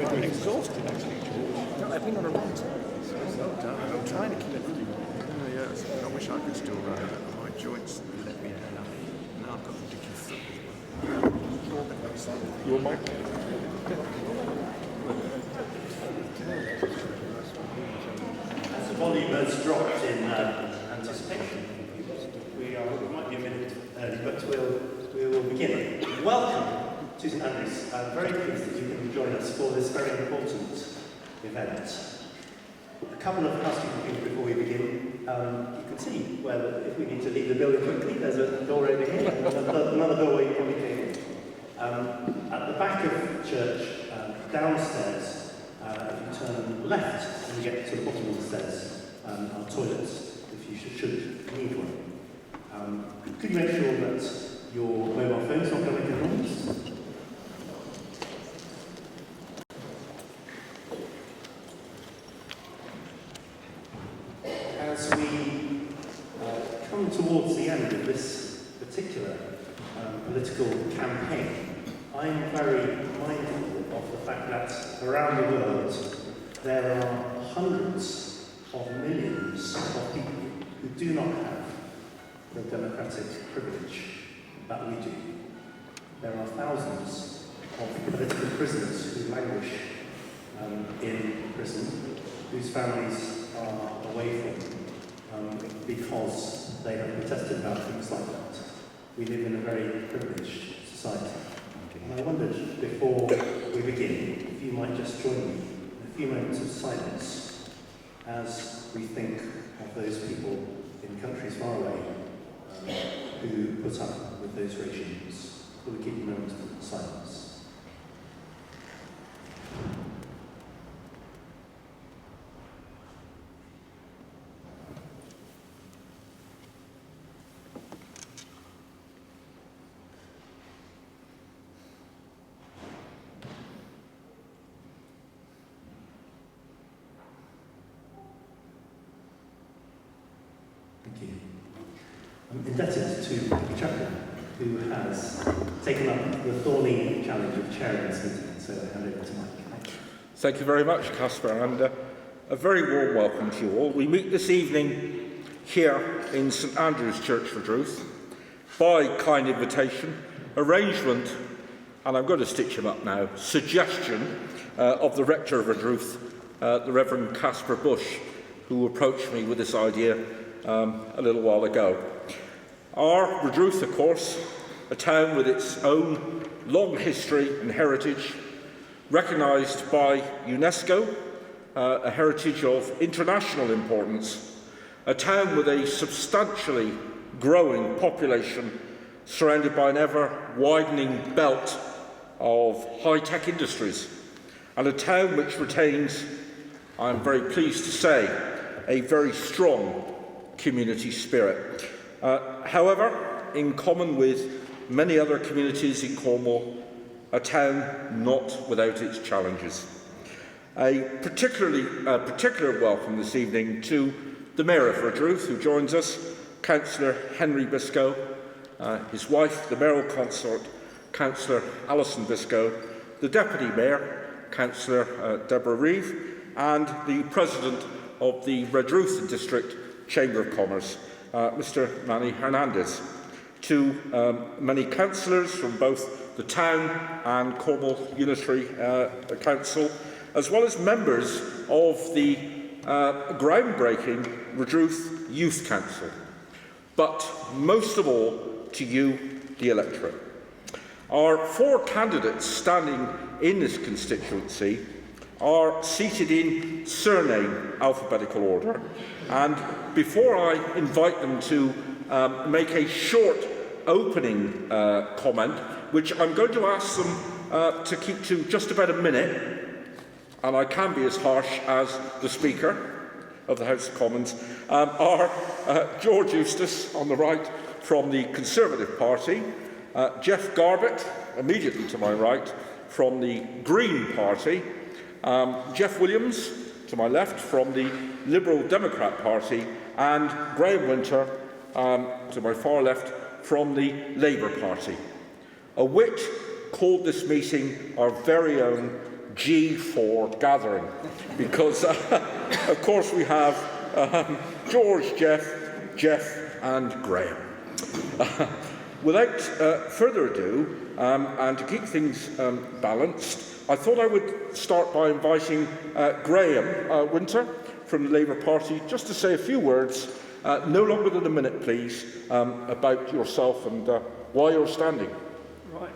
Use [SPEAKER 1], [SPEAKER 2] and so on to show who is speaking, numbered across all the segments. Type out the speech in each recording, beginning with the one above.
[SPEAKER 1] I'm exhausted, actually, George.
[SPEAKER 2] No, I've been on a run today.
[SPEAKER 1] I'm trying to keep it running. Yes, I wish I could still run it, but my joints let me down. Now I've got ridiculous foot as well. Your mic?
[SPEAKER 3] The volume has dropped in anticipation. We might be a minute early, but we will begin. Welcome to St Andrews. I'm very pleased that you can join us for this very important event. A couple of housekeeping things before we begin. You can see where, if we need to leave the building quickly, there's a door over here, another doorway you can came in. At the back of the church, downstairs, if you turn left and you get to the bottom of the stairs, are toilets, if you should need one. Could you make sure that your mobile phone's not going to make a noise? As we come towards the end of this particular political campaign, I'm very mindful of the fact that around the world there are hundreds of millions of people who do not have the democratic privilege that we do. There are thousands of political prisoners who languish in prison, whose families are away from because they have protested about things like that. We live in a very privileged society. And I wondered, before we begin, if you might just join me in a few moments of silence as we think of those people in countries far away who put up with those regimes. Will we keep a moment of silence? Thank you. I'm indebted to the chaplain who has taken up the thorny challenge of chairing this meeting, so I hand over to Mike.
[SPEAKER 4] Thank you very much, Caspar, and a very warm welcome to you all. We meet this evening here in St Andrew's Church, Redruth, by kind invitation, arrangement, and I'm going to stitch him up now, suggestion of the rector of Redruth, the Reverend Caspar Bush, who approached me with this idea a little while ago. Our Redruth, of course, a town with its own long history and heritage, recognised by UNESCO, a heritage of international importance, a town with a substantially growing population surrounded by an ever-widening belt of high-tech industries, and a town which retains, I'm very pleased to say, a very strong community spirit. However, in common with many other communities in Cornwall, a town not without its challenges. A particular welcome this evening to the Mayor of Redruth, who joins us, Councillor Henry Biscoe, his wife, the mayoral consort, Councillor Alison Biscoe, the Deputy Mayor, Councillor Deborah Reeve, and the President of the Redruth District Chamber of Commerce, Mr. Manny Hernandez, to many councillors from both the town and Cornwall Unitary Council, as well as members of the groundbreaking Redruth Youth Council, but most of all to you, the electorate. Our four candidates standing in this constituency are seated in surname alphabetical order, and before I invite them to make a short opening comment, which I'm going to ask them to keep to just about a minute, and I can be as harsh as the Speaker of the House of Commons, are George Eustace on the right from the Conservative Party, Jeff Garbutt, immediately to my right, from the Green Party, Jeff Williams, to my left, from the Liberal Democrat Party, and Graham Winter, to my far left, from the Labour Party, a wit called this meeting our very own G for gathering, because of course we have George, Jeff and Graham. Without further ado, and to keep things balanced, I thought I would start by inviting Graham Winter from the Labour Party just to say a few words, no longer than a minute please, about yourself and why you're standing.
[SPEAKER 2] Right,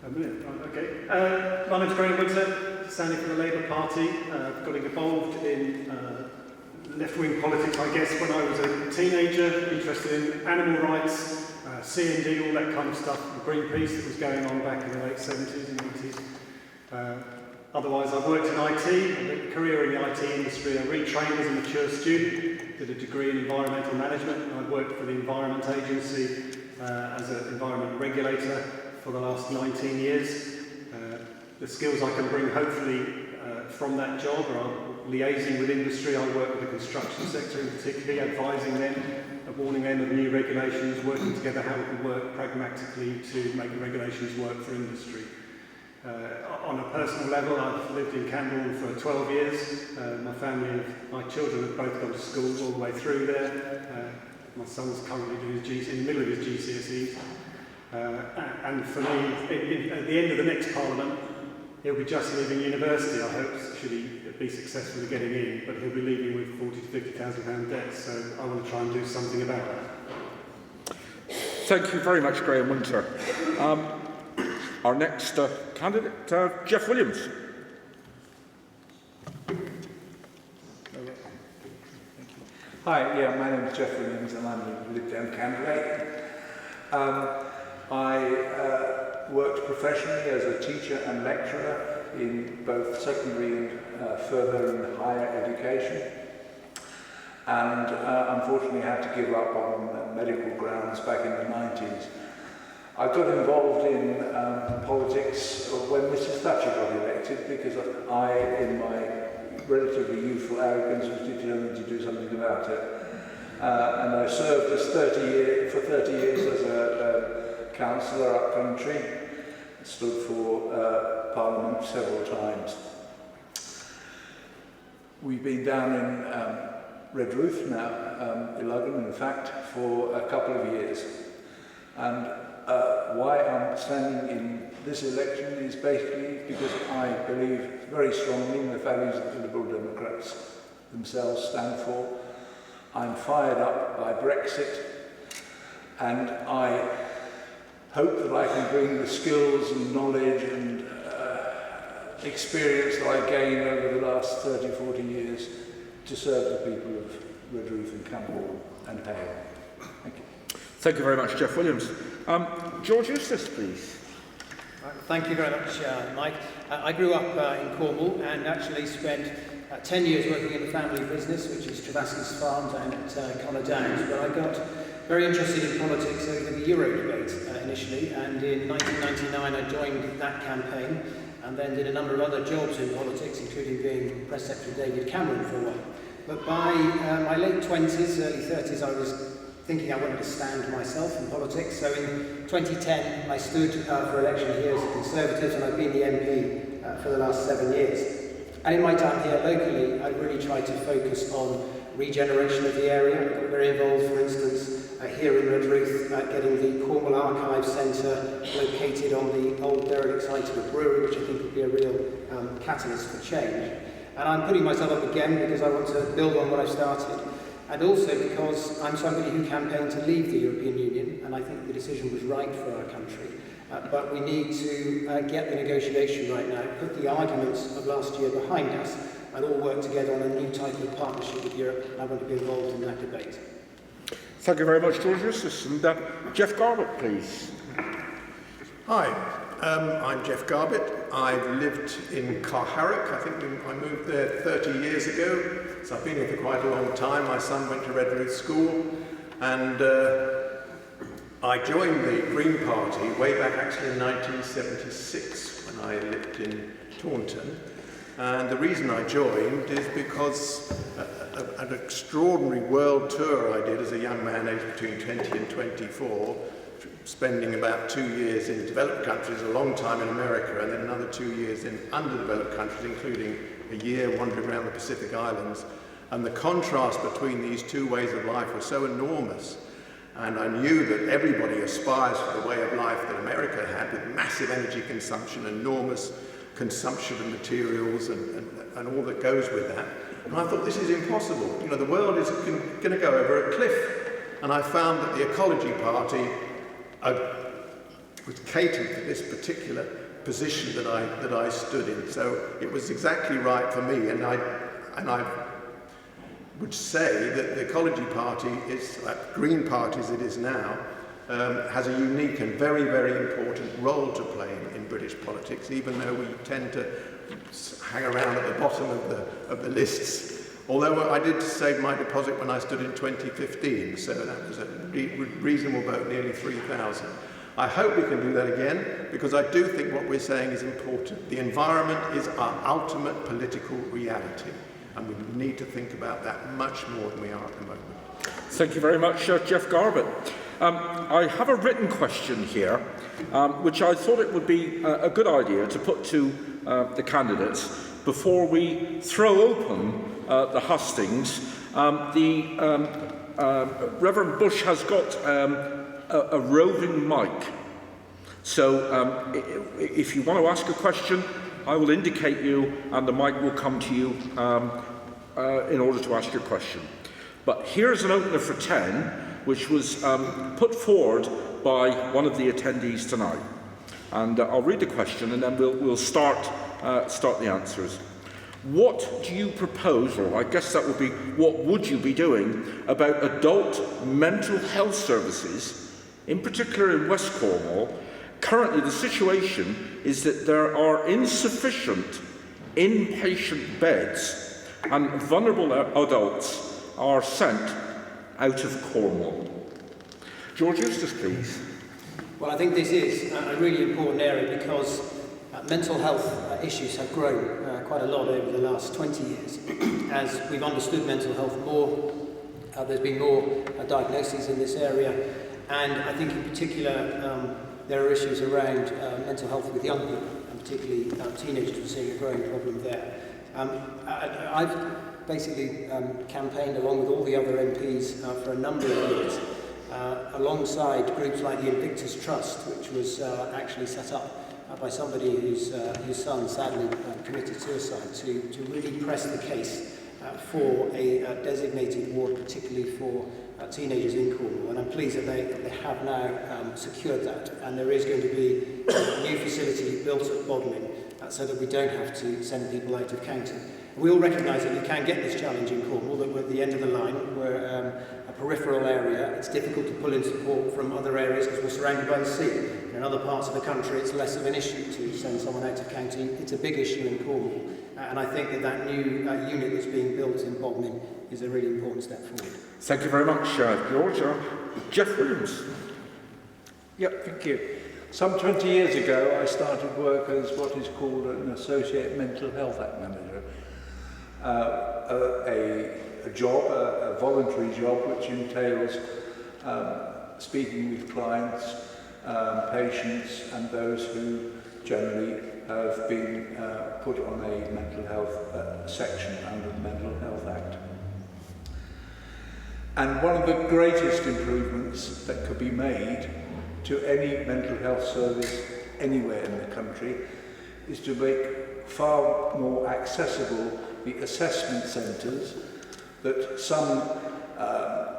[SPEAKER 2] a minute, right, okay. My name's Graham Winter, standing for the Labour Party. Got involved in left-wing politics, I guess, when I was a teenager, interested in animal rights, C&D, all that kind of stuff, Greenpeace that was going on back in the late 70s and 80s. Otherwise, I've worked in IT, a career in the IT industry. I retrained as a mature student, did a degree in environmental management, and I've worked for the Environment Agency as an environment regulator for the last 19 years. The skills I can bring, hopefully, from that job are liaising with industry. I work with the construction sector in particular, advising them, warning them of new regulations, working together how we can work pragmatically to make the regulations work for industry. On a personal level, I've lived in Camborne for 12 years. My family, my children have both gone to school all the way through there. My son's currently doing his in the middle of his GCSEs. And for me, at the end of the next Parliament, he'll be just leaving university, I hope, should he be successful in getting in, but he'll be leaving with £40,000 to £50,000 debt, so I want to try and do something about that.
[SPEAKER 4] Thank you very much, Graham Winter. Our next candidate, Jeff Williams.
[SPEAKER 5] Hi, my name is Jeff Williams and I'm a Lib Dem candidate. I worked professionally as a teacher and lecturer in both secondary and further and higher education, and unfortunately had to give up on medical grounds back in the 90s. I got involved in politics when Mrs. Thatcher got elected because I, in my relatively youthful arrogance, was determined to do something about it. And I served as 30 years as a councillor up country, stood for Parliament several times. We've been down in Redruth now, 11 in fact, for a couple of years. And why I'm standing in this election is basically because I believe very strongly in the values that the Liberal Democrats themselves stand for. I'm fired up by Brexit, and I hope that I can bring the skills and knowledge and experience that I gained over the last 30, 40 years to serve the people of Redruth and Camborne and Hale. Thank you.
[SPEAKER 4] Thank you very much, Jeff Williams. George Eustace, please.
[SPEAKER 6] Thank you very much, Mike. I grew up in Cornwall and actually spent 10 years working in the family business, which is Travasky's Farm down at Connor Downs. But I got very interested in politics over the Euro debate initially, and in 1999 I joined that campaign and then did a number of other jobs in politics, including being Press Secretary David Cameron for a while. But by my late 20s, early 30s, I was thinking I wanted to stand myself in politics. So in 2010, I stood for election here as a Conservative, and I've been the MP for the last 7 years. And in my time here locally, I've really tried to focus on regeneration of the area. I got very involved, for instance, here in Redruth, getting the Cornwall Archive Centre located on the old derelict site of the brewery, which I think would be a real catalyst for change. And I'm putting myself up again because I want to build on what I've started. And also because I'm somebody who campaigned to leave the European Union, and I think the decision was right for our country. But we need to get the negotiation right now, put the arguments of last year behind us, and all work together on a new type of partnership with Europe, and I want to be involved in that debate.
[SPEAKER 4] Thank you very much, George Eustace. And Jeff Garbutt, please.
[SPEAKER 1] Hi, I'm Jeff Garbutt. I've lived in Carharrock. I think I moved there 30 years ago, so I've been here for quite a long time. My son went to Redruth School, and I joined the Green Party way back actually in 1976 when I lived in Taunton. And the reason I joined is because an extraordinary world tour I did as a young man aged between 20 and 24 spending about 2 years in developed countries, a long time in America, and then another 2 years in underdeveloped countries, including a year wandering around the Pacific Islands. And the contrast between these two ways of life was so enormous. And I knew that everybody aspires for the way of life that America had, with massive energy consumption, enormous consumption of materials and all that goes with that. And I thought, this is impossible. You know, the world is going to go over a cliff. And I found that the Ecology Party was catered to this particular position that I stood in. So it was exactly right for me. And I would say that the Ecology Party is, like Green Party as it is now, has a unique and very, very important role to play in British politics, even though we tend to hang around at the bottom of the lists. Although I did save my deposit when I stood in 2015, so that was a reasonable vote, nearly 3,000. I hope we can do that again, because I do think what we're saying is important. The environment is our ultimate political reality, and we need to think about that much more than we are at the moment.
[SPEAKER 4] Thank you very much, Jeff Garbutt. I have a written question here, which I thought it would be a good idea to put to the candidates before we throw open the hustings. Reverend Bush has got a roving mic. So if you want to ask a question, I will indicate you and the mic will come to you in order to ask your question. But here's an opener for 10, which was put forward by one of the attendees tonight. And I'll read the question and then we'll start the answers. What do you propose, or I guess that would be, what would you be doing about adult mental health services, in particular in West Cornwall? Currently, the situation is that there are insufficient inpatient beds and vulnerable adults are sent out of Cornwall. George Eustace, please.
[SPEAKER 6] Well, I think this is a really important area because mental health issues have grown quite a lot over the last 20 years. As we've understood mental health more, there's been more diagnoses in this area, and I think in particular there are issues around mental health with young people, and particularly teenagers. We're seeing a growing problem there. I've basically campaigned along with all the other MPs for a number of years alongside groups like the Invictus Trust, which was actually set up by somebody whose son sadly committed suicide, to really press the case for a designated ward, particularly for teenagers in Cornwall. And I'm pleased that they have now secured that. And there is going to be a new facility built at Bodmin so that we don't have to send people out of county. We all recognise that we can get this challenge in Cornwall, that we're at the end of the line. We're a peripheral area. It's difficult to pull in support from other areas because we're surrounded by the sea. In other parts of the country, it's less of an issue to send someone out of county. It's a big issue in Cornwall. And I think that new unit that's being built in Bodmin is a really important step forward.
[SPEAKER 4] Thank you very much, George. Jeff Williams.
[SPEAKER 5] Yep, thank you. Some 20 years ago, I started work as what is called an Associate Mental Health Act Manager. A job, a voluntary job, which entails speaking with clients, patients, and those who generally have been put on a mental health section under the Mental Health Act. And one of the greatest improvements that could be made to any mental health service anywhere in the country is to make far more accessible the assessment centres that some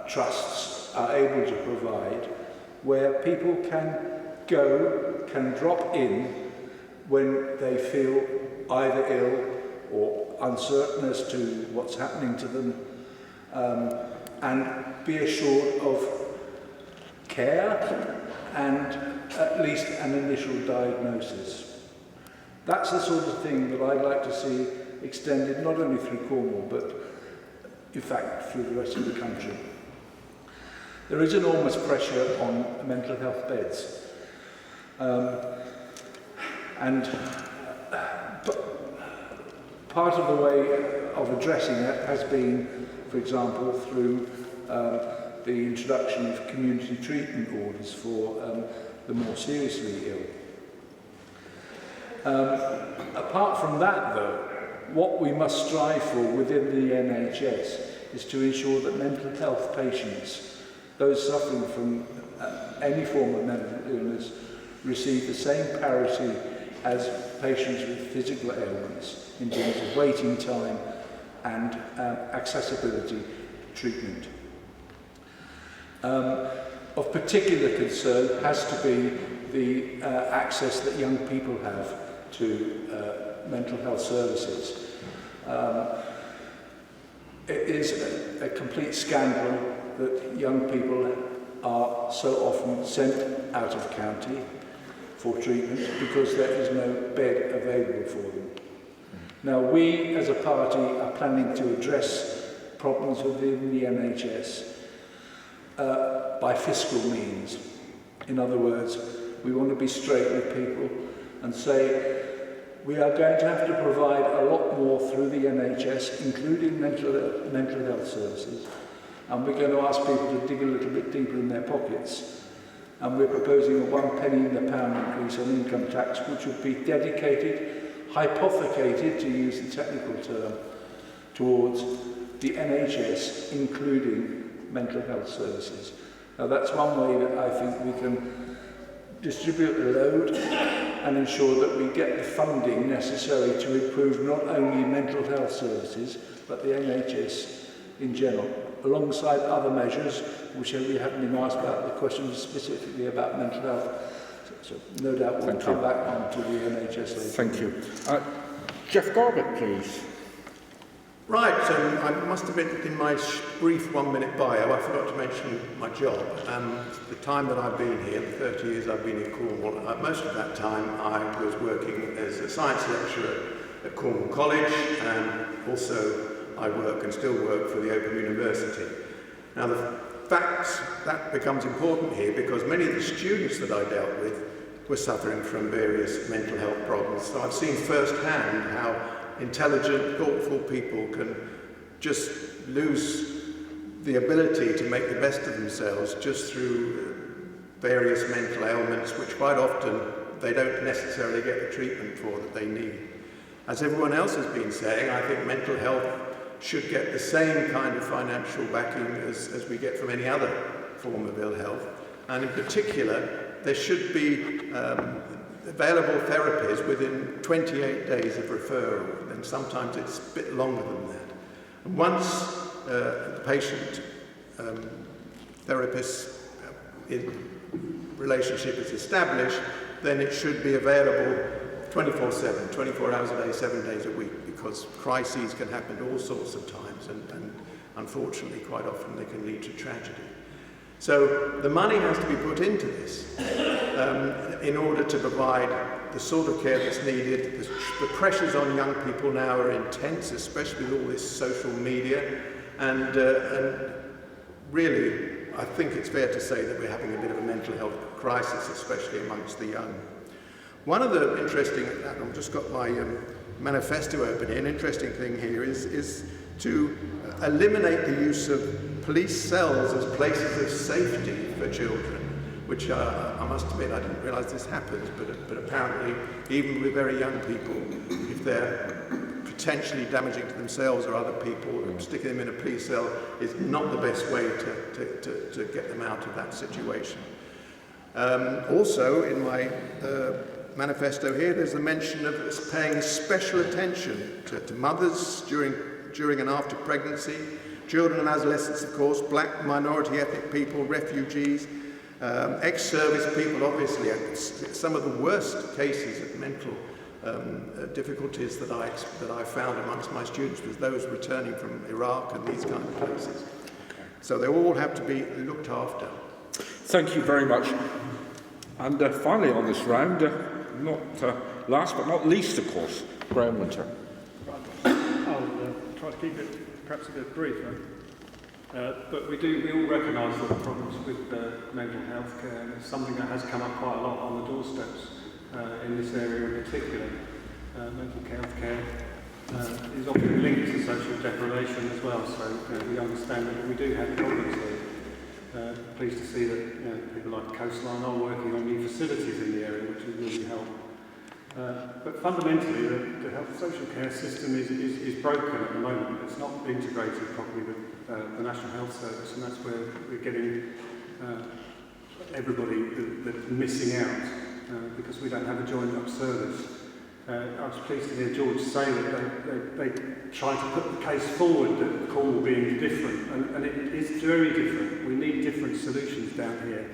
[SPEAKER 5] trusts are able to provide, where people can drop in when they feel either ill or uncertain as to what's happening to them, and be assured of care and at least an initial diagnosis. That's the sort of thing that I'd like to see extended not only through Cornwall, but in fact through the rest of the country. There is enormous pressure on mental health beds. And part of the way of addressing it has been, for example, through the introduction of community treatment orders for the more seriously ill. Apart from that, though, what we must strive for within the NHS is to ensure that mental health patients, those suffering from any form of mental illness, receive the same parity as patients with physical ailments in terms of waiting time and accessibility to treatment. Of particular concern has to be the access that young people have to mental health services. It is a complete scandal that young people are so often sent out of county for treatment because there is no bed available for them. Now, we as a party are planning to address problems within the NHS by fiscal means. In other words, we want to be straight with people and say we are going to have to provide a lot more through the NHS, including mental health services, and we're going to ask people to dig a little bit deeper in their pockets. And we're proposing a 1 penny in the pound increase on income tax, which would be dedicated, hypothecated, to use the technical term, towards the NHS, including mental health services. Now that's one way that I think we can distribute the load and ensure that we get the funding necessary to improve not only mental health services, but the NHS in general, alongside other measures, which we haven't been asked about. The question was specifically about mental health. So no doubt we'll come back on to the NHS later.
[SPEAKER 4] Thank you. Jeff Garbutt, please.
[SPEAKER 1] Right, so I must admit in my brief 1-minute bio, I forgot to mention my job. The time that I've been here, the 30 years I've been in Cornwall, most of that time I was working as a science lecturer at Cornwall College, and also I work and still work for the Open University. Now the fact that becomes important here because many of the students that I dealt with were suffering from various mental health problems. So I've seen firsthand how intelligent, thoughtful people can just lose the ability to make the best of themselves just through various mental ailments, which quite often they don't necessarily get the treatment for that they need. As everyone else has been saying, I think mental health should get the same kind of financial backing as we get from any other form of ill health. And in particular, there should be available therapies within 28 days of referral, and sometimes it's a bit longer than that. And once the patient therapist relationship is established, then it should be available 24/7, 24 hours a day, 7 days a week, because crises can happen at all sorts of times, and unfortunately quite often they can lead to tragedy. So the money has to be put into this in order to provide the sort of care that's needed. The pressures on young people now are intense, especially with all this social media, and really I think it's fair to say that we're having a bit of a mental health crisis, especially amongst the young. One of the interesting, I've just got my manifesto open here, an interesting thing here is to eliminate the use of police cells as places of safety for children, which I must admit I didn't realise this happens, but apparently even with very young people, if they're potentially damaging to themselves or other people, sticking them in a police cell is not the best way to get them out of that situation. Also in my manifesto here, there's a mention of paying special attention to mothers during and after pregnancy, children and adolescents, of course, black, minority ethnic people, refugees, ex-service people, obviously. Some of the worst cases of mental difficulties that I found amongst my students was those returning from Iraq and these kind of places. So they all have to be looked after.
[SPEAKER 4] Thank you very much. And finally on this round, not last but not least, of course, Graham Winter.
[SPEAKER 2] I'll try to keep it perhaps a bit brief, but we all recognise that the problems with mental health care is something that has come up quite a lot on the doorsteps in this area in particular. Mental health care is often linked to social deprivation as well, so we understand that we do have problems here. Pleased to see that people like Coastline are working on new facilities in the area, which will really help. But fundamentally, the health and social care system is broken at the moment. It's not integrated properly with the National Health Service, and that's where we're getting everybody that's missing out because we don't have a joined-up service. I was pleased to hear George say that they tried to put the case forward that Cornwall being different, and it is very different. We need different solutions down here,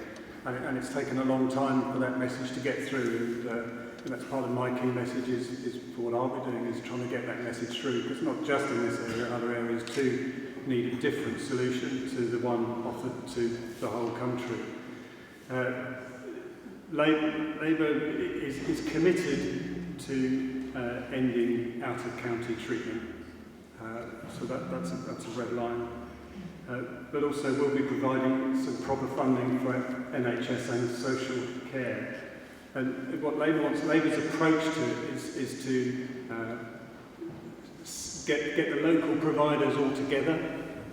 [SPEAKER 2] and it's taken a long time for that message to get through. And that's part of my key message is for what I'll be doing is trying to get that message through. Because not just in this area, other areas too need a different solution to the one offered to the whole country. Labour is committed to ending out-of-county treatment, so that's a red line. But also we'll be providing some proper funding for NHS and social care. And what Labour wants, Labour's approach to it is to get the local providers all together,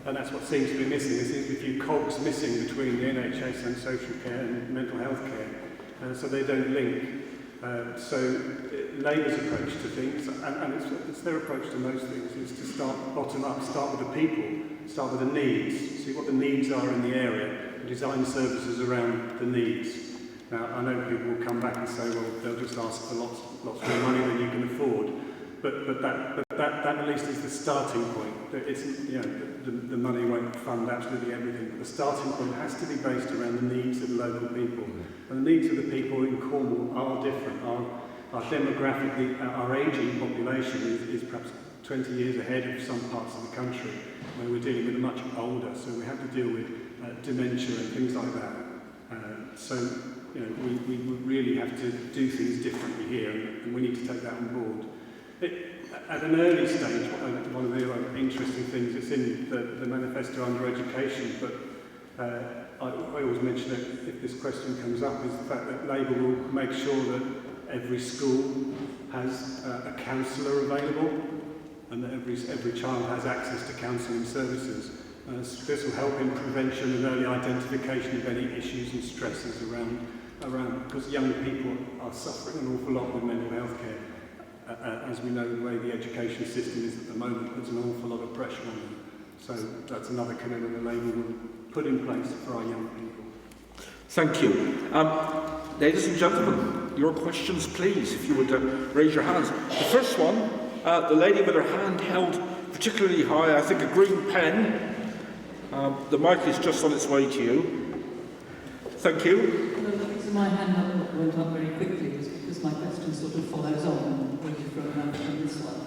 [SPEAKER 2] and that's what seems to be missing. There seems to be a few cogs missing between the NHS and social care and mental health care, so they don't link. So Labour's approach to things, and it's their approach to most things, is to start bottom up, start with the people, start with the needs, see what the needs are in the area, and design services around the needs. Now, I know people will come back and say, well, they'll just ask for lots more money than you can afford, but that at least is the starting point. It's, the money won't fund absolutely everything, but the starting point has to be based around the needs of the local people. And the needs of the people in Cornwall are different. Our demographic, our ageing population is perhaps 20 years ahead of some parts of the country, where we're dealing with a much older, so we have to deal with dementia and things like that. We really have to do things differently here, and we need to take that on board. At an early stage, one of the interesting things that's in the manifesto under education, but I always mention it if this question comes up, is the fact that Labour will make sure that every school has a counsellor available, and that every child has access to counselling services. This will help in prevention and early identification of any issues and stresses around because young people are suffering an awful lot with mental health care. As we know, the way the education system is at the moment, there's an awful lot of pressure on them. So that's another commitment that Labour will put in place for our young people.
[SPEAKER 4] Thank you. Ladies and gentlemen, your questions, please, if you would raise your hands. The first one, the lady with her hand held particularly high, I think a green pen. The mic is just on its way to you. Thank you.
[SPEAKER 7] The reason my hand went up very quickly was because my question sort of follows on from this one.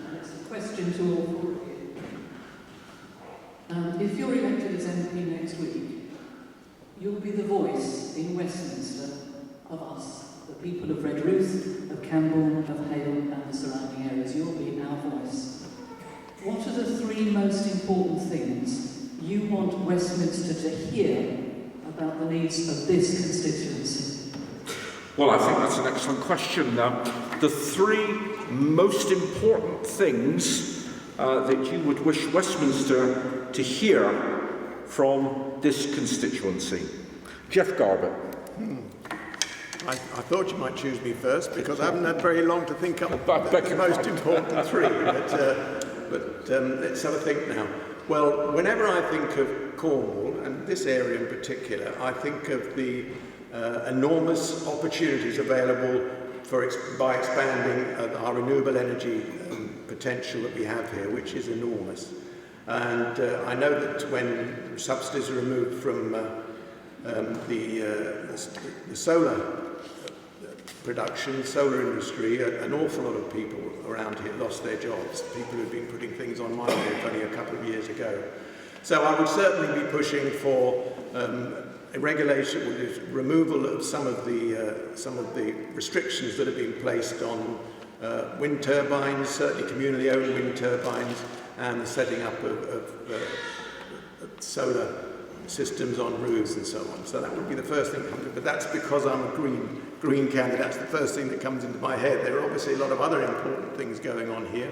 [SPEAKER 7] And it's a question to all four of you. If you're elected as MP next week, you'll be the voice in Westminster of us, the people of Redruth, of Camborne, of Hale and the surrounding areas. You'll be our voice. What are the three most important things you want Westminster to hear about the needs of this constituency?
[SPEAKER 4] Well, I think that's an excellent question. The three most important things that you would wish Westminster to hear from this constituency. Jeff Garbutt.
[SPEAKER 1] I thought you might choose me first because I haven't had very long to think up the most important three. But let's have a think now. Well, whenever I think of Cornwall, and this area in particular, I think of the enormous opportunities available by expanding our renewable energy potential that we have here, which is enormous. And I know that when subsidies are removed from the solar production, solar industry, an awful lot of people around here lost their jobs. People who've been putting things on my roof only a couple of years ago. So I would certainly be pushing for a regulation, removal of some of the restrictions that have been placed on wind turbines, certainly communally-owned wind turbines, and the setting up of solar systems on roofs and so on. So that would be the first thing, but that's because I'm a green candidate. That's the first thing that comes into my head. There are obviously a lot of other important things going on here.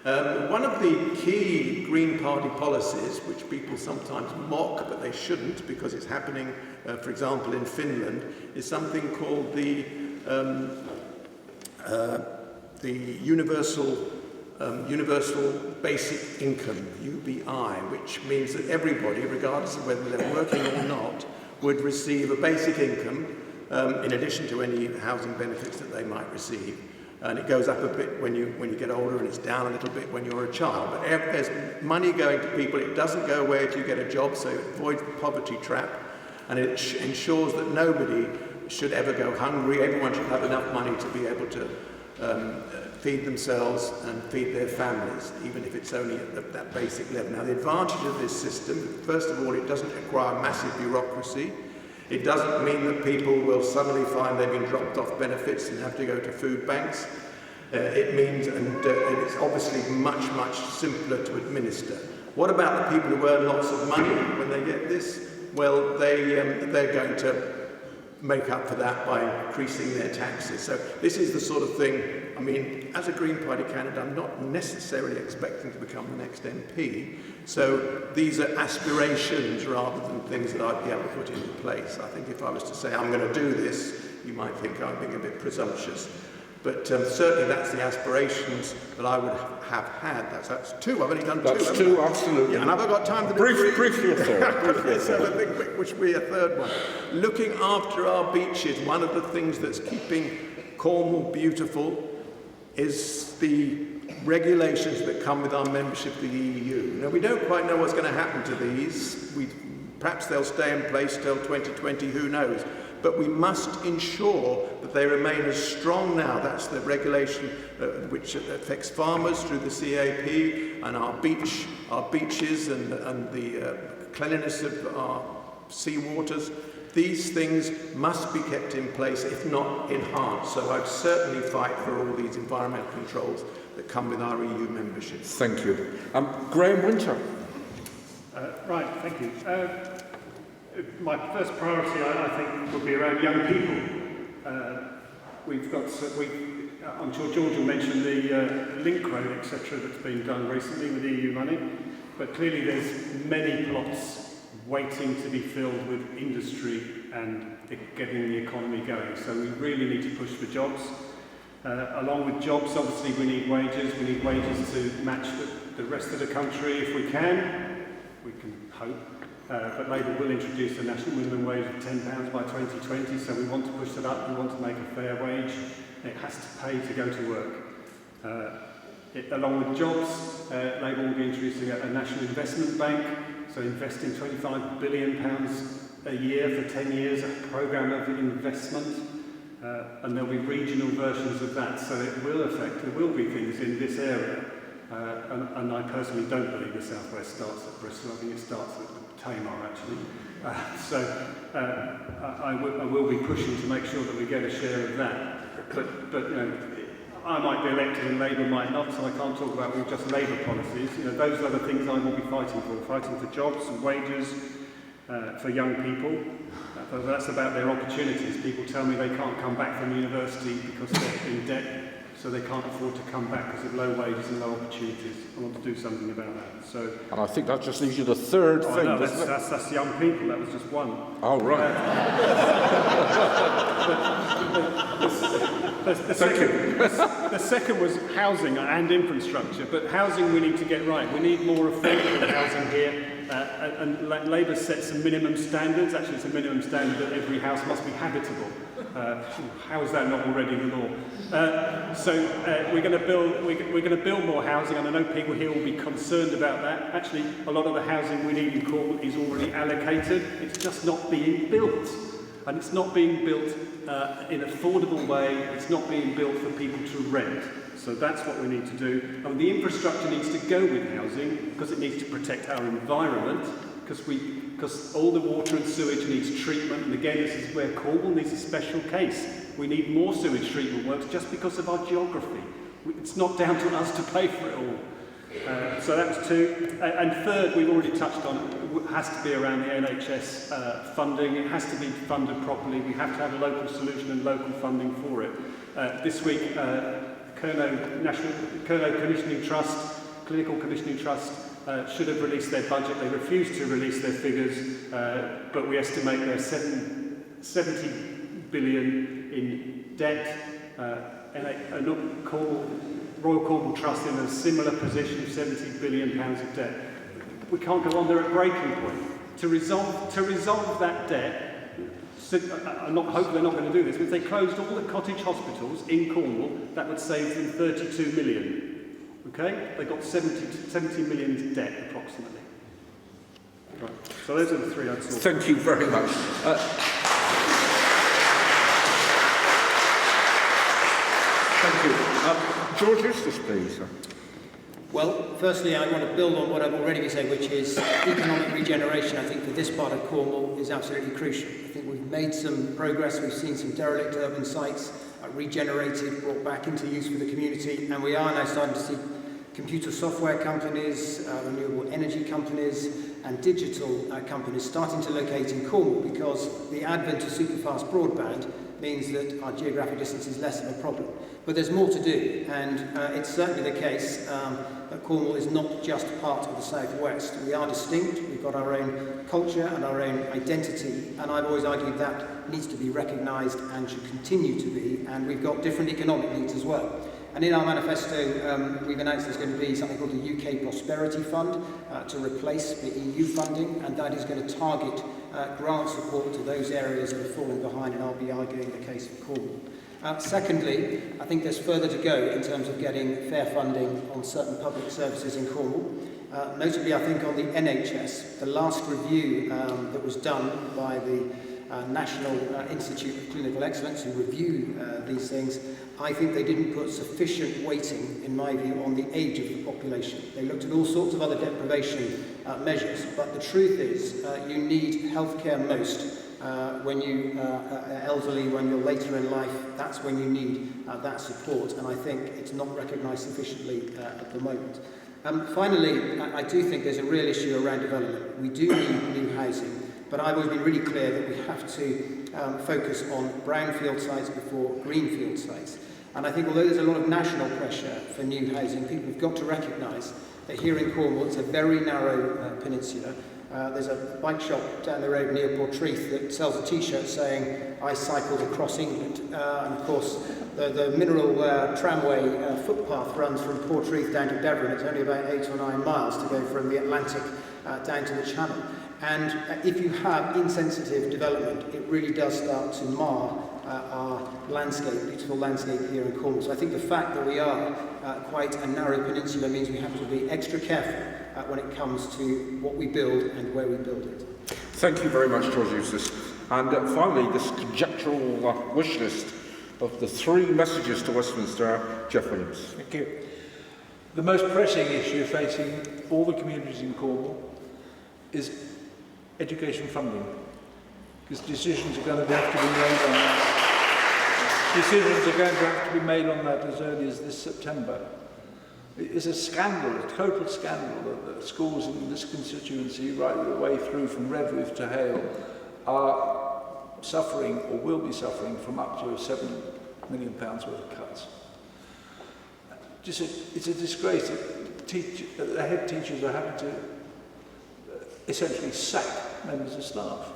[SPEAKER 1] One of the key Green Party policies, which people sometimes mock, but they shouldn't because it's happening, for example, in Finland, is something called the Universal Basic Income, UBI, which means that everybody, regardless of whether they're working or not, would receive a basic income in addition to any housing benefits that they might receive. And it goes up a bit when you get older, and it's down a little bit when you're a child. But there's money going to people. It doesn't go away if you get a job, so it avoids the poverty trap, and it ensures that nobody should ever go hungry. Everyone should have enough money to be able to feed themselves and feed their families, even if it's only at that basic level. Now, the advantage of this system, first of all, it doesn't require massive bureaucracy. It doesn't mean that people will suddenly find they've been dropped off benefits and have to go to food banks. It means, and it's obviously much, much simpler to administer. What about the people who earn lots of money when they get this? Well, they're going to make up for that by increasing their taxes. So this is the sort of thing, I mean, as a Green Party candidate, I'm not necessarily expecting to become the next MP. So these are aspirations rather than things that I'd be able to put into place. I think if I was to say I'm going to do this, you might think I'm being a bit presumptuous. But certainly that's the aspirations that I would have had. That's two. I've only done two.
[SPEAKER 4] That's two, absolutely.
[SPEAKER 1] Yeah, and have I got time to do
[SPEAKER 4] Briefly a third.
[SPEAKER 1] Let's have a big, which will be a third one. Looking after our beaches, one of the things that's keeping Cornwall beautiful is the regulations that come with our membership of the EU. Now, we don't quite know what's going to happen to these. Perhaps they'll stay in place till 2020, who knows? But we must ensure that they remain as strong now. That's the regulation which affects farmers through the CAP, and our beaches and the cleanliness of our sea waters. These things must be kept in place, if not enhanced. So I'd certainly fight for all these environmental controls that come with our EU membership.
[SPEAKER 4] Thank you. Graham Winter.
[SPEAKER 2] Right, thank you. My first priority, I think, would be around young people. I'm sure George will mention the link road, etc., that's been done recently with EU money, but clearly there's many plots waiting to be filled with industry and getting the economy going. So we really need to push for jobs. Along with jobs, obviously, we need wages. We need wages to match the rest of the country if we can. We can hope. But Labour will introduce a national minimum wage of £10 by 2020, so we want to push that up. We want to make a fair wage. It has to pay to go to work. Along with jobs, Labour will be introducing a national investment bank, so investing £25 billion a year for 10 years, a programme of investment. And there'll be regional versions of that, so it will affect, there will be things in this area. And I personally don't believe the South West starts at Bristol. I think it starts at Tamar, actually. I will be pushing to make sure that we get a share of that. But you know, I might be elected and Labour might not, so I can't talk about all just Labour policies. You know, those are the things I will be fighting for jobs and wages for young people. That's about their opportunities. People tell me they can't come back from university because they're in debt, so they can't afford to come back because of low wages and low opportunities. I want to do something about that. So,
[SPEAKER 4] and I think that just leaves you the third thing.
[SPEAKER 2] No, that's young people. That was just one.
[SPEAKER 4] Oh, right.
[SPEAKER 2] The second was housing and infrastructure. But housing we need to get right. We need more affordable housing here. And Labour sets some minimum standards. Actually, it's a minimum standard that every house must be habitable. How is that not already the law? So we're going to build more housing, and I know people here will be concerned about that. Actually, a lot of the housing we need in Cornwall is already allocated. It's just not being built, and it's not being built in an affordable way. It's not being built for people to rent. So that's what we need to do. And the infrastructure needs to go with housing because it needs to protect our environment. Because all the water and sewage needs treatment, and again, this is where Cornwall needs a special case. We need more sewage treatment works just because of our geography. It's not down to us to pay for it all. So that's two. And third, we've already touched on, it has to be around the NHS funding. It has to be funded properly. We have to have a local solution and local funding for it. This week, Kernow Commissioning Trust, Clinical Commissioning Trust, should have released their budget. They refused to release their figures, but we estimate they're 70 billion in debt. Royal Cornwall Trust in a similar position of £70 billion of debt. We can't go on, they're at breaking point. To resolve that debt, I'm not hoping they're not going to do this, but if they closed all the cottage hospitals in Cornwall, that would save them 32 million. Okay? They got 70 million debt approximately. Right. So those are the three I'd sort.
[SPEAKER 4] Thank you very much. Thank you. George Eustace, please.
[SPEAKER 6] Well, firstly, I want to build on what I've already been saying, which is economic regeneration, I think, for this part of Cornwall is absolutely crucial. I think we've made some progress. We've seen some derelict urban sites regenerated, brought back into use for the community, and we are now starting to see computer software companies, renewable energy companies, and digital companies starting to locate in Cornwall, because the advent of superfast broadband means that our geographic distance is less of a problem. But there's more to do, and it's certainly the case that Cornwall is not just part of the South West. We are distinct, we've got our own culture and our own identity, and I've always argued that needs to be recognised and should continue to be, and we've got different economic needs as well. And in our manifesto, we've announced there's going to be something called the UK Prosperity Fund to replace the EU funding, and that is going to target grant support to those areas that are falling behind, and I'll be arguing the case for Cornwall. Secondly, I think there's further to go in terms of getting fair funding on certain public services in Cornwall. Notably, I think on the NHS, the last review that was done by the National Institute of Clinical Excellence, who review these things, I think they didn't put sufficient weighting, in my view, on the age of the population. They looked at all sorts of other deprivation measures, but the truth is you need healthcare most when you are elderly, when you're later in life. That's when you need that support, and I think it's not recognised sufficiently at the moment. Finally, I do think there's a real issue around development. We do need new housing. But I've always been really clear that we have to focus on brownfield sites before greenfield sites. And I think although there's a lot of national pressure for new housing, people have got to recognise that here in Cornwall it's a very narrow peninsula. There's a bike shop down the road near Portreath that sells a t-shirt saying, "I cycled across England." And of course, the mineral tramway footpath runs from Portreath down to Devon. It's only about 8 or 9 miles to go from the Atlantic down to the Channel. And if you have insensitive development, it really does start to mar our landscape, beautiful landscape here in Cornwall. So I think the fact that we are quite a narrow peninsula means we have to be extra careful when it comes to what we build and where we build it.
[SPEAKER 4] Thank you very much, George Eustace. And finally, this conjectural wish list of the 3 messages to Westminster, Jeff Williams.
[SPEAKER 5] Thank you. The most pressing issue facing all the communities in Cornwall is education funding, because decisions are going to have to be made on that. Decisions are going to have to be made on that as early as this September. It is a scandal, a total scandal, that schools in this constituency, right the way through from Redruth to Hale, are suffering or will be suffering from up to £7 million worth of cuts. It's a disgrace that the head teachers are having to essentially sack members of staff.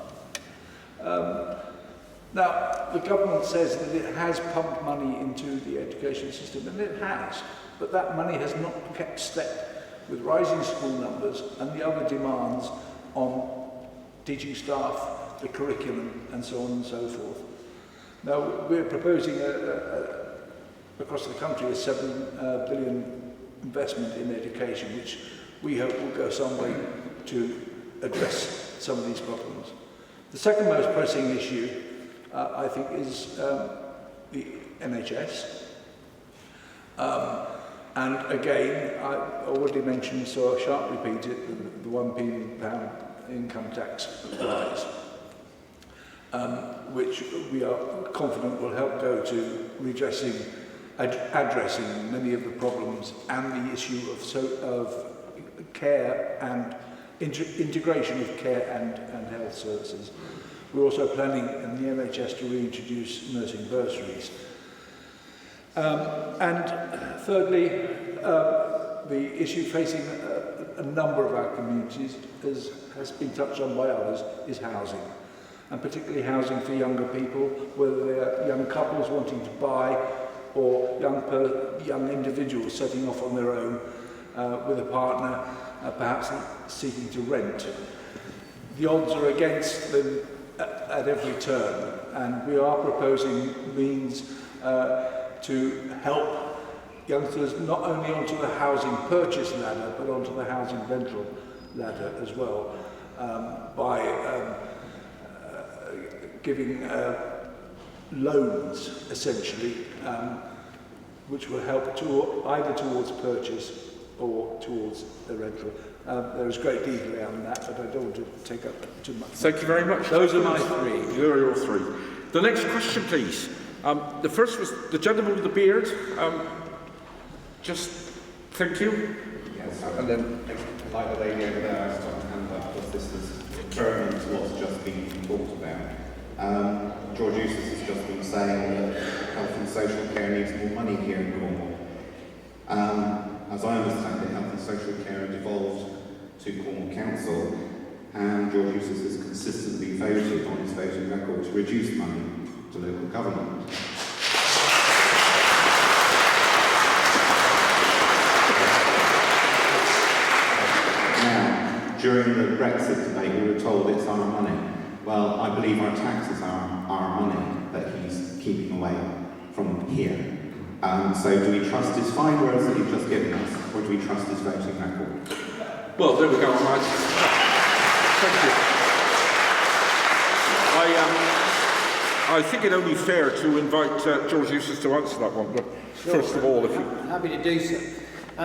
[SPEAKER 5] Now, the government says that it has pumped money into the education system, and it has, but that money has not kept step with rising school numbers and the other demands on teaching staff, the curriculum, and so on and so forth. Now, we're proposing across the country a £7 billion investment in education, which we hope will go some way to address some of these problems. The second most pressing issue, I think, is the NHS. And again, I already mentioned, so I shan't repeat it, the £1 income tax rise, which we are confident will help go to addressing many of the problems and the issue of care and integration of care and health services. We're also planning in the NHS to reintroduce nursing bursaries. And thirdly, the issue facing a number of our communities, as has been touched on by others, is housing. And particularly housing for younger people, whether they're young couples wanting to buy or young individuals setting off on their own with a partner, perhaps seeking to rent. The odds are against them at every turn, and we are proposing means to help youngsters not only onto the housing purchase ladder, but onto the housing rental ladder as well, by giving loans, essentially, which will help either towards purchase or towards the rental. There is great detail around that, but I don't want to take up too much.
[SPEAKER 4] Thank you very much.
[SPEAKER 5] Those are my three.
[SPEAKER 4] Here are your three. The next question, please. The first was the gentleman with the beard. Just thank you.
[SPEAKER 8] Yes, and then, like the lady over there, I started to hand up because this is pertinent to what's just been talked about. George Eustace has just been saying that health and social care needs more money here in Cornwall. As I understand it, health and social care are devolved to Cornwall Council, and George Eustace has consistently voted on his voting record to reduce money to local government. Now, during the Brexit debate, we were told it's our money. Well, I believe our taxes are our money that he's keeping away from here. So do we trust his fine words that he's just given us, or do we trust his voting record?
[SPEAKER 4] Well, there we go. Thank you. I think it only fair to invite George Eustace to answer that one. But
[SPEAKER 6] Sure.
[SPEAKER 4] first of all, if you...
[SPEAKER 6] Happy to do so.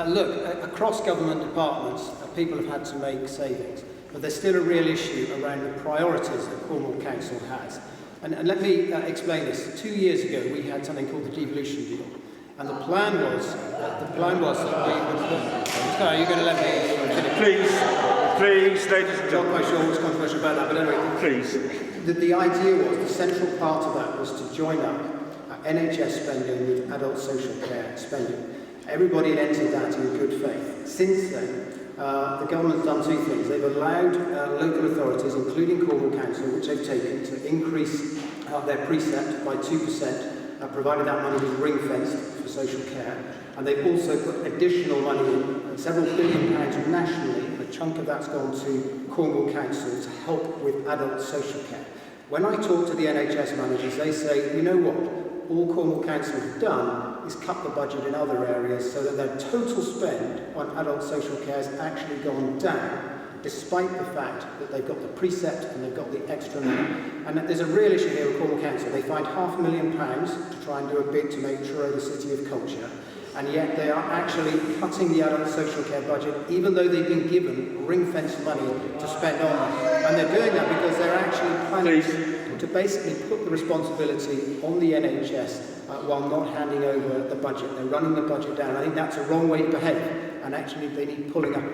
[SPEAKER 6] Look, across government departments, people have had to make savings, but there's still a real issue around the priorities that Cornwall Council has. And let me explain this. 2 years ago, we had something called the devolution deal. And the plan was that we would... Sorry, you're going to let me finish?
[SPEAKER 4] Please, ladies and
[SPEAKER 6] I'm not
[SPEAKER 4] gentlemen.
[SPEAKER 6] quite sure what's controversial about that, but anyway.
[SPEAKER 4] Please.
[SPEAKER 6] The idea was, the central part of that was to join up NHS spending with adult social care spending. Everybody had entered that in good faith. Since then, the government's done two things. They've allowed local authorities, including Cornwall Council, which they've taken, to increase their precept by 2%, provided that money was ring-fenced for social care. And they've also put additional money in, several £billion nationally. A chunk of that's gone to Cornwall Council to help with adult social care. When I talk to the NHS managers, they say, you know what? All Cornwall Council have done is cut the budget in other areas so that their total spend on adult social care has actually gone down, despite the fact that they've got the precept and they've got the extra money. And there's a real issue here with Cornwall Council. They find £500,000 to try and do a bid to make Truro the City of Culture, and yet they are actually cutting the adult social care budget, even though they've been given ring-fenced money to spend on it. And they're doing that because they're actually planning to basically put the responsibility on the NHS while not handing over the budget. They're running the budget down. I think that's a wrong way to behave, and actually they need pulling up.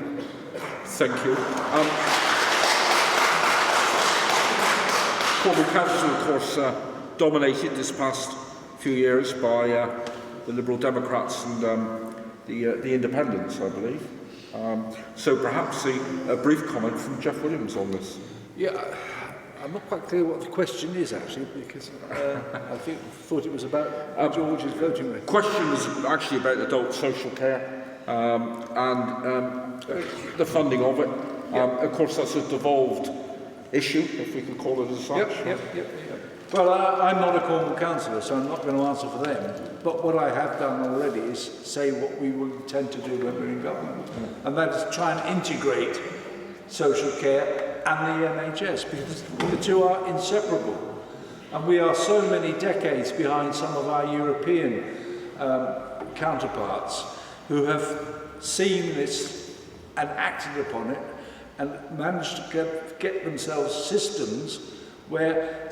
[SPEAKER 4] Thank you. Cornwall Council, of course, dominated this past few years by the Liberal Democrats and the Independents, I believe. So perhaps a brief comment from Jeff Williams on this.
[SPEAKER 5] Yeah, I'm not quite clear what the question is, actually, because I thought it was about George's voting record.
[SPEAKER 4] The question was actually about adult social care and the funding of it. Of course, that's a devolved issue, if we can call it as such.
[SPEAKER 5] Yep. Well, I'm not a Cornwall councillor, so I'm not going to answer for them. But what I have done already is say what we will intend to do when we're in government. And that is try and integrate social care and the NHS, because the two are inseparable. And we are so many decades behind some of our European counterparts who have seen this and acted upon it and managed to get themselves systems where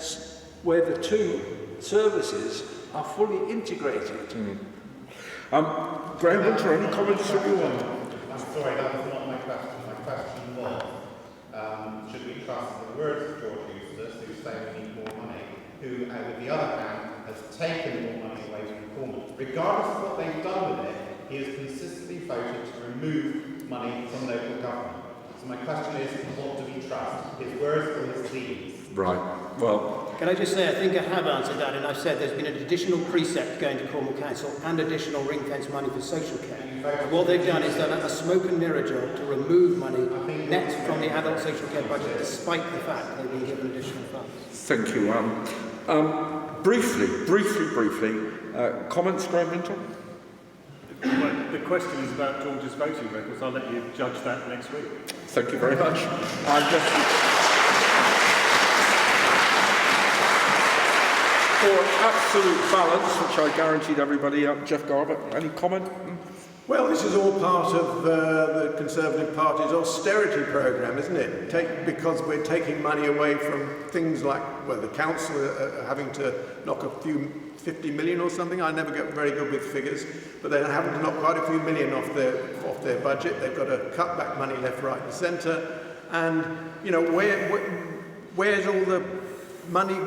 [SPEAKER 5] the two services are fully integrated.
[SPEAKER 4] Graham Winter, any comments from you on?
[SPEAKER 9] I'm sorry, that was not my question. My question was, should we trust the words of George Eustace, who's saying we need more money, who, with the other hand, has taken more money away from Cornwall. Regardless of what they've done with it, he has consistently voted to remove money from local government. So my question is, what do we trust? His words or his deeds?
[SPEAKER 4] Right. Well,
[SPEAKER 6] Can I just say, I think I have answered that, and I've said there's been an additional precept going to Cornwall Council and additional ring-fence money for social care. And what they've done is done a smoke and mirror job to remove money net from the adult social care budget, despite the fact they've been given additional funds.
[SPEAKER 4] thank you. Briefly, comments, Graham Winter?
[SPEAKER 2] Well, the question is about George's voting records. I'll let you judge that next week.
[SPEAKER 4] Thank you very much. For absolute balance, which I guaranteed everybody, Jeff Garbutt, any comment?
[SPEAKER 1] Well, this is all part of the Conservative Party's austerity programme, isn't it? Because we're taking money away from things like, well, the council are having to knock a few 50 million or something. I never get very good with figures, but they're having to knock quite a few million off their budget. They've got to cut back money left, right, and centre. And you know, where's all the money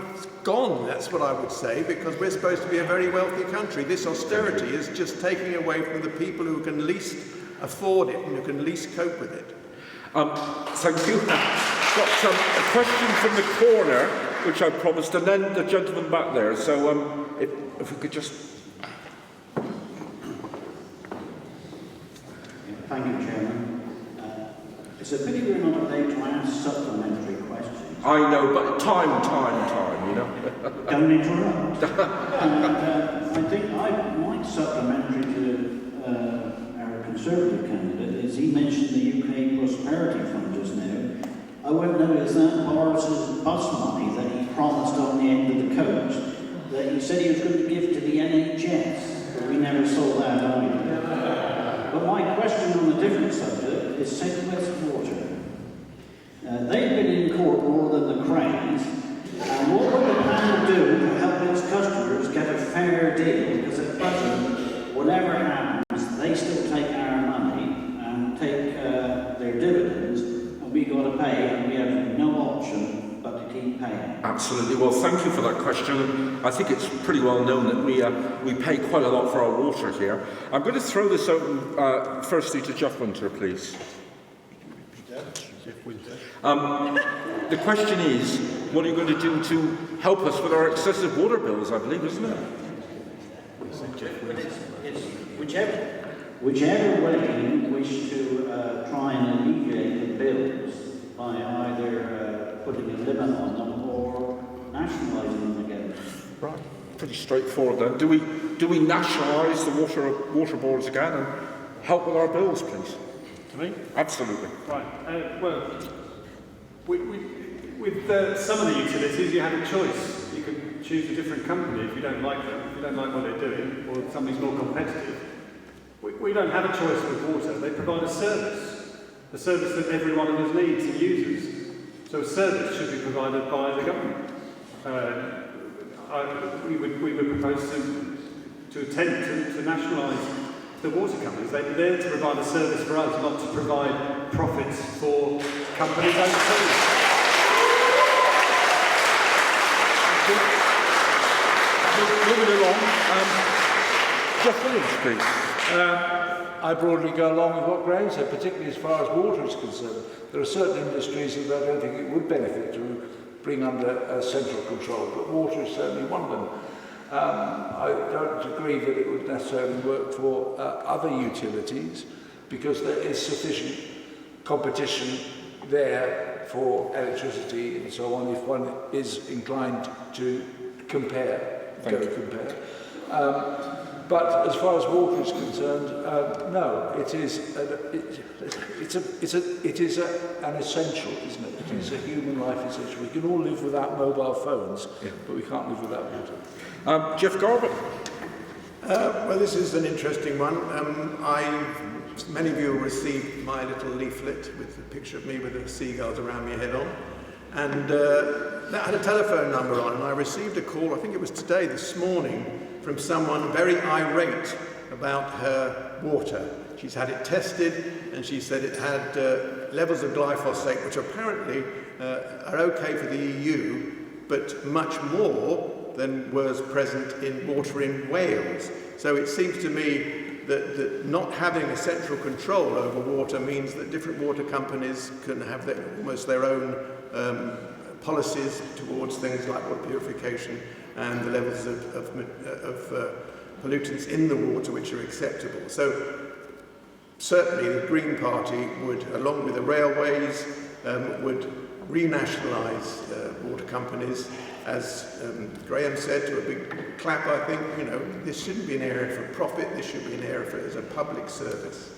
[SPEAKER 1] gone? That's what I would say, because we're supposed to be a very wealthy country. This austerity is just taking away from the people who can least afford it and who can least cope with it.
[SPEAKER 4] Thank you. Got a question from the corner, which I promised, and then the gentleman back there. So if we could just...
[SPEAKER 10] Thank you, Chairman. It's a pity we're not allowed to ask supplementary questions.
[SPEAKER 4] I know, but time, you know.
[SPEAKER 10] Don't interrupt. I think my supplementary to our Conservative candidate is he mentioned the UK Prosperity Fund just now. I won't know, is that Boris's bus money that he promised on the end of the coach that he said he was going to give to the NHS, but we never saw that either. But my question on a different subject is St West Water. They've been in court more than the Cranes, and what will the panel do to help its customers get a fair deal? Because at present, whatever happens, they still take our money and take their dividends, and we got to pay, and we have no option but to keep paying.
[SPEAKER 4] Absolutely. Well, thank you for that question. I think it's pretty well known that we pay quite a lot for our water here. I'm going to throw this open firstly to Jeff Winter, please. The question is, what are you going to do to help us with our excessive water bills, I believe, isn't it?
[SPEAKER 10] It's whichever way you wish to try and alleviate the bills by either putting a limit on them or nationalising them again.
[SPEAKER 4] Right. Pretty straightforward then. Do we nationalise the water boards again and help with our bills, please?
[SPEAKER 2] To me?
[SPEAKER 4] Absolutely.
[SPEAKER 2] Right. Well, with some of the utilities, you have a choice. You can choose a different company if you don't like them, if you don't like what they're doing, or if somebody's more competitive. We don't have a choice with water. They provide a service that every one of us needs and uses. So a service should be provided by the government. We would propose to attempt to nationalise the water companies. They're there to provide a service for us, not to provide profits for companies overseas.
[SPEAKER 4] Moving along, Jeff Williams, please.
[SPEAKER 5] I broadly go along with what Graham said, particularly as far as water is concerned. There are certain industries that I don't think it would benefit to bring under central control, but water is certainly one of them. I don't agree that it would necessarily work for other utilities, because there is sufficient competition there for electricity and so on if one is inclined to compare. But as far as water is concerned, no, it is an essential, isn't it? It is a human life essential. We can all live without mobile phones, but we can't live without water.
[SPEAKER 4] Jeff Garbutt.
[SPEAKER 1] Well, this is an interesting one. Many of you will receive my little leaflet with a picture of me with the seagulls around my head on. And that had a telephone number on, and I received a call, I think it was this morning, from someone very irate about her water. She's had it tested, and she said it had levels of glyphosate, which apparently are okay for the EU, but much more than was present in water in Wales. So it seems to me that not having a central control over water means that different water companies can have almost their own policies towards things like water purification and the levels of pollutants in the water which are acceptable. So certainly the Green Party would, along with the railways, would renationalise water companies. As Graham said, to a big clap, I think, this shouldn't be an area for profit, this should be an area as a public service.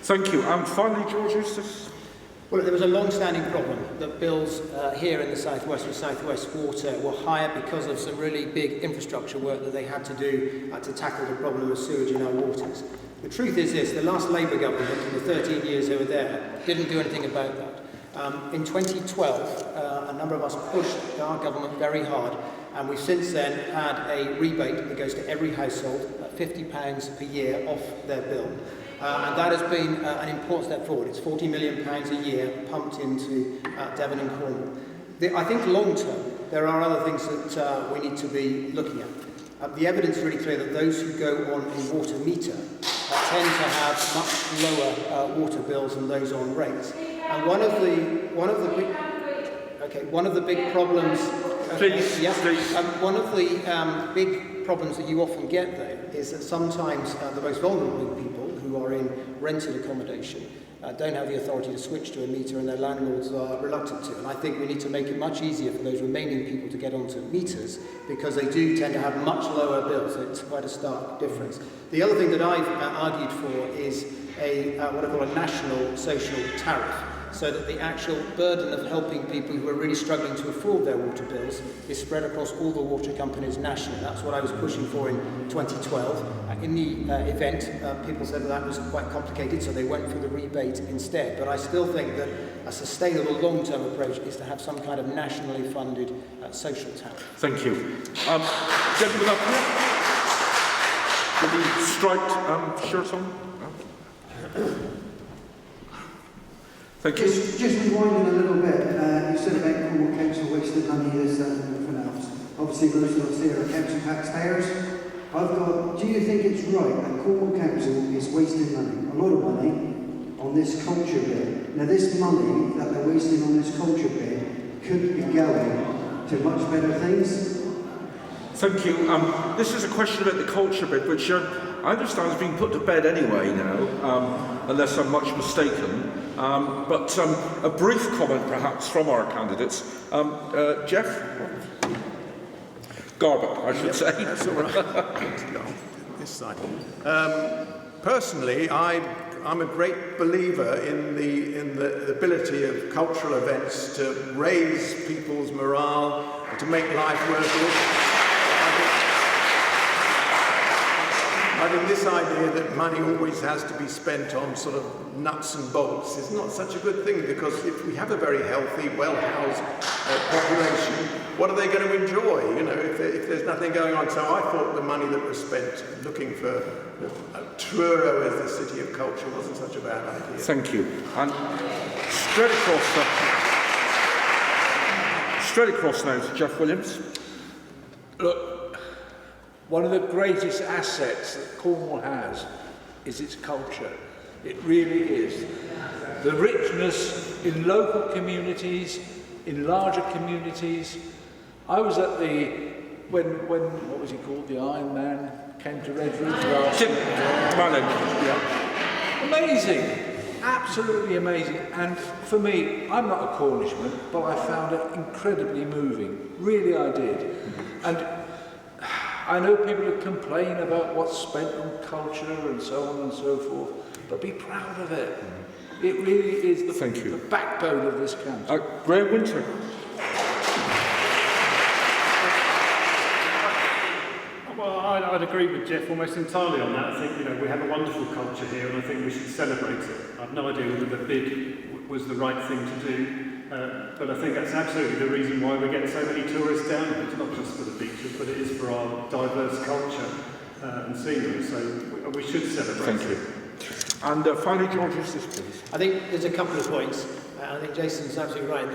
[SPEAKER 4] Thank you. And finally, George Eustace.
[SPEAKER 6] Well, there was a long-standing problem that bills here in the southwest and southwest water were higher because of some really big infrastructure work that they had to do to tackle the problem of sewage in our waters. The truth is this, the last Labour government, in the 13 years they were there, didn't do anything about that. In 2012, a number of us pushed our government very hard, and we've since then had a rebate that goes to every household, £50 per year off their bill. And that has been an important step forward. It's £40 million a year pumped into Devon and Cornwall. I think long term, there are other things that we need to be looking at. The evidence is really clear that those who go on a water meter tend to have much lower water bills than those on rates. And one of the big problems. One of the big problems that you often get there is that sometimes the most vulnerable people who are in rented accommodation don't have the authority to switch to a meter, and their landlords are reluctant to. And I think we need to make it much easier for those remaining people to get onto meters, because they do tend to have much lower bills. So it's quite a stark difference. The other thing that I've argued for is what I call a national social tariff, so that the actual burden of helping people who are really struggling to afford their water bills is spread across all the water companies nationally. That's what I was pushing for in 2012. In the event, people said that was quite complicated, so they went for the rebate instead. But I still think that a sustainable long-term approach is to have some kind of nationally funded social tariff.
[SPEAKER 4] Thank you. Gentlemen up here, with the striped shirt on. Thank you.
[SPEAKER 11] Just rewinding a little bit, you said about Cornwall Council wasting money, this, that and everything else. Obviously most of us here are council taxpayers. Do you think it's right that Cornwall Council is wasting money, a lot of money, on this culture bit? Now this money that they're wasting on this culture bit could be going to much better things.
[SPEAKER 4] Thank you. This is a question about the culture bit, which I understand has been put to bed anyway now, unless I'm much mistaken. But a brief comment perhaps from our candidates. Jeff? Garbutt, I should say.
[SPEAKER 1] That's all right. This side. Personally, I'm a great believer in the ability of cultural events to raise people's morale, to make life worth it. I think this idea that money always has to be spent on sort of nuts and bolts is not such a good thing, because if we have a very healthy, well-housed population, what are they going to enjoy, if there's nothing going on? So I thought the money that was spent looking for Truro as the city of culture wasn't such a bad idea.
[SPEAKER 4] Thank you. And straight across now to Jeff Williams.
[SPEAKER 12] Look, one of the greatest assets that Cornwall has is its culture. It really is. The richness in local communities, in larger communities. I was at when what was he called, the Iron Man came to Redruth last year. Yeah. Amazing. Absolutely amazing. And for me, I'm not a Cornishman, but I found it incredibly moving. Really I did. And I know people who complain about what's spent on culture and so on and so forth, but be proud of it. It really is the backbone of this country.
[SPEAKER 4] Graham Winter.
[SPEAKER 2] Well, I'd agree with Jeff almost entirely on that. I think we have a wonderful culture here, and I think we should celebrate it. I've no idea whether the bid was the right thing to do. But I think that's absolutely the reason why we get so many tourists down here. It's not just for the beaches, but it is for our diverse culture and scenery. So we should celebrate.
[SPEAKER 4] Thank you. And finally, George Eustace, please.
[SPEAKER 6] I think there's a couple of points. I think Jason's absolutely right.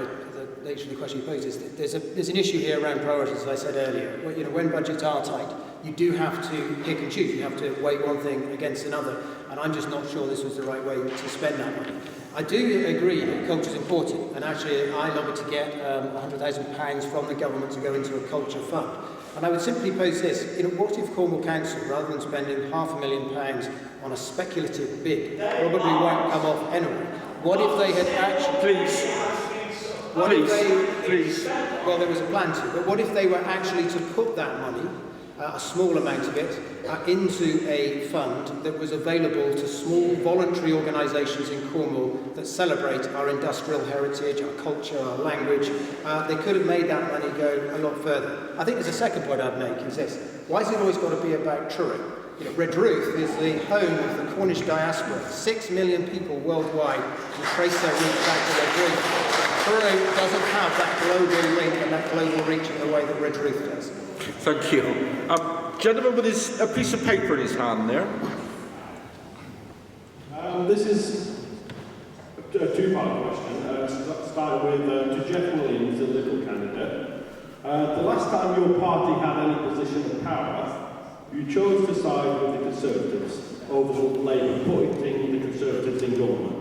[SPEAKER 6] The nature of the question you posed is that there's an issue here around priorities, as I said earlier. When budgets are tight, you do have to pick and choose. You have to weigh one thing against another, and I'm just not sure this was the right way to spend that money. I do agree that culture is important, and actually I lobbied to get £100,000 from the government to go into a culture fund. And I would simply pose this, what if Cornwall Council, rather than spending £500,000 on a speculative bid, probably won't come off anyway, what if they had actually... Please. Well, there was a plan to, but what if they were actually to put that money, a small amount of it, into a fund that was available to small voluntary organisations in Cornwall that celebrate our industrial heritage, our culture, our language. They could have made that money go a lot further. I think there's a second point I'd make is this. Why has it always got to be about Truro? Redruth is the home of the Cornish diaspora. 6 million people worldwide who trace their roots back to Redruth. Truro doesn't have that global link and that global reach in the way that Redruth does.
[SPEAKER 4] Thank you. Gentleman with a piece of paper in his hand there.
[SPEAKER 13] This is a two-part question. Start with to Jeff Williams, the Liberal candidate. The last time your party had any position of power, you chose to side with the Conservatives over Labour putting the Conservatives in government.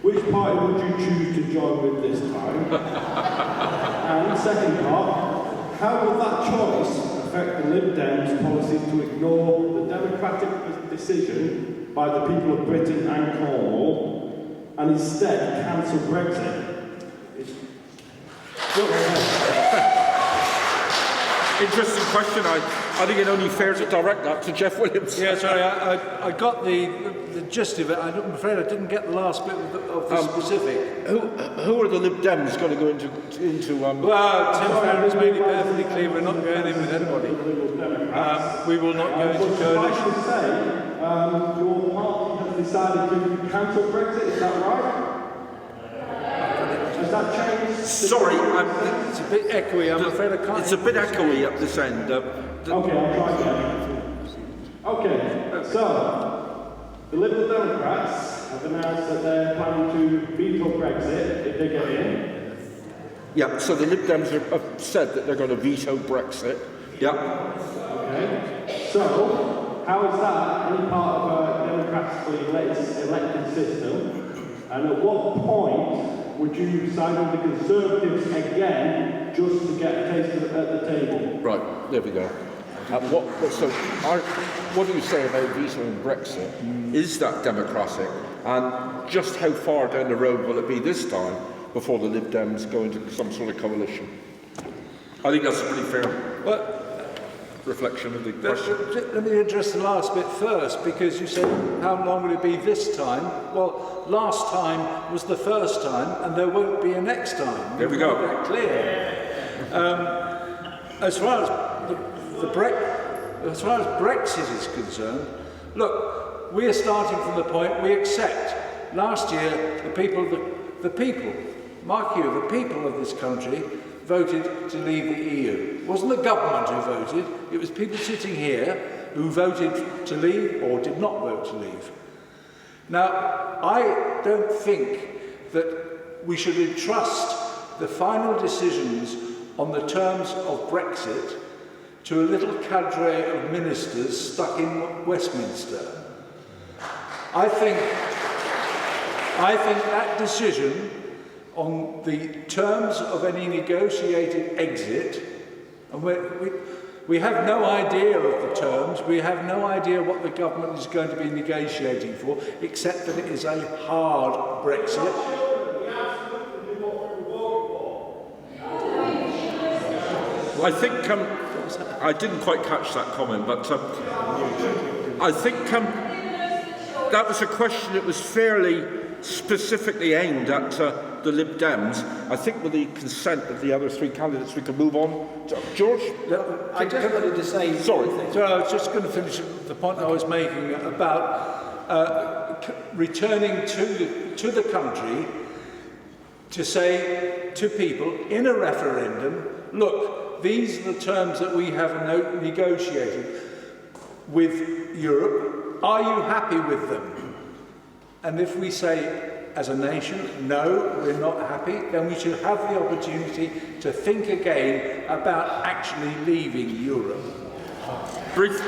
[SPEAKER 13] Which party would you choose to join with this time? And second part, how will that choice affect the Lib Dems' policy to ignore the democratic decision by the people of Britain and Cornwall and instead cancel Brexit?
[SPEAKER 4] Interesting question. I think it only fair to direct that to Jeff Williams.
[SPEAKER 12] Yeah, sorry, I got the gist of it. I'm afraid I didn't get the last bit of the specific.
[SPEAKER 4] Who are the Lib Dems going to go into
[SPEAKER 12] Well, Tim Farron's made it perfectly clear we're not going in with anybody. We will not go into coalition.
[SPEAKER 13] I should say, your party has decided to cancel Brexit, is that right? Has that changed?
[SPEAKER 4] Sorry,
[SPEAKER 12] it's a bit echoey, I'm afraid I can't...
[SPEAKER 4] It's a bit echoey up this end.
[SPEAKER 13] Okay, I'll try again. Okay, so, the Liberal Democrats have announced that they're planning to veto Brexit if they get in.
[SPEAKER 4] Yeah, so the Lib Dems have said that they're going to veto Brexit. Yeah.
[SPEAKER 13] Okay, so, how is that any part of a democratically elected system? And at what point would you side with the Conservatives again just to get a taste at the table?
[SPEAKER 4] Right, there we go. What do you say about vetoing Brexit? Is that democratic? And just how far down the road will it be this time before the Lib Dems go into some sort of coalition? I think that's a pretty fair reflection of the question.
[SPEAKER 12] Let me address the last bit first, because you said, how long will it be this time? Well, last time was the first time, and there won't be a next time.
[SPEAKER 4] There we go.
[SPEAKER 12] That clear. As far as Brexit is concerned, look, we are starting from the point we accept. Last year, the people, mark you, the people of this country voted to leave the EU. It wasn't the government who voted, it was people sitting here who voted to leave or did not vote to leave. Now, I don't think that we should entrust the final decisions on the terms of Brexit to a little cadre of ministers stuck in Westminster. I think that decision on the terms of any negotiated exit, and we have no idea of the terms, we have no idea what the government is going to be negotiating for, except that it is a hard Brexit.
[SPEAKER 4] I think I didn't quite catch that comment, but I think that was a question that was fairly specifically aimed at the Lib Dems. I think with the consent of the other three candidates, we can move on. George?
[SPEAKER 6] I just wanted to say...
[SPEAKER 4] Sorry.
[SPEAKER 12] So I was just going to finish the point I was making about returning to the country to say to people in a referendum, look, these are the terms that we have negotiated with Europe. Are you happy with them? And if we say
[SPEAKER 5] as a nation, no, we're not happy, then we should have the opportunity to think again about actually leaving Europe.
[SPEAKER 4] Briefly,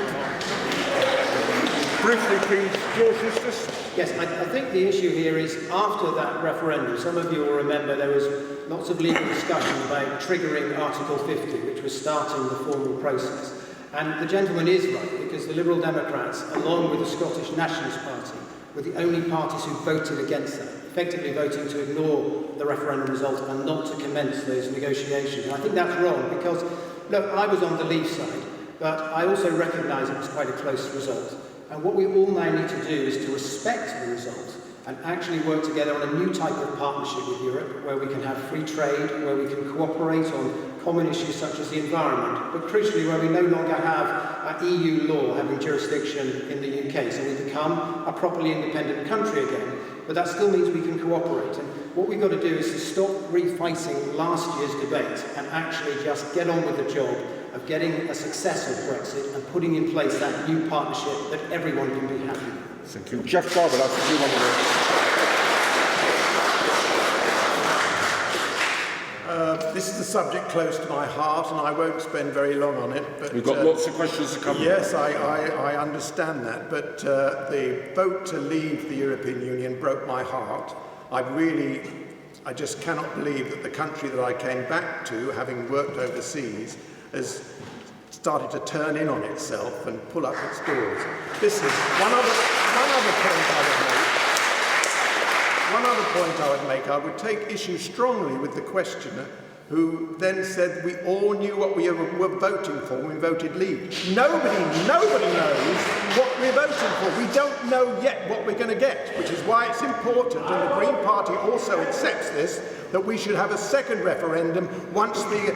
[SPEAKER 4] please, George Eustace.
[SPEAKER 6] Yes, I think the issue here is after that referendum, some of you will remember there was lots of legal discussion about triggering Article 50, which was starting the formal process. And the gentleman is right, because the Liberal Democrats, along with the Scottish Nationalist Party, were the only parties who voted against that, effectively voting to ignore the referendum result and not to commence those negotiations. And I think that's wrong, because, look, I was on the Leave side, but I also recognise it was quite a close result. And what we all now need to do is to respect the result and actually work together on a new type of partnership with Europe, where we can have free trade, where we can cooperate on common issues such as the environment, but crucially where we no longer have EU law having jurisdiction in the UK, so we become a properly independent country again. But that still means we can cooperate. And what we've got to do is to stop refighting last year's debate and actually just get on with the job of getting a successful Brexit and putting in place that new partnership that everyone can be happy with.
[SPEAKER 4] Thank you. Jeff Garber, that's the
[SPEAKER 1] This is a subject close to my heart, and I won't spend very long on it. But
[SPEAKER 4] we've got lots of questions to come.
[SPEAKER 1] Yes, I understand that, but the vote to leave the European Union broke my heart. I just cannot believe that the country that I came back to, having worked overseas, has started to turn in on itself and pull up its doors. This is one other point I would make. I would take issue strongly with the questioner who then said we all knew what we were voting for when we voted leave. Nobody knows what we're voting for. We don't know yet what we're going to get, which is why it's important, and the Green Party also accepts this, that we should have a second referendum once the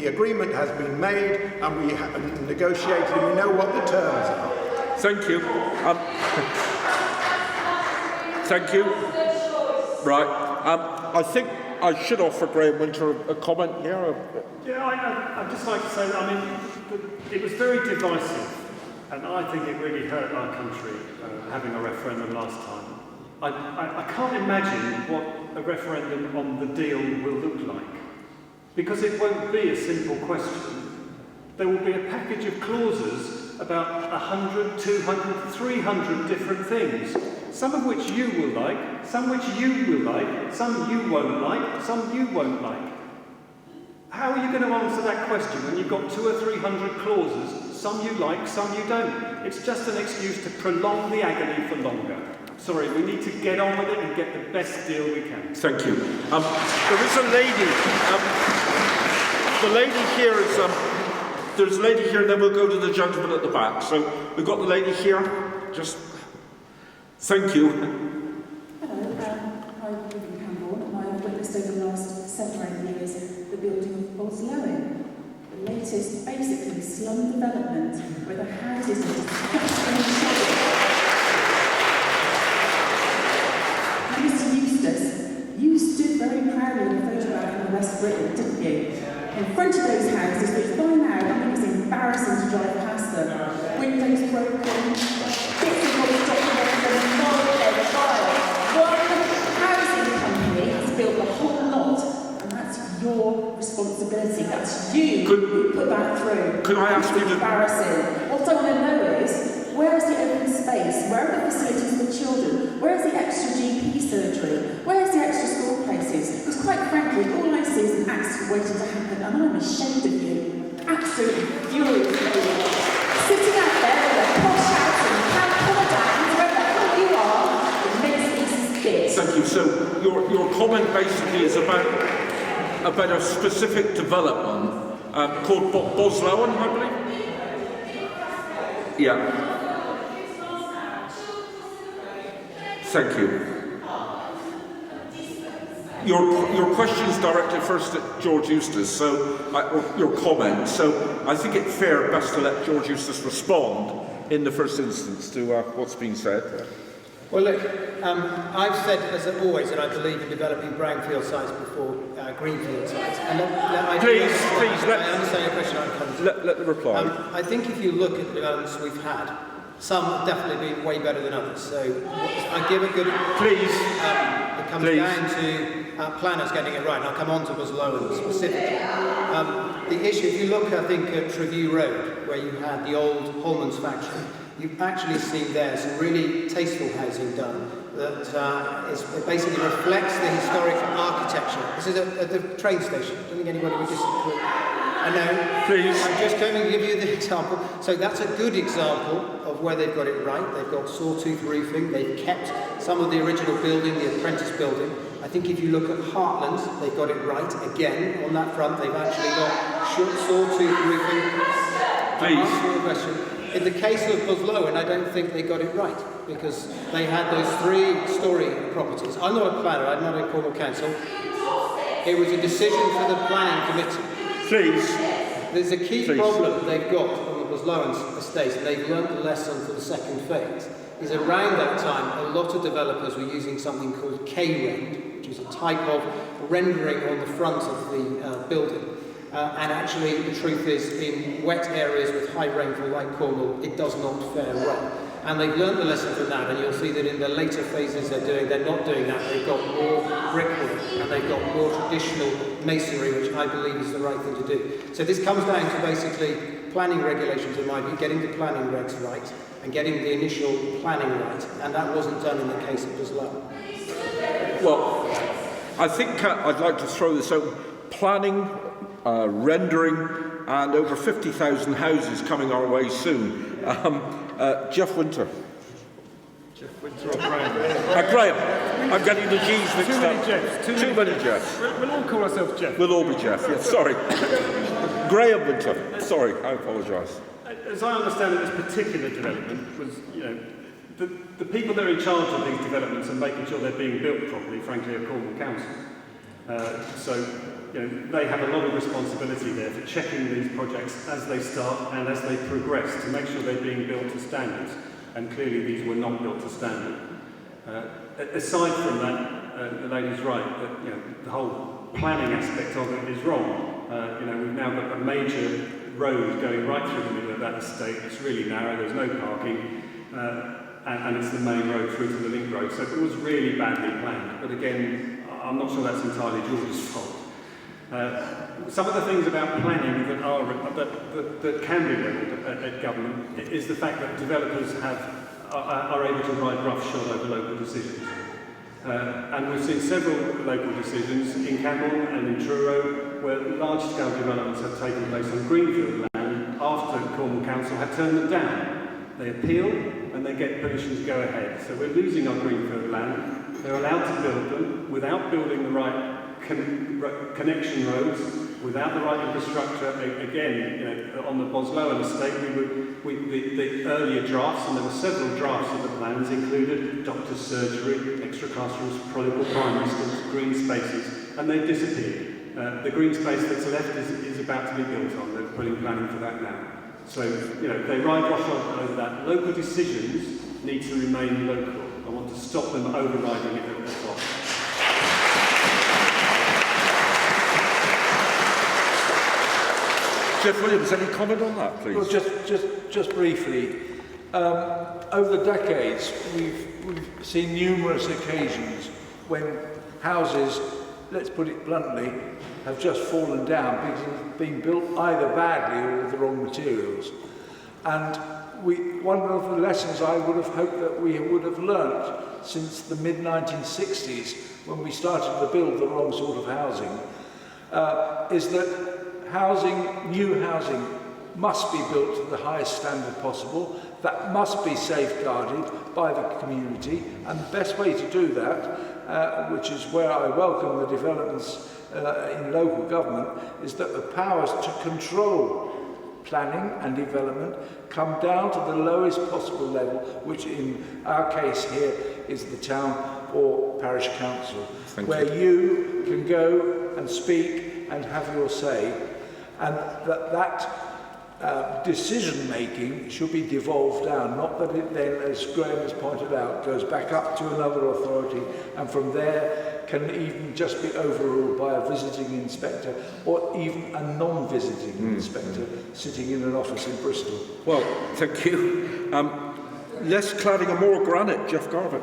[SPEAKER 1] agreement has been made and we have negotiated and we know what the terms are.
[SPEAKER 4] Thank you. Thank you. Right. I think I should offer Graham Winter a comment here.
[SPEAKER 2] Yeah, I'd just like to say that, it was very divisive, and I think it really hurt our country having a referendum last time. I can't imagine what a referendum on the deal will look like, because it won't be a simple question. There will be a package of clauses about 100, 200, 300 different things, some of which you will like, some which you will like, some you won't like, some you won't like. How are you going to answer that question when you've got 200 or 300 clauses, some you like, some you don't? It's just an excuse to prolong the agony for longer. Sorry, we need to get on with it and get the best deal we can.
[SPEAKER 4] Thank you. There is a lady. The lady here is. There's a lady here, and then we'll go to the gentleman at the back. So we've got the lady here. Just. Thank you.
[SPEAKER 14] Hello, I live in Camborne, and I've witnessed over the last 7 or 8 years the building of Boslowen. The latest, basically, slum development where the houses are disgusting shape. Mr. Eustace, you stood very proudly in a photograph in West Britain, didn't you? In front of those houses, which by now, it's embarrassing to drive past them. Windows broken, bits of bodies documented, one housing company has built the whole lot, and that's your responsibility. That's you who put that through.
[SPEAKER 4] Could I ask you to...
[SPEAKER 14] Embarrassing. What I want to know is, where is the open space? Where are the facilities for children? Where is the extra GP surgery? Where is the extra school places? Because quite frankly, all I see is an accident waiting to happen, and I'm ashamed of you. Absolutely furious with you. Sitting out there with a posh house and can't pull it down, wherever the hell you are, it makes me spit.
[SPEAKER 4] Thank you. So your comment basically is about a specific development called Boslowen, I believe. Yeah. Thank you. Your question is directed first at George Eustace, or your comment. So I think it's best to let George Eustace respond in the first instance to what's been said.
[SPEAKER 6] Well, look, I've said, as always, that I believe in developing brownfield sites before greenfield sites. And
[SPEAKER 4] Please,
[SPEAKER 6] I understand your question.
[SPEAKER 4] Let the reply.
[SPEAKER 6] I think if you look at the developments we've had, Some have definitely been way better than others. So I give a good...
[SPEAKER 4] Please.
[SPEAKER 6] It comes down to planners getting it right. And I'll come on to Buslowan specifically. The issue, if you look, I think, at Treview Road, where you had the old Holman's factory, you've actually seen there some really tasteful housing done that it basically reflects the historic architecture. This is at the train station. I don't think anybody would disagree. I know. Please. I'm just going to give you the example. So that's a good example of where they've got it right. They've got sawtooth roofing. They've kept some of the original building, the apprentice building. I think if you look at Heartland, they've got it right. Again, on that front, they've actually got sawtooth roofing. Please. In the case of Buslowan, I don't think they got it right because they had those 3-storey properties. I'm not a planner, I'm not in Cornwall Council. It was a decision for the planning committee. Please. There's a key problem they've got on the Buslowan estate, and they've learnt the lesson for the second phase, is around that time a lot of developers were using something called K-rend, which is a type of rendering on the front of the building. And actually, the truth is, in wet areas with high rainfall like Cornwall, it does not fare well. And they've learned the lesson from that, and you'll see that in the later phases they're not doing that. They've got more brickwork, and they've got more traditional masonry, which I believe is the right thing to do. So this comes down to basically planning regulations, in my view, getting the planning regs right, and getting the initial planning right, and that wasn't done in the case of Buslowan.
[SPEAKER 4] Well, I think I'd like to throw this open. Planning, rendering, and over 50,000 houses coming our way soon. Jeff Winter.
[SPEAKER 2] Jeff Winter or Graham?
[SPEAKER 4] Graham. I'm getting the G's mixed up. Too many Jeffs.
[SPEAKER 2] We'll all call ourselves Jeff.
[SPEAKER 4] We'll all be Jeff, yes, sorry. Graham Winter. Sorry, I apologise.
[SPEAKER 2] As I understand it, this particular development was, the people that are in charge of these developments and making sure they're being built properly, frankly, are Cornwall Council. So they have a lot of responsibility there for checking these projects as they start and as they progress to make sure they're being built to standards. And clearly these were not built to standard. Aside from that, the lady's right that the whole planning aspect of it is wrong. We've now got a major road going right through the middle of that estate. It's really narrow. There's no parking, and it's the main road through to the link road. So it was really badly planned. But again, I'm not sure that's entirely George's fault. Some of the things about planning that can be levelled at government is the fact that developers are able to ride roughshod over local decisions. And we've seen several local decisions in Campbell and in Truro where large-scale developments have taken place on greenfield land after Cornwall Council had turned them down. They appeal and they get permission to go ahead. So we're losing our greenfield land. They're allowed to build them without building the right connection roads, without the right infrastructure. Again, on the Buslowan estate, the earlier drafts, and there were several drafts of the plans, included doctor's surgery, extra classrooms, prodigal primary schools, green spaces, and they've disappeared. The green space that's left is about to be built on. They're putting planning for that now. So, they ride roughshod over that. Local decisions need to remain local. I want to stop them overriding it at the top.
[SPEAKER 4] Jeff Williams, any comment on that, please?
[SPEAKER 5] Well, just briefly. Over the decades, we've seen numerous occasions when houses, let's put it bluntly, have just fallen down because they've been built either badly or with the wrong materials. And one of the lessons I would have hoped that we would have learnt since the mid-1960s, when we started to build the wrong sort of housing, is that new housing must be built to the highest standard possible. That must be safeguarded by the community, and the best way to do that, which is where I welcome the developments in local government, is that the powers to control planning and development come down to the lowest possible level, which in our case here is the town or parish council, where you can go and speak and have your say. And that decision-making should be devolved down, not that it then, as Graham has pointed out, goes back up to another authority and from there can even just be overruled by a visiting inspector or even a non-visiting inspector sitting in an office in Bristol.
[SPEAKER 4] Well, thank you. Less cladding and more granite, Jeff Garbutt.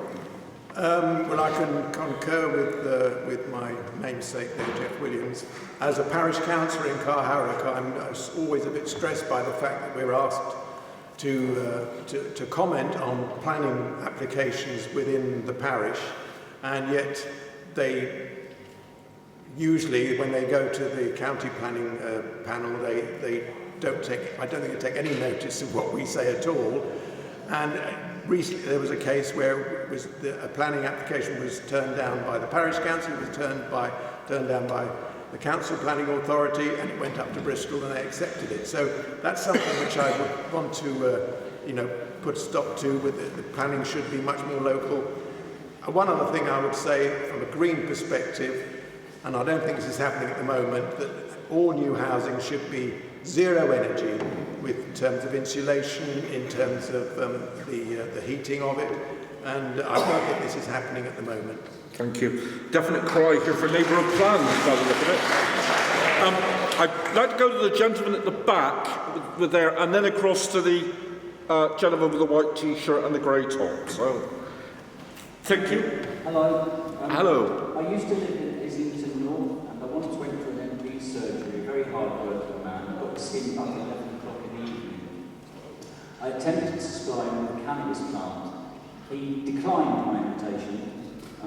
[SPEAKER 1] Well, I can concur with my namesake there, Jeff Williams. As a parish councillor in Carharrock, I'm always a bit stressed by the fact that we're asked to comment on planning applications within the parish, and yet they usually, when they go to the county planning panel, they don't take, I don't think they take any notice of what we say at all. And recently there was a case where it was a planning application was turned down by the parish council, it was turned down by the council planning authority, and it went up to Bristol and they accepted it. So that's something which I would want to put a stop to. With the planning should be much more local. One other thing I would say from a green perspective, and I don't think this is happening at the moment, that all new housing should be zero energy in terms of insulation, in terms of the heating of it, and I don't think this is happening at the moment.
[SPEAKER 4] Thank you. Definite cry here for neighbourhood plans by the look of it. I'd like to go to the gentleman at the back with there, and then across to the gentleman with the white t-shirt and the grey top. So, thank you.
[SPEAKER 15] Hello.
[SPEAKER 4] Hello.
[SPEAKER 15] I used to live in Islington North, and I once went for an MP surgery, a very hard-working man. I got skin up at 11 o'clock in the evening. I attempted to supply him with a cannabis plant. He declined my invitation,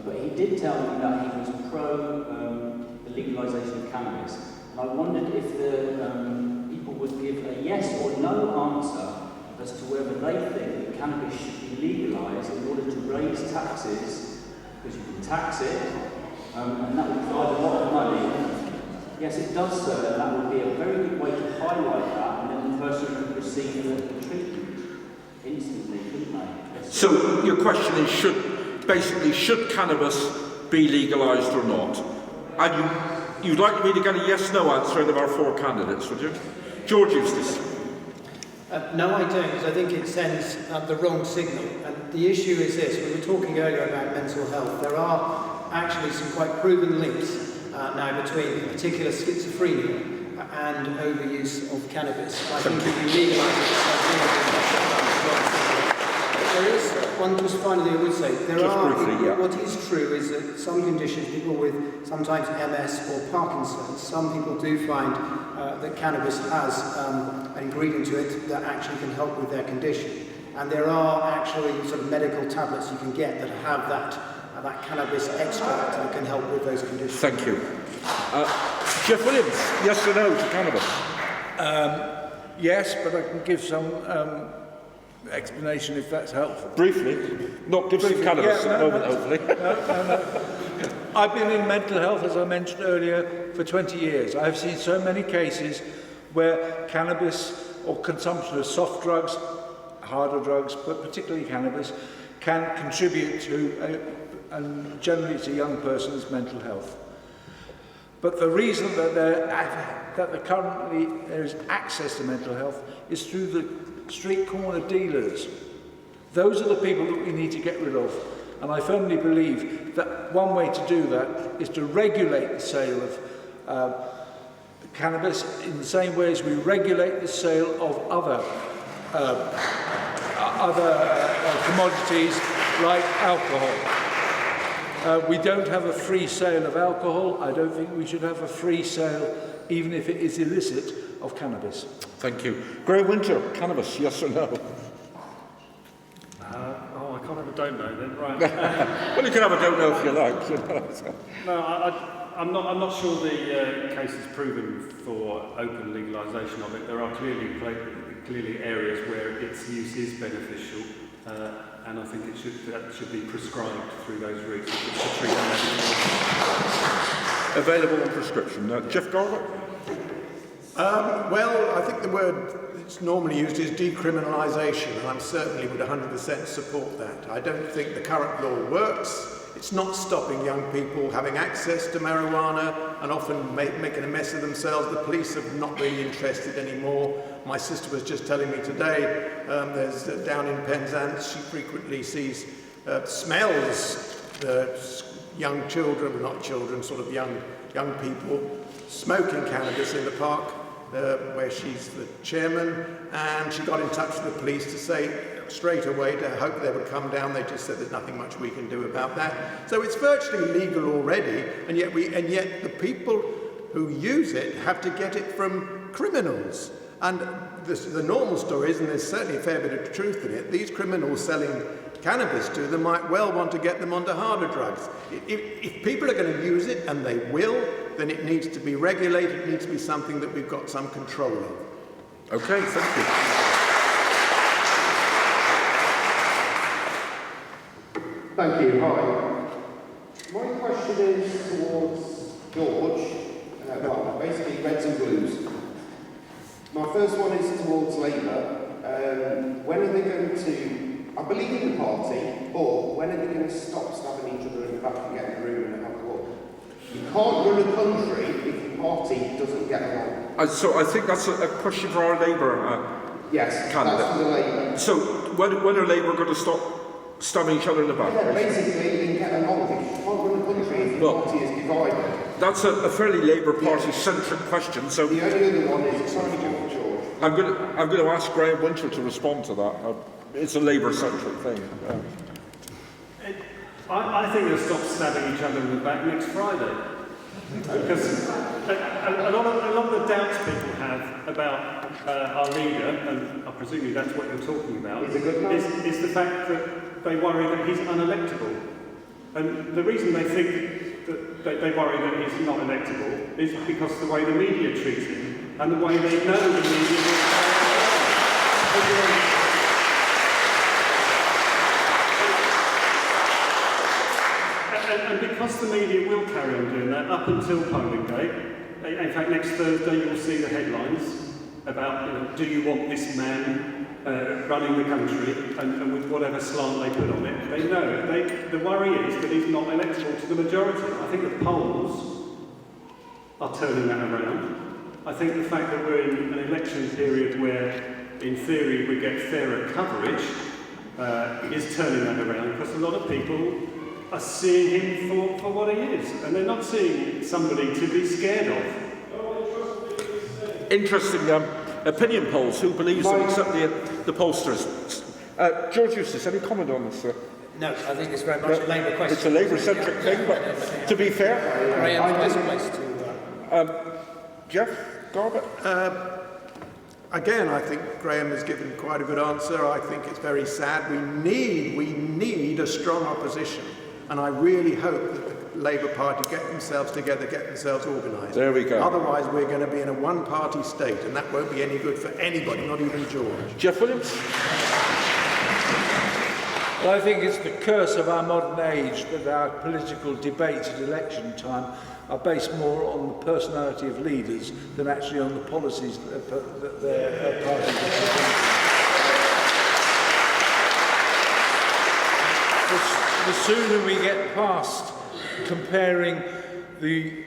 [SPEAKER 15] but he did tell me that he was pro the legalisation of cannabis. And I wondered if the people would give a yes or no answer as to whether they think that cannabis should be legalised in order to raise taxes, because you can tax it, and that would provide a lot of money. Yes, it does, sir, and that would be a very good way to highlight that, and then the person could receive the treatment instantly, couldn't they? Yes,
[SPEAKER 4] so your question is, should cannabis be legalised or not? And you'd like me to get a yes-no answer out of our four candidates, would you? George Eustace.
[SPEAKER 6] No, I don't, because I think it sends the wrong signal. And the issue is this: we were talking earlier about mental health. There are actually some quite proven links now between particular schizophrenia and overuse of cannabis. I think if you legalise it, there is one, just finally I would say, what is true is that some conditions, people with sometimes MS or Parkinson's, some people do find that cannabis has an ingredient to it that actually can help with their condition. And there are actually sort of medical tablets you can get that have that cannabis extract that can help with those conditions.
[SPEAKER 4] Thank you. Jeff Williams, yes or no to cannabis?
[SPEAKER 12] Yes, but I can give some explanation if that's helpful.
[SPEAKER 4] Briefly, not give some cannabis at the moment, hopefully.
[SPEAKER 12] No. I've been in mental health, as I mentioned earlier, for 20 years. I've seen so many cases where cannabis or consumption of soft drugs, harder drugs, but particularly cannabis, can contribute to, and generally it's a young person's mental health. But the reason that there is access to mental health is through the street corner dealers. Those are the people that we need to get rid of. And I firmly believe that one way to do that is to regulate the sale of cannabis in the same way as we regulate the sale of other commodities like alcohol. We don't have a free sale of alcohol. I don't think we should have a free sale, even if it is illicit, of cannabis.
[SPEAKER 4] Thank you. Grey Winter, cannabis, yes or no?
[SPEAKER 2] I can't have a don't know then, right?
[SPEAKER 4] Well, you can have a don't know if you like. You know.
[SPEAKER 2] No, I'm not sure the case is proven for open legalisation of it. There are clearly areas where its use is beneficial, and I think that should be prescribed through those routes.
[SPEAKER 4] Available on prescription. Jeff Garbutt?
[SPEAKER 1] Well, I think the word that's normally used is decriminalisation, and I certainly would 100% support that. I don't think the current law works. It's not stopping young people having access to marijuana and often making a mess of themselves. The police are not really interested anymore. My sister was just telling me today, there's down in Penzance, she frequently smells young children, not children, sort of young people smoking cannabis in the park, where she's the chairman, and she got in touch with the police to say straight away to hope they would come down. They just said there's nothing much we can do about that. So it's virtually legal already, and yet the people who use it have to get it from criminals. And the normal story is, and there's certainly a fair bit of truth in it, these criminals selling cannabis to them might well want to get them onto harder drugs. If people are going to use it, and they will, then it needs to be regulated. It needs to be something that we've got some control of.
[SPEAKER 4] Okay, thank you.
[SPEAKER 16] Thank you. Hi. My question is towards George. Well, basically reds and blues. My first one is towards Labour. When are they going to, I believe in the party, but when are they going to stop stabbing each other in the back and get in the room and have a look? You can't run a country if the party doesn't get along.
[SPEAKER 4] So I think that's a question for our Labour
[SPEAKER 16] yes,
[SPEAKER 4] candidate.
[SPEAKER 16] That's for the Labour.
[SPEAKER 4] So when are Labour going to stop stabbing each other in the back?
[SPEAKER 16] Yeah, basically you can get along. You can't run a country if the party is divided.
[SPEAKER 4] That's a fairly Labour Party-centric question. So
[SPEAKER 16] the only other one is George.
[SPEAKER 4] I'm going to ask Graham Winter to respond to that. It's a Labour-centric thing.
[SPEAKER 2] I think they'll stop stabbing each other in the back next Friday. Because a lot of the doubts people have about our leader, and I presume that's what you're talking about, is the fact that they worry that he's unelectable. And the reason they think that they worry that he's not electable is because the way the media treats him and the way they know the media will and because the media will carry on doing that up until polling day. In fact, next Thursday you'll see the headlines about, do you want this man running the country, and with whatever slant they put on it. They know. The worry is that he's not electable to the majority. I think the polls are turning that around. I think the fact that we're in an election period where, in theory, we get fairer coverage is turning that around, because a lot of people are seeing him for what he is, and they're not seeing somebody to be scared of.
[SPEAKER 4] Interesting opinion polls. Who believes them except the pollsters? George Eustace, any comment on this, sir?
[SPEAKER 6] No, I think it's very much a Labour question.
[SPEAKER 4] It's a Labour-centric thing, but to be fair...
[SPEAKER 6] Graham's best place to...
[SPEAKER 4] Jeff Garbutt?
[SPEAKER 1] Again, I think Graham has given quite a good answer. I think it's very sad. We need a strong opposition, and I really hope that the Labour Party get themselves together, get themselves organised.
[SPEAKER 4] There we go.
[SPEAKER 1] Otherwise, we're going to be in a one-party state, and that won't be any good for anybody, not even George.
[SPEAKER 4] Jeff Williams?
[SPEAKER 12] Well, I think it's the curse of our modern age that our political debates at election time are based more on the personality of leaders than actually on the policies that their parties are. The sooner we get past comparing the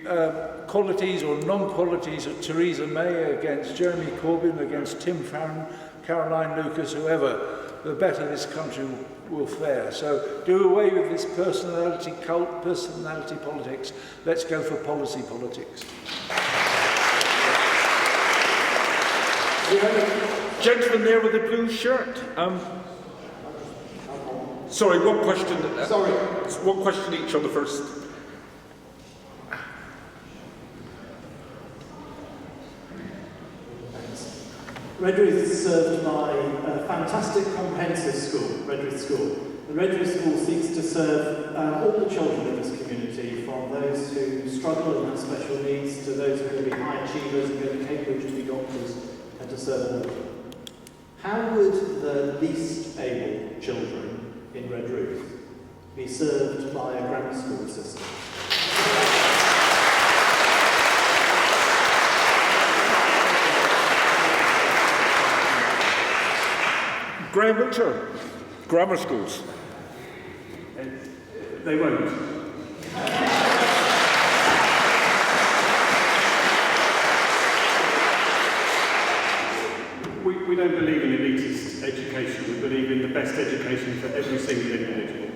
[SPEAKER 12] qualities or non-qualities of Theresa May against Jeremy Corbyn, against Tim Farron, Caroline Lucas, whoever, the better this country will fare. So do away with this personality cult, personality politics. Let's go for policy politics.
[SPEAKER 4] Gentleman there with the blue shirt. Sorry, one question. One question each on the first.
[SPEAKER 17] Redruth is served by a fantastic comprehensive school, Redruth School. The Redruth School seeks to serve all the children in this community, from those who struggle and have special needs to those who are going to be high achievers and going to Cambridge to be doctors, and to serve all of them. How would the least able children in Redruth be served by a grammar school system?
[SPEAKER 4] Graham Winter, grammar schools.
[SPEAKER 2] They won't. We don't believe in elitist education. We believe in the best education for every single individual.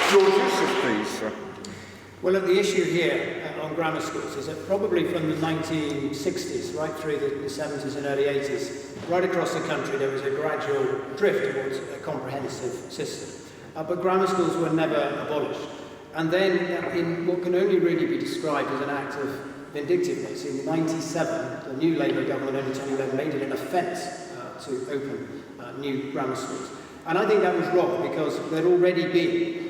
[SPEAKER 4] George Eustace, please.
[SPEAKER 6] Well, look, the issue here on grammar schools is that probably from the 1960s right through the 70s and early 80s, right across the country there was a gradual drift towards a comprehensive system. But grammar schools were never abolished. And then in what can only really be described as an act of vindictiveness, in 1997, the new Labour government only 2011 made it an offence to open new grammar schools. And I think that was wrong because there'd already been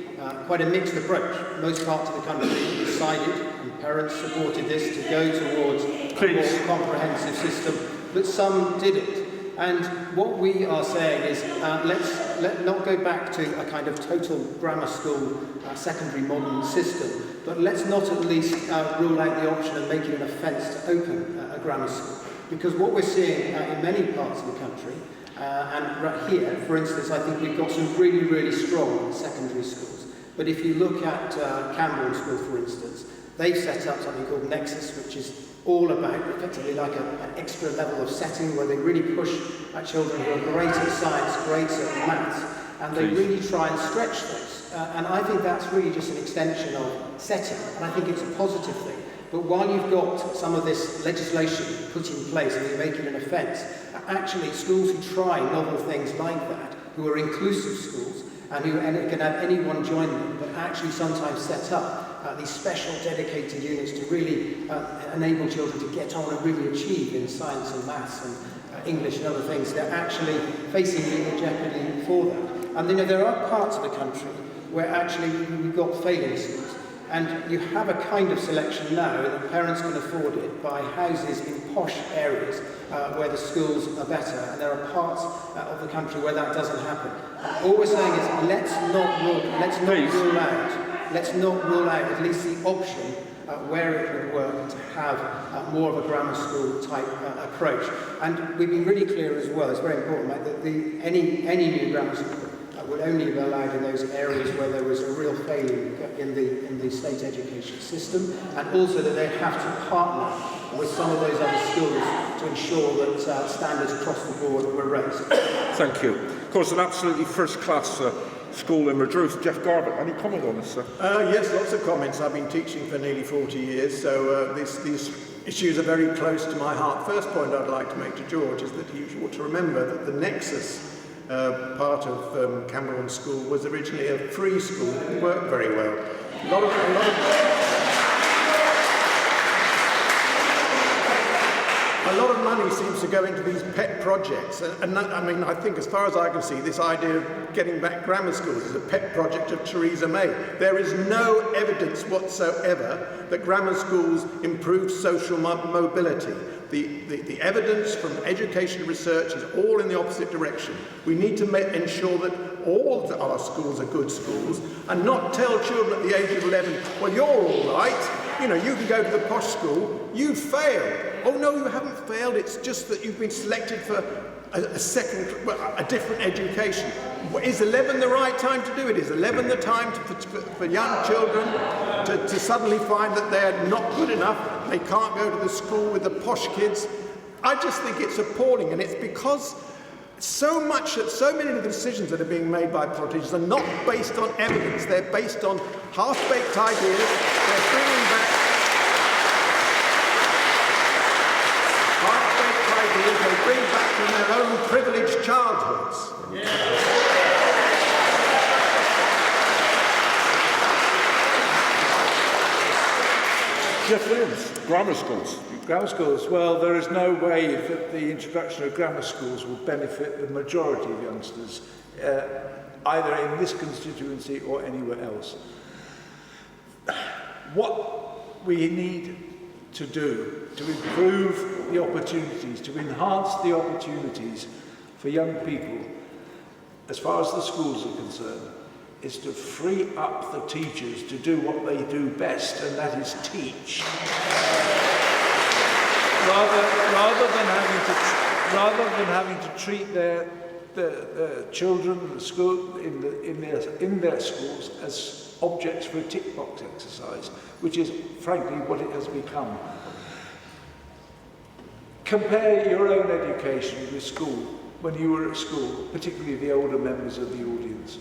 [SPEAKER 6] quite a mixed approach. Most parts of the country decided, and parents supported this, to go towards a more comprehensive system, but some didn't. And what we are saying is let's not go back to a kind of total grammar school, secondary modern system, but let's not at least rule out the option of making an offence to open a grammar school. Because what we're seeing in many parts of the country, and right here, for instance, I think we've got some really, really strong secondary schools. But if you look at Camborne School, for instance, they've set up something called Nexus, which is all about effectively like an extra level of setting where they really push children who are great at science, great at maths, and they really try and stretch those. And I think that's really just an extension of setting, and I think it's a positive thing. But while you've got some of this legislation put in place and you're making an offence, actually schools who try novel things like that, who are inclusive schools, and it can have anyone join them, but actually sometimes set up these special dedicated units to really enable children to get on and really achieve in science and maths and English and other things. They're actually facing legal jeopardy for that. And there are parts of the country where actually we've got failing schools. And you have a kind of selection now that parents can afford it by houses in posh areas where the schools are better. And there are parts of the country where that doesn't happen. And all we're saying is let's not rule out at least the option where it would work to have more of a grammar school type approach. And we've been really clear as well, it's very important, that any new grammar school would only be allowed in those areas where there was a real failure in the state education system, and also that they have to partner with some of those other schools to ensure that standards across the board were raised.
[SPEAKER 4] Thank you. Of course, an absolutely first-class school in Redruth. Jeff Garbutt, any comment on this, sir?
[SPEAKER 1] Yes, lots of comments. I've been teaching for nearly 40 years, so these issues are very close to my heart. First point I'd like to make to George is that he ought to remember that the Nexus part of Camborne School was originally a free school. It didn't work very well. A lot of money seems to go into these pet projects, and that, I mean, I think as far as I can see, this idea of getting back grammar schools is a pet project of Theresa May. There is no evidence whatsoever that grammar schools improve social mobility. The evidence from education research is all in the opposite direction. We need to ensure that all of our schools are good schools and not tell children at the age of 11, well, you're all right, you can go to the posh school, you've failed. Oh no, you haven't failed, it's just that you've been selected for a different education. Is 11 the right time to do it? Is 11 the time for young children to suddenly find that they're not good enough, they can't go to the school with the posh kids? I just think it's appalling, and it's because so many of the decisions that are being made by politicians are not based on evidence, they're based on half-baked ideas, they're bringing back they bring back from their own privileged childhoods.
[SPEAKER 4] Jeff Williams, grammar schools.
[SPEAKER 12] Grammar schools, well, there is no way that the introduction of grammar schools will benefit the majority of youngsters, either in this constituency or anywhere else. What we need to do to improve the opportunities, to enhance the opportunities for young people, as far as the schools are concerned, is to free up the teachers to do what they do best, and that is teach. Rather than having to treat their children, the school in their schools as objects for a tick box exercise, which is frankly what it has become. Compare your own education with school when you were at school, particularly the older members of the audience.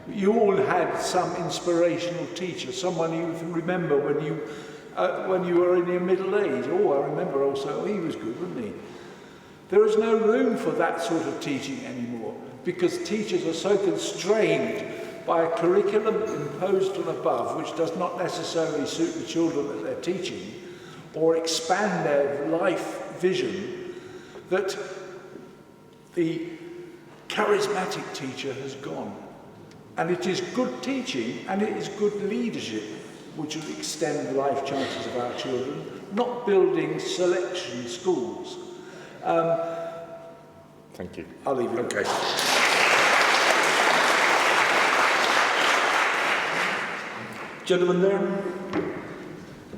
[SPEAKER 12] You all had some inspirational teacher, someone you remember when you were in your middle age. Oh, I remember also, he was good, wasn't he? There is no room for that sort of teaching anymore because teachers are so constrained by a curriculum imposed from above which does not necessarily suit the children that they're teaching or expand their life vision, that the charismatic teacher has gone. And it is good teaching and it is good leadership which will extend the life chances of our children, not building selection schools.
[SPEAKER 4] Thank you.
[SPEAKER 12] I'll leave it.
[SPEAKER 4] Okay. Gentleman there.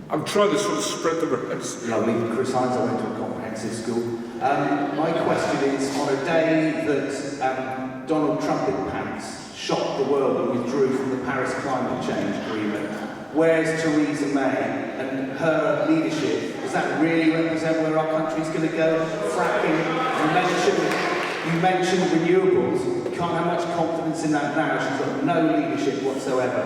[SPEAKER 4] I'm trying to sort of spread the words.
[SPEAKER 18] Lovely. Chris Hines, I went to a comprehensive school. My question is, on a day that Donald Trumpet pants shocked the world and withdrew from the Paris climate change agreement, where's Theresa May and her leadership? Does that really represent where our country's going to go? Fracking, you mentioned renewables. You can't have much confidence in that now. She's got no leadership whatsoever.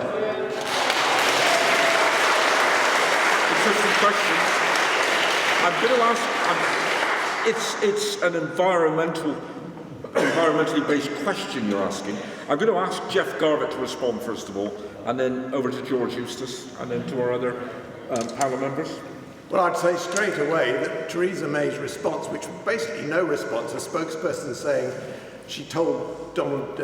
[SPEAKER 4] Interesting question. I'm going to ask, it's an environmentally based question you're asking. I'm going to ask Jeff Garbutt to respond first of all, and then over to George Eustace, and then to our other panel members.
[SPEAKER 1] Well, I'd say straight away that Theresa May's response, which was basically no response, a spokesperson saying she told Donald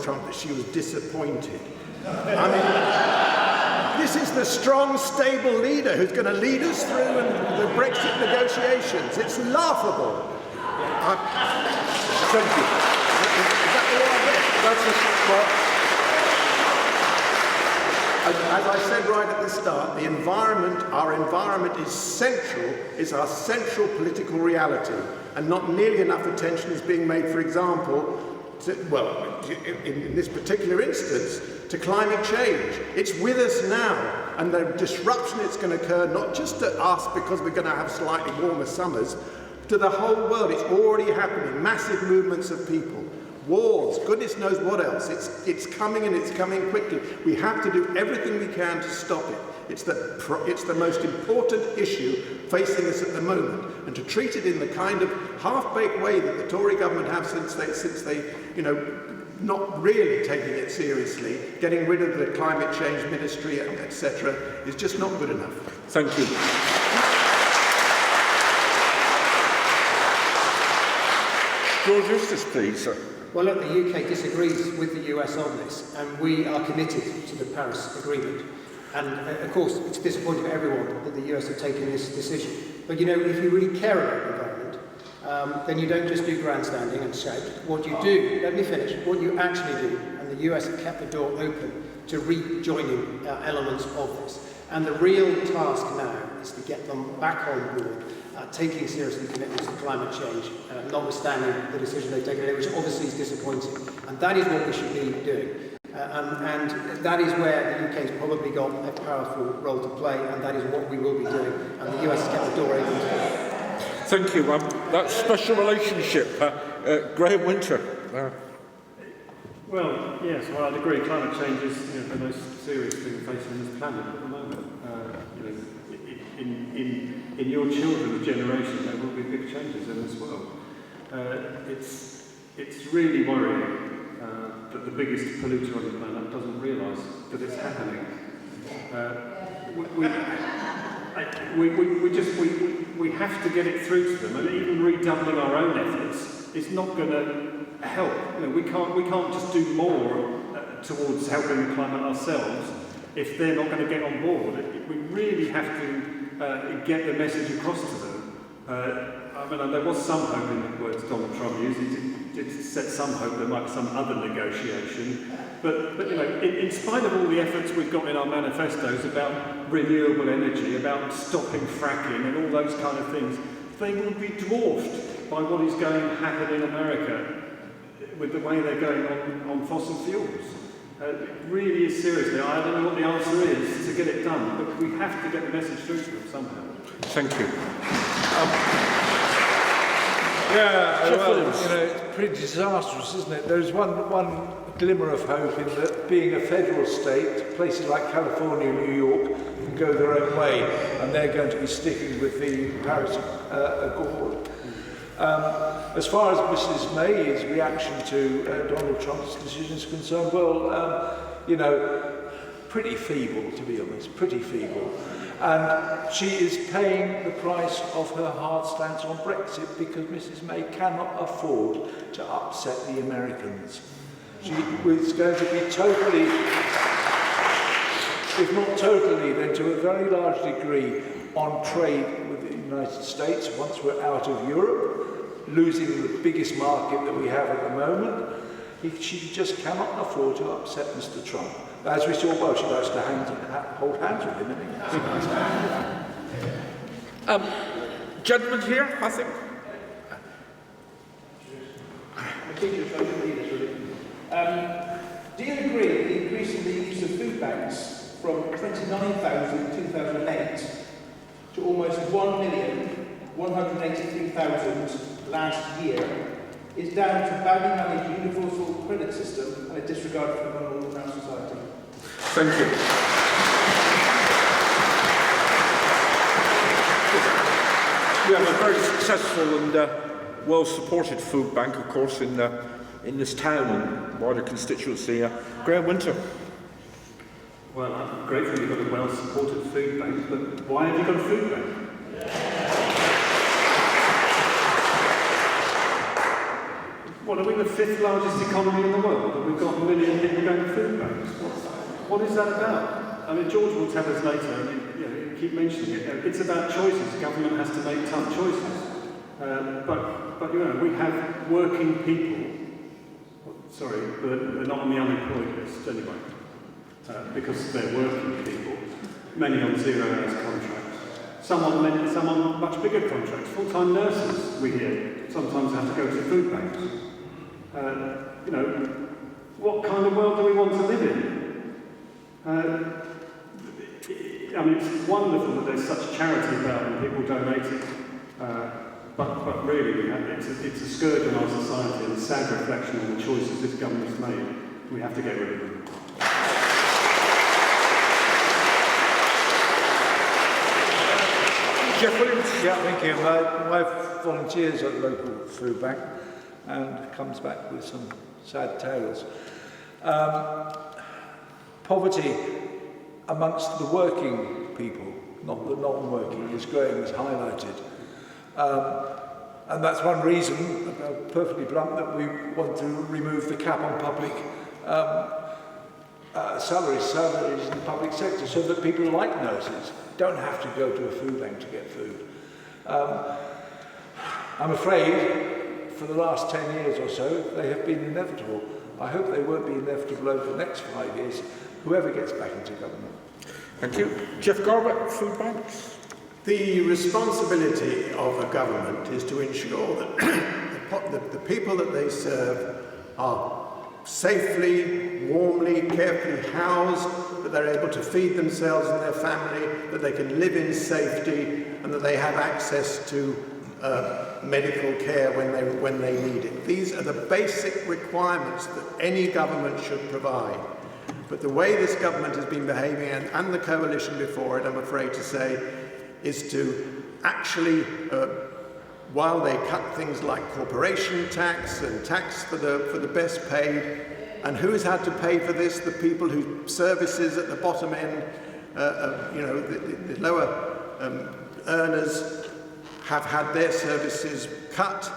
[SPEAKER 1] Trump that she was disappointed. I mean, this is the strong, stable leader who's going to lead us through the Brexit negotiations. It's laughable.
[SPEAKER 4] Thank you.
[SPEAKER 1] Is that all I get?
[SPEAKER 4] That's a
[SPEAKER 1] As I said right at the start, our environment is our central political reality, and not nearly enough attention is being made, for example, in this particular instance, to climate change. It's with us now, and the disruption it's going to occur, not just to us because we're going to have slightly warmer summers, to the whole world. It's already happening, massive movements of people. Wars, goodness knows what else. It's coming, and it's coming quickly. We have to do everything we can to stop it. It's the most important issue facing us at the moment, and to treat it in the kind of half-baked way that the Tory government have since they not really taking it seriously, getting rid of the climate change ministry, etc., is just not good enough.
[SPEAKER 4] Thank you. George Eustace, please, sir.
[SPEAKER 6] Well, look, the UK disagrees with the US on this, and we are committed to the Paris Agreement. And, of course, it's disappointing for everyone that the US have taken this decision. But, if you really care about the environment, then you don't just do grandstanding and shout. What you do, let me finish, what you actually do, and the US have kept the door open to rejoining elements of this. And the real task now is to get them back on board, taking seriously commitments to climate change, notwithstanding the decision they've taken, which obviously is disappointing. And that is what we should be doing. And that is where the UK has probably got a powerful role to play, and that is what we will be doing. And the US has kept the door open to that.
[SPEAKER 4] Thank you. That special relationship, Graham Winter.
[SPEAKER 2] Well, yes, I'd agree. Climate change is the most serious thing facing this planet at the moment. In your children's generation, there will be big changes in this world. It's really worrying that the biggest polluter on the planet doesn't realise that it's happening. We have to get it through to them, and even redoubling our own efforts is not going to help. We can't just do more towards helping the climate ourselves if they're not going to get on board. We really have to get the message across to them. There was some hope in the words Donald Trump used. It did set some hope there might be some other negotiation. But in spite of all the efforts we've got in our manifestos about renewable energy, about stopping fracking and all those kind of things, they will be dwarfed by what is going to happen in America with the way they're going on fossil fuels. It really is seriously. I don't know what the answer is to get it done, but we have to get the message through to them somehow.
[SPEAKER 4] Thank you.
[SPEAKER 12] Yeah, well, it's pretty disastrous, isn't it? There's one glimmer of hope in that being a federal state, places like California and New York can go their own way, and they're going to be sticking with the Paris Accord. As far as Mrs. May's reaction to Donald Trump's decision is concerned, well, pretty feeble, to be honest, pretty feeble. And she is paying the price of her hard stance on Brexit because Mrs. May cannot afford to upset the Americans. She was going to be totally, if not totally, then to a very large degree on trade with the United States once we're out of Europe, losing the biggest market that we have at the moment. She just cannot afford to upset Mr. Trump. As we saw, well, she likes to hold hands with him, isn't he?
[SPEAKER 4] Gentleman here, I think.
[SPEAKER 18] Do you agree that increasing the use of food banks from 29,000 in 2008 to almost 1,183,000 last year is down to badly managed universal credit system and a disregard for the vulnerable in our society?
[SPEAKER 4] Thank you. We have a very successful and well-supported food bank, of course, in this town and wider constituency. Graham Winter.
[SPEAKER 2] Well, I'm grateful you've got a well-supported food bank, but why have you got a food bank? What, are we the 5th largest economy in the world, and we've got a million people going to food banks? What is that about? I mean, George will tell us later, and you keep mentioning it, it's about choices. Government has to make tough choices. But we have working people, sorry, they're not on the unemployed list anyway, because they're working people, many on 0 hours contracts, some on much bigger contracts, full-time nurses, we hear, sometimes have to go to food banks. What kind of world do we want to live in? I mean, it's wonderful that there's such charity about and people donating, but really, it's a scourge in our society and a sad reflection on the choices this government's made. We have to get rid of them.
[SPEAKER 12] Jeff Williams. Yeah, thank you. My wife volunteers at the local food bank and comes back with some sad tales. Poverty amongst the working people, not the non-working, is growing, as highlighted. And that's one reason, perfectly blunt, that we want to remove the cap on public salaries in the public sector, so that people like nurses don't have to go to a food bank to get food. I'm afraid for the last 10 years or so they have been inevitable. I hope they won't be inevitable over the next 5 years, whoever gets back into government.
[SPEAKER 4] Thank you. Jeff Garbutt, food banks.
[SPEAKER 1] The responsibility of a government is to ensure that the people that they serve are safely, warmly, carefully housed, that they're able to feed themselves and their family, that they can live in safety, and that they have access to medical care when they need it. These are the basic requirements that any government should provide. But the way this government has been behaving, and the coalition before it, I'm afraid to say, is to actually, while they cut things like corporation tax and tax for the best paid, and who's had to pay for this? The people whose services at the bottom end, the lower earners have had their services cut,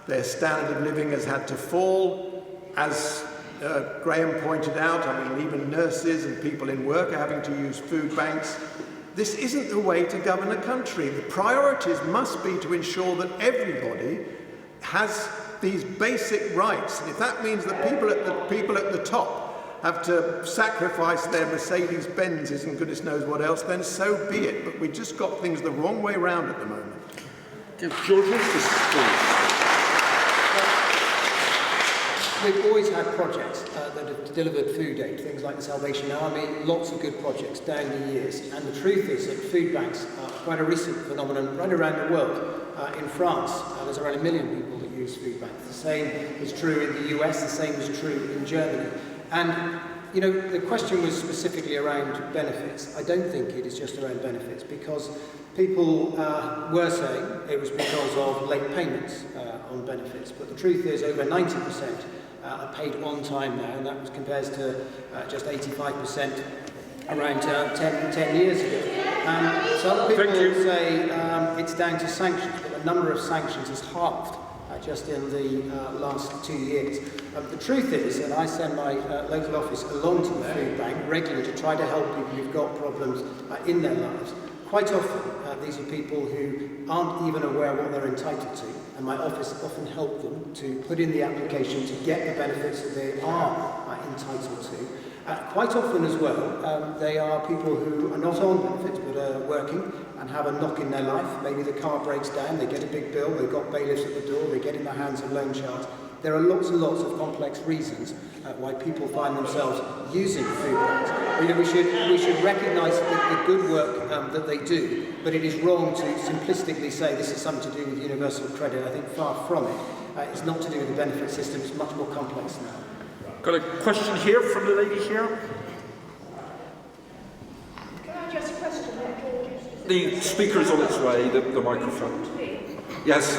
[SPEAKER 1] their standard of living has had to fall. As Graham pointed out, I mean, even nurses and people in work are having to use food banks. This isn't the way to govern a country. The priorities must be to ensure that everybody has these basic rights. And if that means that people at the top have to sacrifice their Mercedes Benzes and goodness knows what else, then so be it. But we just got things the wrong way round at the moment.
[SPEAKER 6] We've always had projects that have delivered food aid, things like the Salvation Army, lots of good projects down the years. And the truth is that food banks are quite a recent phenomenon right around the world. In France, there's around 1 million people these food banks. The same is true in the US, the same is true in Germany. And you know, the question was specifically around benefits. I don't think it is just around benefits, because people were saying it was because of late payments on benefits, but the truth is over 90% are paid on time now, and that compares to just 85% around 10 years ago. Some people say it's down to sanctions, but the number of sanctions has halved just in the last 2 years. The truth is that I send my local office along to the food bank regularly to try to help people who've got problems in their lives. Quite often, these are people who aren't even aware what they're entitled to, and my office often help them to put in the application to get the benefits that they are entitled to. Quite often as well, they are people who are not on benefits but are working and have a knock in their life. Maybe the car breaks down, they get a big bill, they've got bailiffs at the door, they get in the hands of loan sharks. There are lots and lots of complex reasons why people find themselves using food banks. You know, we should recognise the good work that they do, but it is wrong to simplistically say this is something to do with universal credit. I think far from it. It's not to do with the benefit system, it's much more complex than that.
[SPEAKER 4] Got a question here from the lady here.
[SPEAKER 19] Can I just question what George Eustace?
[SPEAKER 4] The speaker's on its way, the microphone. Yes.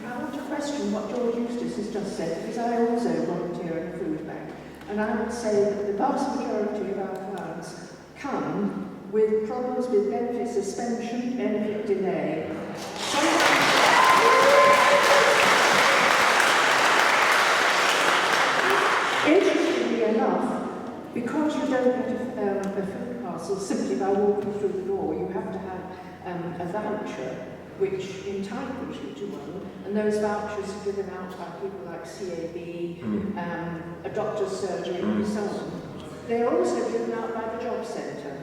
[SPEAKER 19] I want to question what George Eustace has just said, because I also volunteer at a food bank, and I would say that the vast majority of our clients come with problems with benefit suspension, benefit delay. Interestingly enough, because you don't get a food parcel simply by walking through the door, you have to have a voucher which entitles you to one, and those vouchers are given out by people like CAB, a doctor's surgery, and so on. They're also given out by the job centre.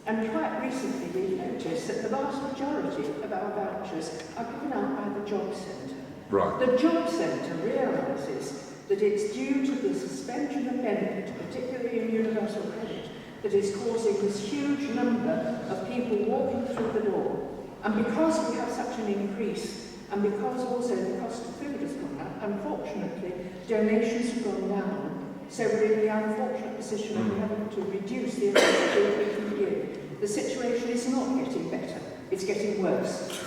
[SPEAKER 19] And quite recently we've noticed that the vast majority of our vouchers are given out by the job centre.
[SPEAKER 4] Right.
[SPEAKER 19] The job centre realises that it's due to the suspension of benefit, particularly in universal credit, that is causing this huge number of people walking through the door. And because we have such an increase, and because also the cost of food has gone up, unfortunately, donations have gone down. So we're in the unfortunate position of having to reduce the amount of food we can give. The situation is not getting better, it's getting worse.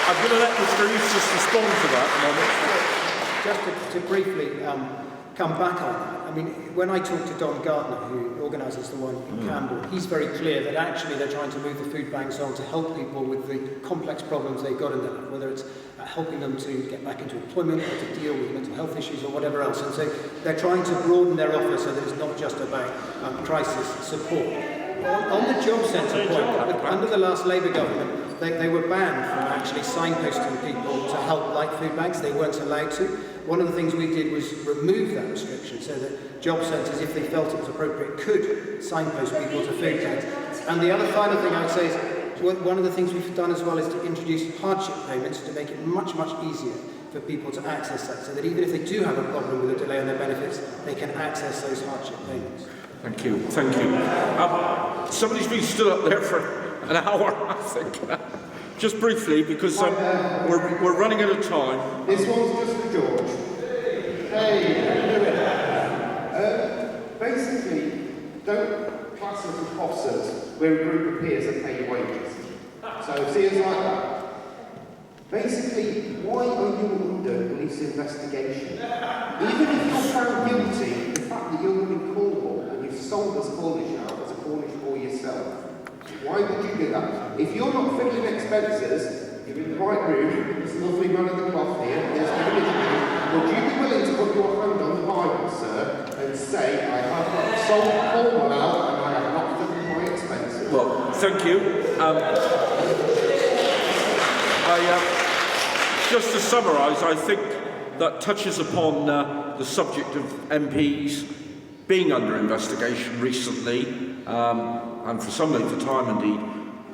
[SPEAKER 4] I'm going to let Mr. Eustace respond to that in a moment.
[SPEAKER 6] Just to briefly come back on that, I mean, when I talk to Don Gardner, who organises the one in Campbell, he's very clear that actually they're trying to move the food banks on to help people with the complex problems they've got in their life, whether it's helping them to get back into employment or to deal with mental health issues or whatever else. And so they're trying to broaden their offer so that it's not just about crisis support. On the job centre point, under the last Labour government, they were banned from actually signposting people to help like food banks. They weren't allowed to. One of the things we did was remove that restriction so that job centres, if they felt it was appropriate, could signpost people to food banks. And the other final thing I'd say is, one of the things we've done as well is to introduce hardship payments to make it much, much easier for people to access that, so that even if they do have a problem with a delay on their benefits, they can access those hardship payments.
[SPEAKER 4] Thank you, thank you. Somebody's been stood up there for an hour, I think. Just briefly, because we're running out of time.
[SPEAKER 16] This one's just for George. Hey, basically, don't class us as bosses. We're a group of peers that pay your wages. So see us like that. Basically, why are you under police investigation? Even if you're found guilty, the fact that you're in Cornwall and you've sold us Cornish out as a Cornish boy yourself, why would you do that? If you're not filling expenses, you're in the right room, there's a lovely man of the cloth here, there's would you be willing to put your hand on the Bible, sir, and say, I have sold Cornwall out and I have not filled my expenses?
[SPEAKER 4] Well, thank you. Just to summarise, I think that touches upon the subject of MPs being under investigation recently, and for some length of time indeed,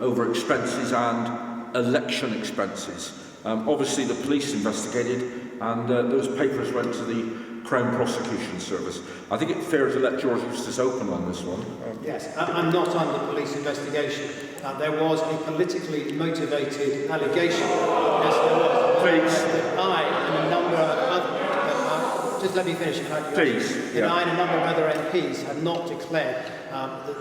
[SPEAKER 4] over expenses and election expenses. Obviously the police investigated, and those papers went to the Crown Prosecution Service. I think it's fair to let George Eustace open on this one.
[SPEAKER 6] Yes, I'm not under police investigation. There was a politically motivated allegation. Yes, there was. That I and a number of other... just let me finish, if I can.
[SPEAKER 4] Please.
[SPEAKER 6] That I and a number of other MPs have not declared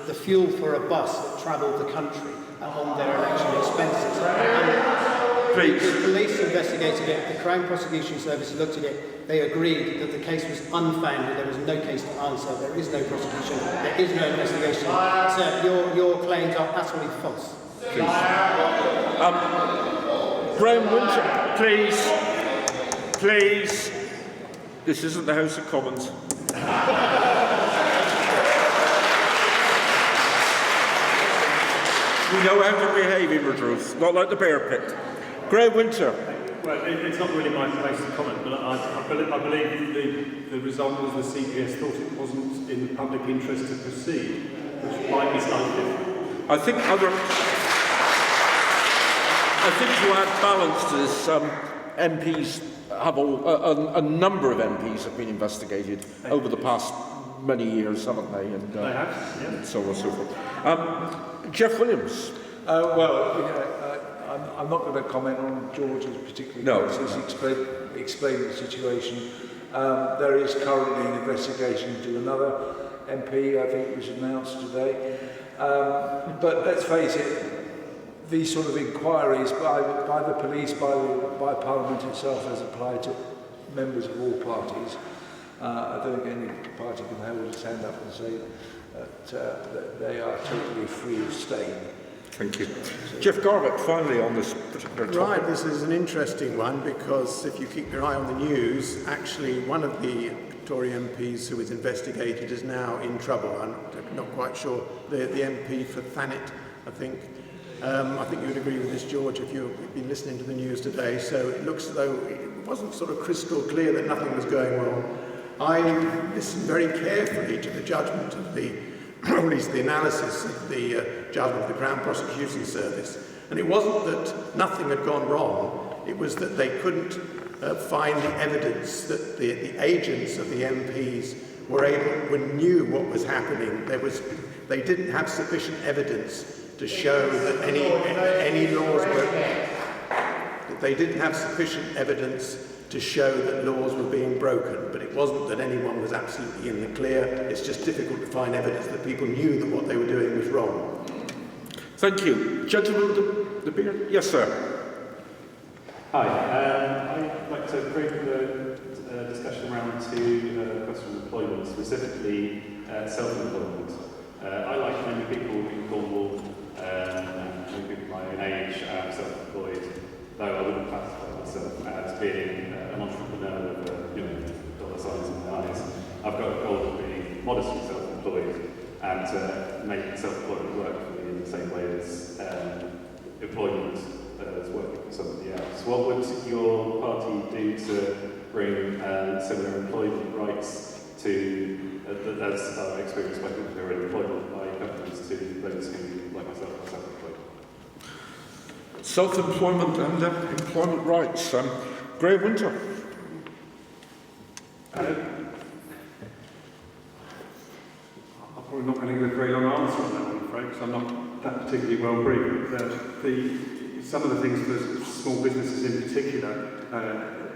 [SPEAKER 6] the fuel for a bus that travelled the country on their election expenses.
[SPEAKER 4] Please.
[SPEAKER 6] The police investigated it, the Crown Prosecution Service looked at it, they agreed that the case was unfounded, there was no case to answer, there is no prosecution, there is no investigation. So your claims are utterly false.
[SPEAKER 4] Please. Graham Winter, please. Please. This isn't the House of Commons. We know how to behave in Redruth, not like the bear pit. Graham Winter.
[SPEAKER 13] Well, it's not really my place to comment, but I believe the result was the CPS thought it wasn't in the public interest to proceed, which might be slightly different.
[SPEAKER 4] I think to add balance to this, MPs have a number of MPs have been investigated over the past many years, haven't they? And,
[SPEAKER 13] they have, yeah.
[SPEAKER 4] So on and so forth. Jeff Williams.
[SPEAKER 5] I'm not going to comment on George's particular case. He's explained the situation. There is currently an investigation into another MP, I think it was announced today. But let's face it, these sort of inquiries by the police, by Parliament itself, as applied to members of all parties, I don't think any party can hold its hand up and say that they are totally free of stain.
[SPEAKER 4] Thank you. Jeff Garbutt, finally on this particular topic.
[SPEAKER 1] Right, this is an interesting one because if you keep your eye on the news, actually one of the Tory MPs who was investigated is now in trouble. I'm not quite sure. The MP for Thanet, I think. I think you would agree with this, George, if you've been listening to the news today. So it looks as though it wasn't sort of crystal clear that nothing was going wrong. I listened very carefully to the judgment of or at least the analysis of the judgment of the Crown Prosecution Service. And it wasn't that nothing had gone wrong, it was that they couldn't find the evidence that the agents of the MPs knew what was happening. They didn't have sufficient evidence to show that any laws were... They didn't have sufficient evidence to show that laws were being broken, but it wasn't that anyone was absolutely in the clear. It's just difficult to find evidence that people knew that what they were doing was wrong.
[SPEAKER 4] Thank you. Gentleman with the beard? Yes, sir.
[SPEAKER 13] Hi. I'd like to bring the discussion around to question of employment, specifically self-employment. I, like many people in Cornwall, many people my own age, am self-employed, though I wouldn't classify myself as being an entrepreneur with dollar signs in my eyes. I've got a goal of being modestly self-employed and to make self-employment work for me in the same way as employment is working for somebody else. What would your party do to bring similar employment rights to, as are experienced by people who are employed by companies, to those who, like myself, are self-employed?
[SPEAKER 4] Self-employment and employment rights. Graham Winter.
[SPEAKER 2] I'm probably not going to give a very long answer on that one, I'm afraid, because I'm not that particularly well briefed. Some of the things for small businesses in particular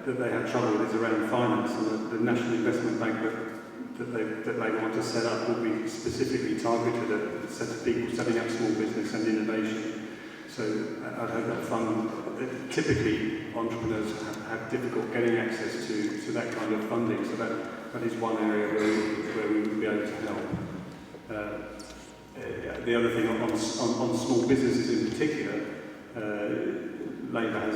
[SPEAKER 2] that they have trouble with is around finance, and the National Investment Bank that they want to set up will be specifically targeted at a set of people setting up small business and innovation. So I'd hope that fund, typically entrepreneurs have difficult getting access to that kind of funding, so that is one area where we would be able to help. The other thing on small businesses in particular, Labour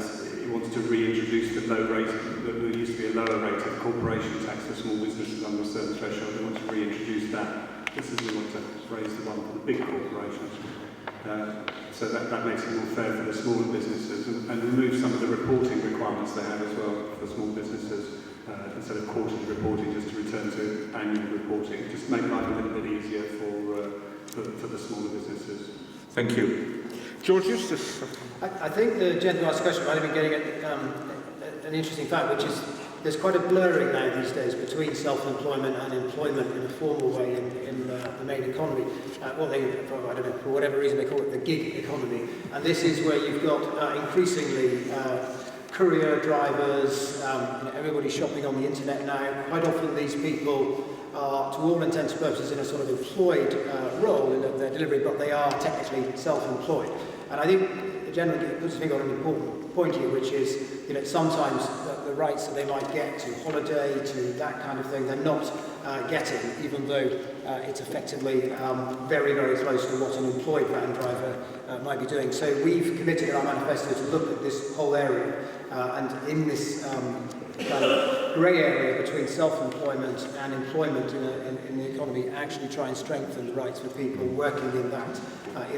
[SPEAKER 2] wants to reintroduce the low rate, there used to be a lower rate of corporation tax for small businesses under a certain threshold. They want to reintroduce that, just as we want to raise the one for the big corporations. So that makes it more fair for the smaller businesses and remove some of the reporting requirements they have as well for small businesses. Instead of quarterly reporting, just to return to annual reporting. Just make life a little bit easier for the smaller businesses.
[SPEAKER 4] Thank you. George Eustace.
[SPEAKER 6] I think the gentleman asked question might have been getting at an interesting fact, which is there's quite a blurring now these days between self-employment and employment in a formal way in the main economy. I don't know, for whatever reason they call it the gig economy. And this is where you've got increasingly courier drivers, everybody shopping on the internet now. Quite often these people are, to all intents and purposes, in a sort of employed role in their delivery, but they are technically self-employed. And I think generally it puts a finger on an important point here, which is, sometimes the rights that they might get to holiday, to that kind of thing, they're not getting, even though it's effectively very, very close to what an employed van driver might be doing. So we've committed in our manifesto to look at this whole area, and in this kind of grey area between self-employment and employment in the economy, actually try and strengthen the rights for people working in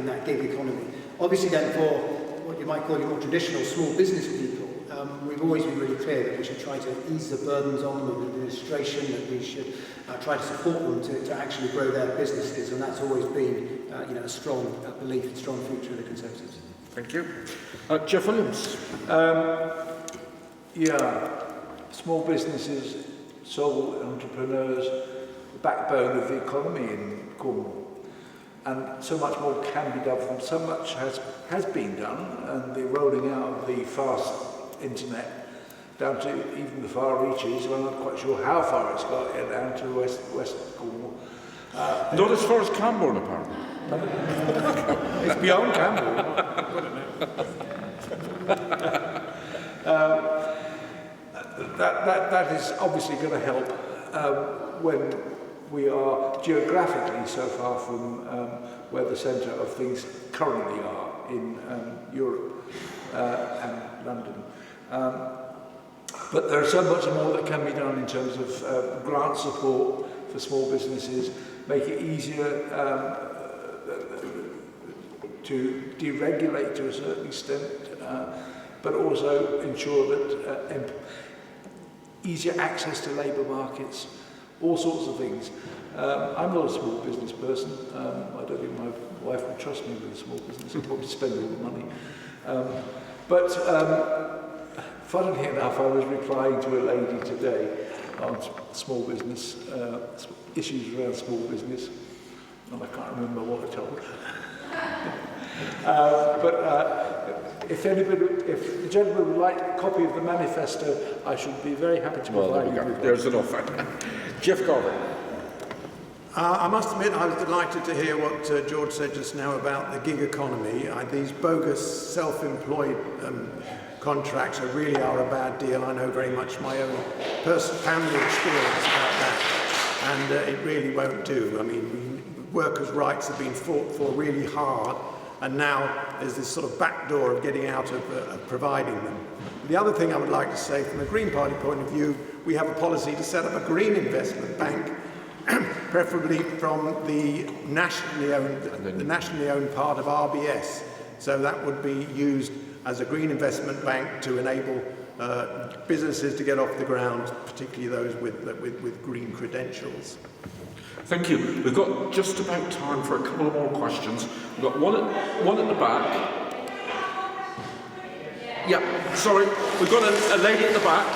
[SPEAKER 6] that gig economy. Obviously then for what you might call your more traditional small business people, we've always been really clear that we should try to ease the burdens on them of administration, that we should try to support them to actually grow their businesses, and that's always been a strong belief and strong feature of the Conservatives.
[SPEAKER 4] Thank you. Jeff Williams.
[SPEAKER 5] Small businesses, sole entrepreneurs, the backbone of the economy in Cornwall. And so much more can be done for them. So much has been done, and the rolling out of the fast internet down to even the far reaches. Well, I'm not quite sure how far it's got down to West Cornwall.
[SPEAKER 4] Not as far as Camborne, apparently.
[SPEAKER 5] It's beyond Camborne. That is obviously going to help when we are geographically so far from where the centre of things currently are in Europe and London. But there's so much more that can be done in terms of grant support for small businesses, make it easier to deregulate to a certain extent, but also ensure that easier access to labour markets, all sorts of things. I'm not a small business person. I don't think my wife would trust me with a small business. I'd probably spend all the money. Funnily enough, I was replying to a lady today on small business, issues around small business, and I can't remember what I told her. If the gentleman would like a copy of the manifesto, I should be very happy to provide you with one.
[SPEAKER 4] There's an offer. Jeff Garvey.
[SPEAKER 1] I must admit I was delighted to hear what George said just now about the gig economy. These bogus self-employed contracts really are a bad deal. I know very much my own family experience about that, and it really won't do. I mean, workers' rights have been fought for really hard, and now there's this sort of backdoor of getting out of providing them. The other thing I would like to say, from a Green Party point of view, we have a policy to set up a green investment bank, preferably from the nationally owned part of RBS. So that would be used as a green investment bank to enable businesses to get off the ground, particularly those with green credentials.
[SPEAKER 4] Thank you. We've got just about time for a couple of more questions. We've got one at the back. Yeah, sorry. We've got a lady at the back.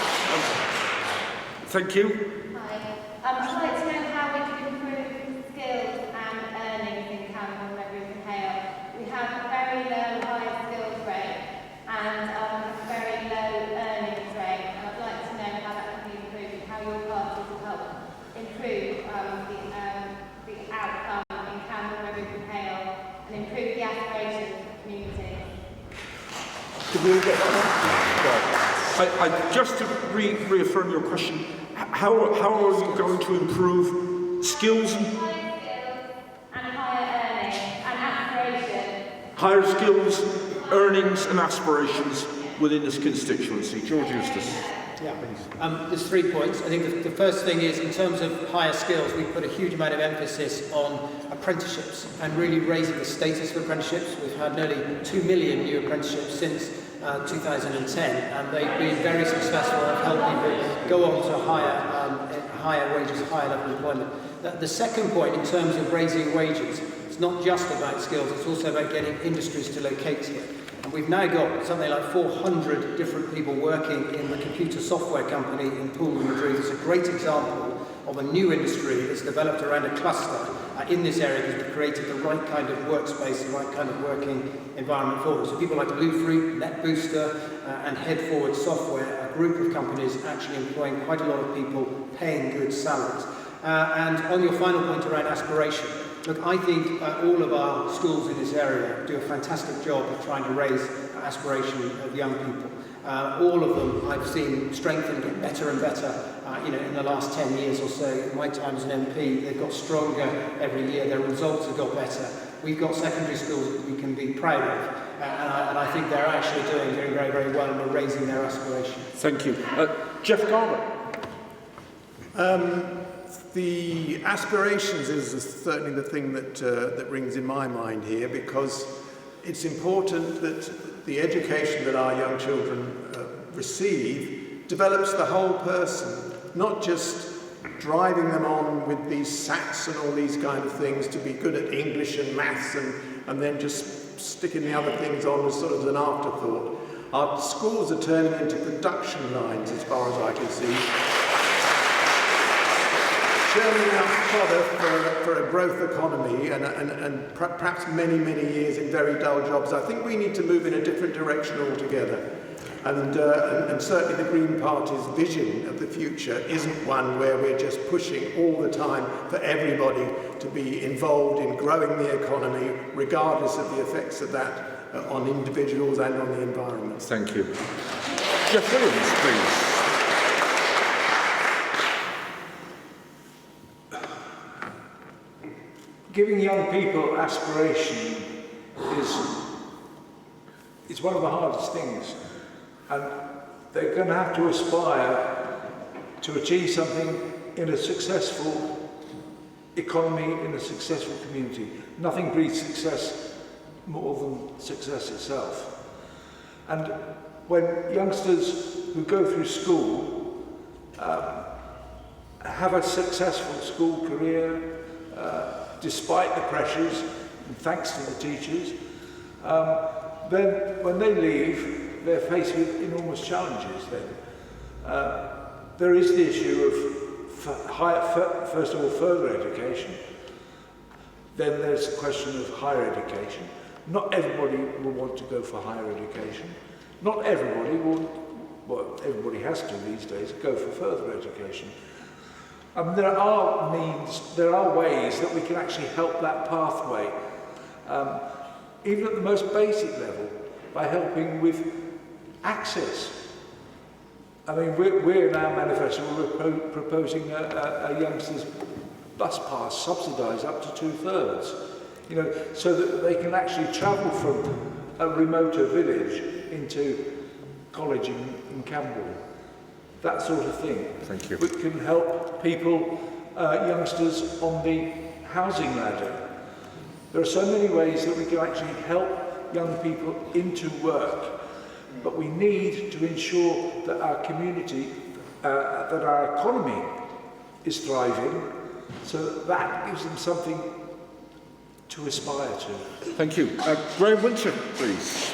[SPEAKER 4] Thank you.
[SPEAKER 20] Hi. I'd like to know how we can improve skills and earnings in Camborne, Redruth and Hale. We have a very low high skills rate and a very low earnings rate. And I'd like to know how that can be improved and how your party will help improve the outcome in Camborne, Redruth and Hale and improve the aspirations of the community.
[SPEAKER 5] Did we all get that one?
[SPEAKER 4] Just to reaffirm your question, how are you going to improve skills?
[SPEAKER 20] Higher skills and higher earnings and aspirations.
[SPEAKER 4] Higher skills, earnings and aspirations within this constituency. George Eustace.
[SPEAKER 6] Yeah, there's 3 points. I think the first thing is, in terms of higher skills, we put a huge amount of emphasis on apprenticeships and really raising the status of apprenticeships. We've had nearly 2 million new apprenticeships since 2010, and they've been very successful at helping people go on to higher wages, higher level of employment. The second point, in terms of raising wages, it's not just about skills, it's also about getting industries to locate here. And We've now got something like 400 different people working in the computer software company in Poole and Redruth. It's a great example of a new industry that's developed around a cluster in this area because we've created the right kind of workspace, the right kind of working environment for them. So people like Loofree, NetBooster and Headforward Software, a group of companies actually employing quite a lot of people, paying good salaries. And on your final point around aspiration, look, I think all of our schools in this area do a fantastic job of trying to raise aspiration of young people. All of them I've seen strengthen, get better and better. In the last 10 years or so, in my time as an MP, they've got stronger every year. Their results have got better. We've got secondary schools that we can be proud of, and I think they're actually doing very, very well, and we're raising their aspiration.
[SPEAKER 4] Thank you. Jeff Garber.
[SPEAKER 1] The aspirations is certainly the thing that rings in my mind here, because it's important that the education that our young children receive develops the whole person, not just driving them on with these SATs and all these kind of things to be good at English and maths and then just sticking the other things on as sort of an afterthought. Our schools are turning into production lines as far as I can see, churning out fodder for a growth economy and perhaps many, many years in very dull jobs. I think we need to move in a different direction altogether. And certainly the Green Party's vision of the future isn't one where we're just pushing all the time for everybody to be involved in growing the economy, regardless of the effects of that on individuals and on the environment.
[SPEAKER 4] Thank you. Jeff Williams,
[SPEAKER 12] please. Giving young people aspiration is one of the hardest things. And they're going to have to aspire to achieve something in a successful economy, in a successful community. Nothing breeds success more than success itself. And when youngsters who go through school have a successful school career, despite the pressures, and thanks to the teachers, then when they leave, they're faced with enormous challenges then. There is the issue of, first of all, further education. Then there's the question of higher education. Not everybody will want to go for higher education. Not everybody will, well, everybody has to these days, go for further education. There are ways that we can actually help that pathway, even at the most basic level, by helping with access. I mean, we're in our manifesto, we're proposing a youngsters' bus pass subsidised up to 2/3, so that they can actually travel from a remoter village into college in Campbell. That sort of thing.
[SPEAKER 4] Thank you.
[SPEAKER 12] We can help people, youngsters on the housing ladder. There are so many ways that we can actually help young people into work. But we need to ensure that our community, that our economy is thriving, so that gives them something to aspire to.
[SPEAKER 4] Thank you. Graham Winter, please.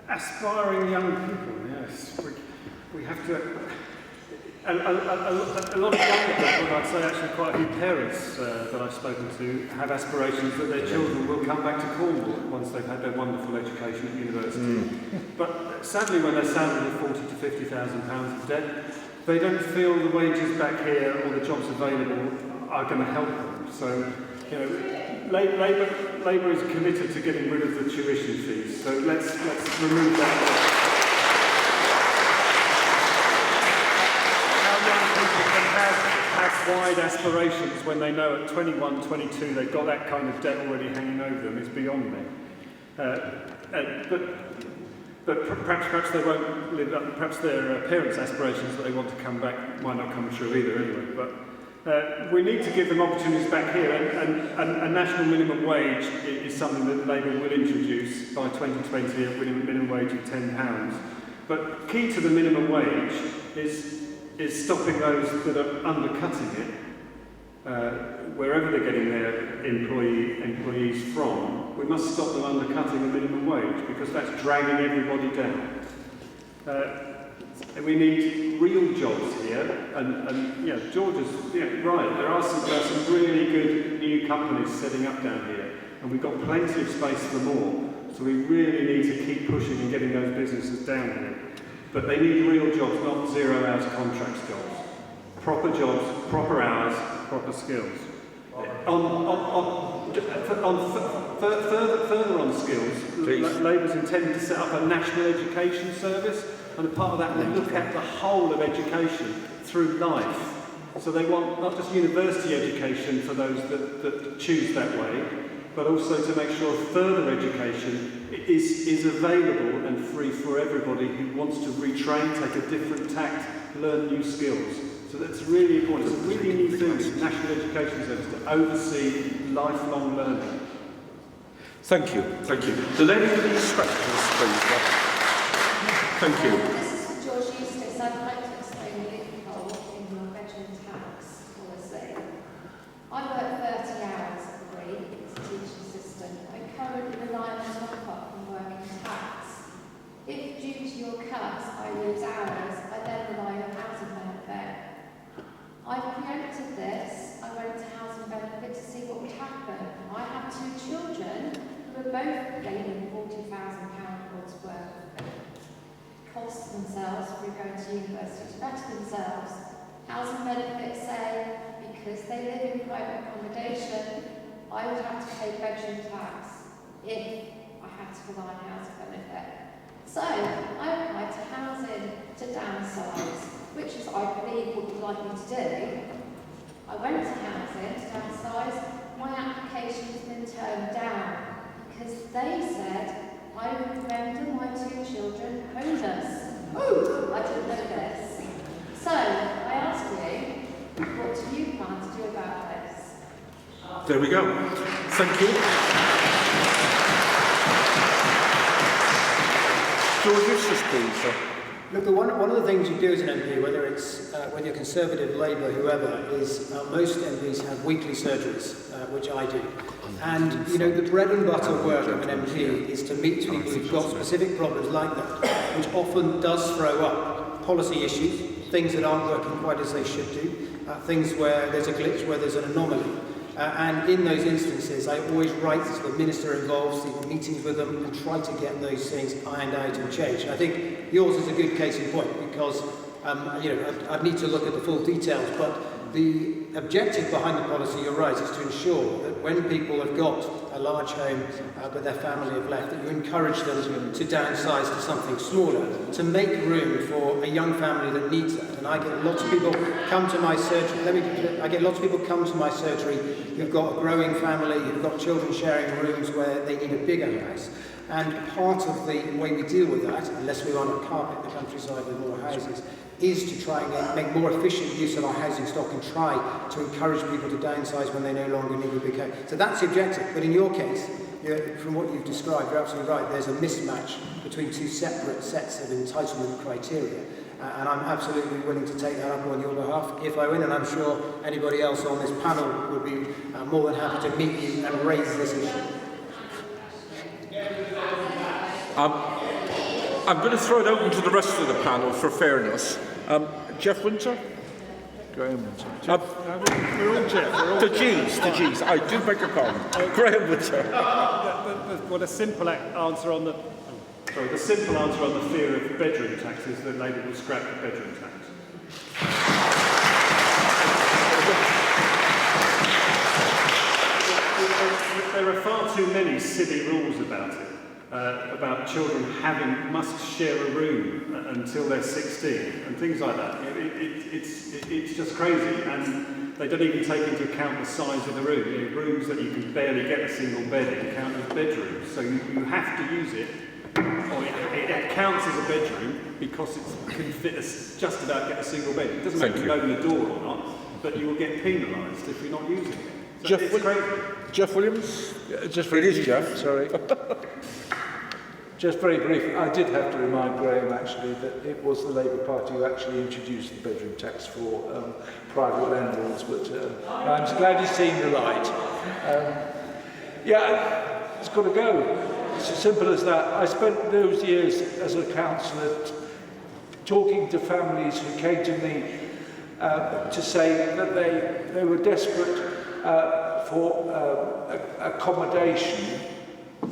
[SPEAKER 2] Aspiring young people, yes. We have to... A lot of young people, I'd say actually quite a few parents that I've spoken to, have aspirations that their children will come back to Cornwall once they've had their wonderful education at university. But sadly, when they're saddled with £40,000 to £50,000 of debt, they don't feel the wages back here or the jobs available are going to help them. So, Labour is committed to getting rid of the tuition fees. So let's remove that. Wide aspirations when they know at 21, 22 they've got that kind of debt already hanging over them is beyond me. But perhaps they won't live up, perhaps their parents' aspirations that they want to come back might not come true either anyway. But we need to give them opportunities back here, and a national minimum wage is something that Labour will introduce by 2020, a minimum wage of £10. But key to the minimum wage is stopping those that are undercutting it wherever they're getting their employees from, we must stop them undercutting the minimum wage, because that's dragging everybody down. We need real jobs here, and yeah, George is right. There are some really good new companies setting up down here, and we've got plenty of space for more. So we really need to keep pushing and getting those businesses down here. But they need real jobs, not 0 hours contracts jobs. Proper jobs, proper hours, proper skills. Further on skills, Labour's intending to set up a national education service, and a part of that will look at the whole of education through life. So they want not just university education for those that choose that way, but also to make sure further education is available and free for everybody who wants to retrain, take a different tact, learn new skills. So that's really important. It's a really new thing, this National Education Service, to oversee lifelong learning.
[SPEAKER 4] Thank you. Thank you. The lady with the spectacles, please. Thank you.
[SPEAKER 21] This is for George Eustace. I'd like to explain the loophole in your veteran tax policy. I work 30 hours a week as a teaching assistant. I currently rely on top-up from work in tax. If due to your cuts I lose hours, I then rely on housing benefit. I preempted this. I went to housing benefit to see what would happen. I have 2 children who are both gaining £40,000 worth of cost themselves through going to university to better themselves. Housing benefits say because they live in private accommodation, I would have to pay bedroom tax if I had to rely on housing benefit. So I applied to housing to downsize, which is, I believe, what you'd like me to do. I went to housing to downsize. My application has been turned down because they said I would render my 2 children homeless. Oh, I didn't know this. So I ask you, what do you plan to do about this?
[SPEAKER 4] There we go. Thank you. George Eustace, please.
[SPEAKER 6] Look, one of the things you do as an MP, whether you're Conservative, Labour, whoever, is most MPs have weekly surgeries, which I do. And, you know, the bread and butter work of an MP is to meet people who've got specific problems like that, which often does throw up policy issues, things that aren't working quite as they should do, things where there's a glitch, where there's an anomaly. And in those instances, I always write to the minister involved, see meetings with them, and try to get those things ironed out and changed. And I think yours is a good case in point, because I'd need to look at the full details, but the objective behind the policy, you're right, is to ensure that when people have got a large home but their family have left, that you encourage them to downsize to something smaller, to make room for a young family that needs that. And I get lots of people come to my surgery. I get lots of people come to my surgery who've got a growing family, who've got children sharing rooms where they need a bigger house. And part of the way we deal with that, unless we want to carpet the countryside with more houses, is to try and make more efficient use of our housing stock and try to encourage people to downsize when they no longer need a big house. So that's the objective. But in your case, from what you've described, you're absolutely right. There's a mismatch between 2 separate sets of entitlement criteria. And I'm absolutely willing to take that up on your behalf if I win, and I'm sure anybody else on this panel would be more than happy to meet you and raise this issue.
[SPEAKER 4] I'm going to throw it open to the rest of the panel for fairness. Jeff Winter?
[SPEAKER 12] Graham Winter.
[SPEAKER 2] We're all Jeff.
[SPEAKER 4] The G's. I do beg your pardon. Graham Winter.
[SPEAKER 2] Well, the simple answer on the fear of bedroom tax is that Labour will scrap the bedroom tax. There are far too many silly rules about it. About children must share a room until they're 16 and things like that. It's just crazy, and they don't even take into account the size of the room. Rooms that you can barely get a single bed in count as bedrooms, so you have to use it. Or it counts as a bedroom because it can fit just about get a single bed. It doesn't matter if you open the door or not, but you will get penalised if you're not using it. So
[SPEAKER 4] Jeff Williams?
[SPEAKER 12] Just
[SPEAKER 4] it is Jeff, sorry.
[SPEAKER 12] Just very briefly, I did have to remind Graham actually that it was the Labour Party who actually introduced the bedroom tax for private landlords, but I'm glad he's seen the light. Yeah, it's got to go. It's as simple as that. I spent those years as a councillor talking to families who came to me to say that they were desperate for accommodation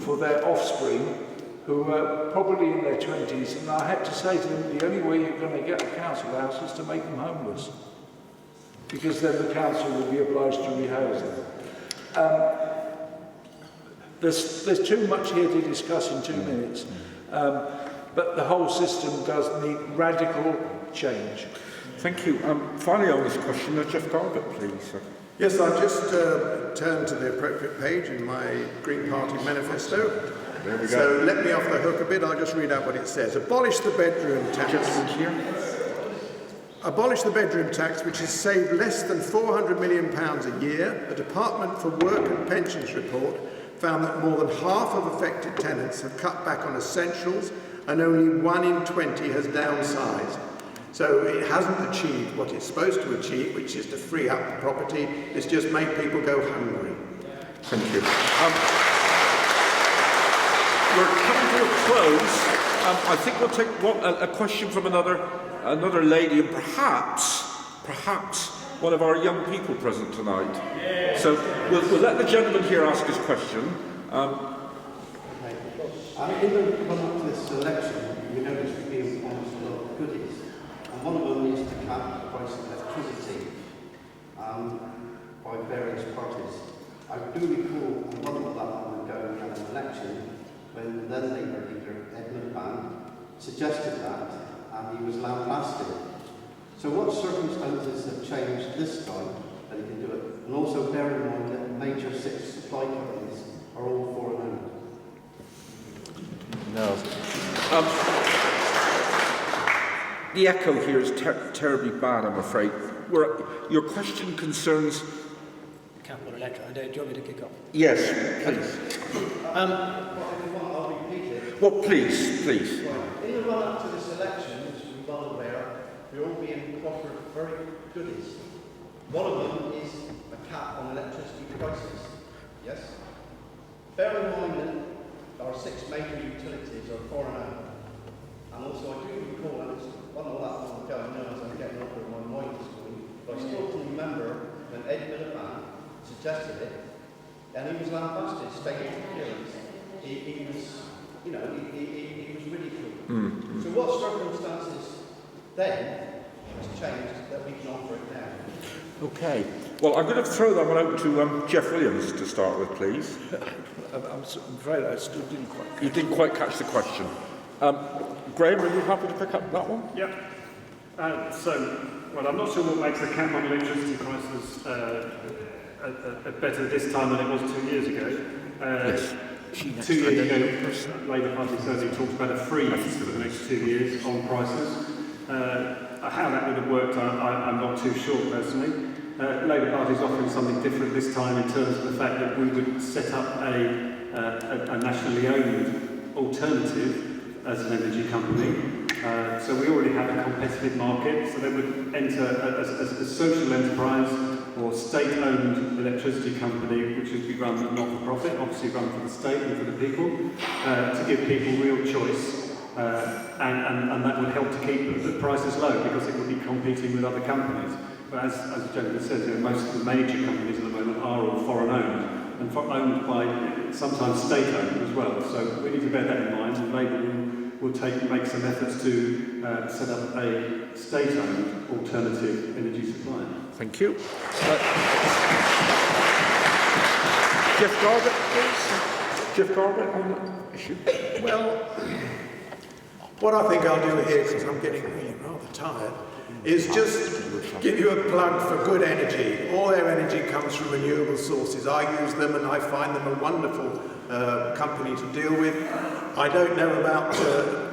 [SPEAKER 12] for their offspring who were probably in their 20s, and I had to say to them, the only way you're going to get a council house is to make them homeless, because then the council will be obliged to rehouse them. There's too much here to discuss in 2 minutes, but the whole system does need radical change.
[SPEAKER 4] Thank you. Finally on this question, Jeff Garbutt, please.
[SPEAKER 1] Yes, I've just turned to the appropriate page in my Green Party manifesto.
[SPEAKER 4] There we go.
[SPEAKER 1] So let me off the hook a bit, I'll just read out what it says. Abolish the bedroom tax. Abolish the bedroom tax, which has saved less than £400 million a year. The Department for Work and Pensions report found that more than half of affected tenants have cut back on essentials and only 1 in 20 has downsized. So it hasn't achieved what it's supposed to achieve, which is to free up the property. It's just made people go hungry.
[SPEAKER 4] Thank you. We're coming to a close. I think we'll take a question from another lady, and perhaps one of our young people present tonight. Yeah. So we'll let the gentleman here ask his question.
[SPEAKER 3] In the run-up to this election, we noticed we've been promised a lot of goodies, and one of them is to cap the price of electricity by various parties. I do recall a month of that time ago we had an election when then Labour leader Ed Miliband suggested that, and he was lambasted. So what circumstances have changed this time that he can do it? And also bear in mind that major 6 supply companies are all foreign owned.
[SPEAKER 4] No. The echo here is terribly bad, I'm afraid. Your question concerns...
[SPEAKER 6] Capital Electra. Do you want me to kick off?
[SPEAKER 4] Yes, please.
[SPEAKER 3] I'll repeat it.
[SPEAKER 4] Well, please.
[SPEAKER 3] In the run-up to this election, as you're well aware, we're all being offered very goodies. One of them is a cap on electricity prices. Yes? Bear in mind that our 6 major utilities are foreign owned. And also I do recall, and it's not that long ago, I know as I'm getting older my mind is going, but I still can remember when Ed Miliband suggested it, and he was lambasted, state interference. He was, he was ridiculed. So what circumstances then has changed that we can offer it now?
[SPEAKER 4] Okay. Well, I'm going to throw that one over to Jeff Williams to start with, please.
[SPEAKER 12] I'm afraid I still didn't quite...
[SPEAKER 4] You didn't quite catch the question. Graham, are you happy to pick up that one?
[SPEAKER 2] Yep. Well, I'm not sure what makes the cap on electricity prices better this time than it was 2 years ago.
[SPEAKER 4] Yes.
[SPEAKER 2] 2 years ago, Labour Party certainly talked about a freeze for the next 2 years on prices. How that would have worked, I'm not too sure personally. Labour Party is offering something different this time in terms of the fact that we would set up a nationally owned alternative as an energy company. So we already have a competitive market, so they would enter as a social enterprise or state-owned electricity company, which would be run not-for-profit, obviously run for the state and for the people, to give people real choice, and that would help to keep the prices low because it would be competing with other companies. But as the gentleman says, most of the major companies at the moment are all foreign-owned, and owned by sometimes state-owned as well. So we need to bear that in mind, and Labour will make some efforts to set up a state-owned alternative energy supplier.
[SPEAKER 4] Thank you. Jeff Garbutt, please. Jeff Garbutt on that issue.
[SPEAKER 1] Well, what I think I'll do here, because I'm getting really rather tired, is just give you a plug for good energy. All their energy comes from renewable sources. I use them and I find them a wonderful company to deal with. I don't know about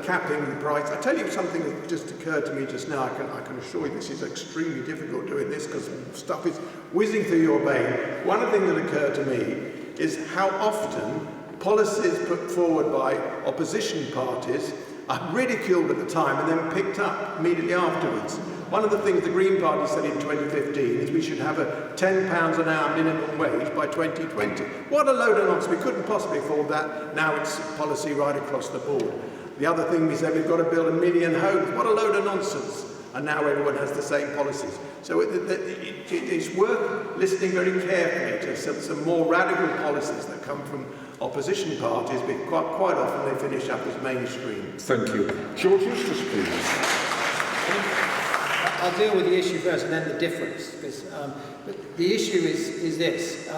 [SPEAKER 1] capping the price. I tell you something that just occurred to me just now. I can assure you this is extremely difficult doing this because stuff is whizzing through your brain. One of the things that occurred to me is how often policies put forward by opposition parties are ridiculed at the time and then picked up immediately afterwards. One of the things the Green Party said in 2015 is we should have a £10 an hour minimum wage by 2020. What a load of nonsense. We couldn't possibly afford that. Now it's policy right across the board. The other thing we said, we've got to build 1 million homes. What a load of nonsense. And now everyone has the same policies. So it's worth listening very carefully to some more radical policies that come from opposition parties, but quite often they finish up as mainstream.
[SPEAKER 4] Thank you. George Eustace, please.
[SPEAKER 6] I'll deal with the issue first and then the difference, because the issue is this.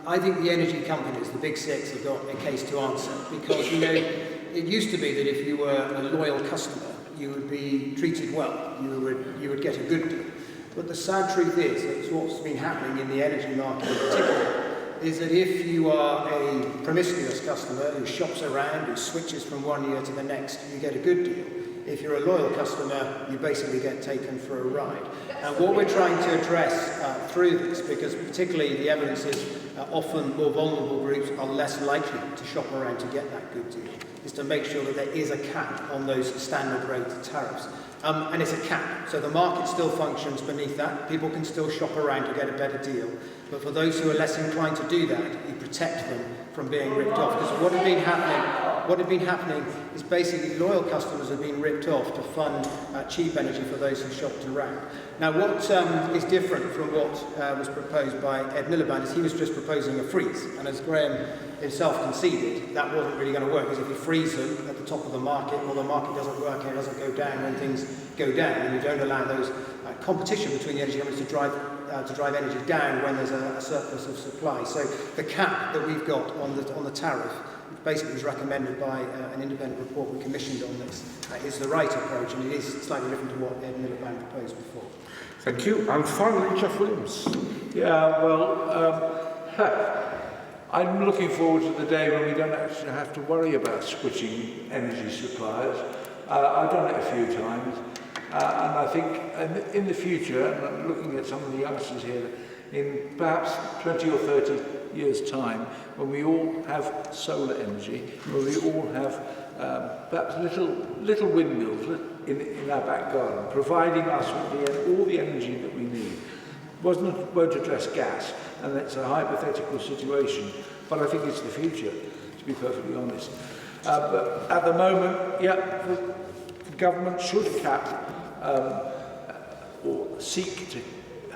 [SPEAKER 6] I think the energy companies, the big six, have got a case to answer, because, you know, it used to be that if you were a loyal customer, you would be treated well, you would get a good deal. But the sad truth is, it's what's been happening in the energy market in particular, is that if you are a promiscuous customer who shops around, who switches from one year to the next, you get a good deal. If you're a loyal customer, you basically get taken for a ride. And what we're trying to address through this, because particularly the evidence is often more vulnerable groups are less likely to shop around to get that good deal, is to make sure that there is a cap on those standard rate tariffs. And it's a cap, so the market still functions beneath that. People can still shop around to get a better deal. But for those who are less inclined to do that, you protect them from being ripped off. Because what had been happening is basically loyal customers have been ripped off to fund cheap energy for those who shopped around. Now, what is different from what was proposed by Ed Miliband is he was just proposing a freeze. And as Graham himself conceded, that wasn't really going to work, because if you freeze them at the top of the market, well, the market doesn't work and it doesn't go down when things go down, and you don't allow those competition between the energy companies to drive energy down when there's a surplus of supply. So the cap that we've got on the tariff, which basically was recommended by an independent report we commissioned on this, is the right approach, and it is slightly different to what Ed Miliband proposed before.
[SPEAKER 4] Thank you. And finally, Jeff Williams.
[SPEAKER 12] Yeah, well, I'm looking forward to the day when we don't actually have to worry about switching energy suppliers. I've done it a few times, and I think in the future, and I'm looking at some of the youngsters here, in perhaps 20 or 30 years' time, when we all have solar energy, when we all have perhaps little windmills in our back garden, providing us with all the energy that we need. Won't address gas, and it's a hypothetical situation, but I think it's the future, to be perfectly honest. But at the moment, yeah, the government should cap or seek to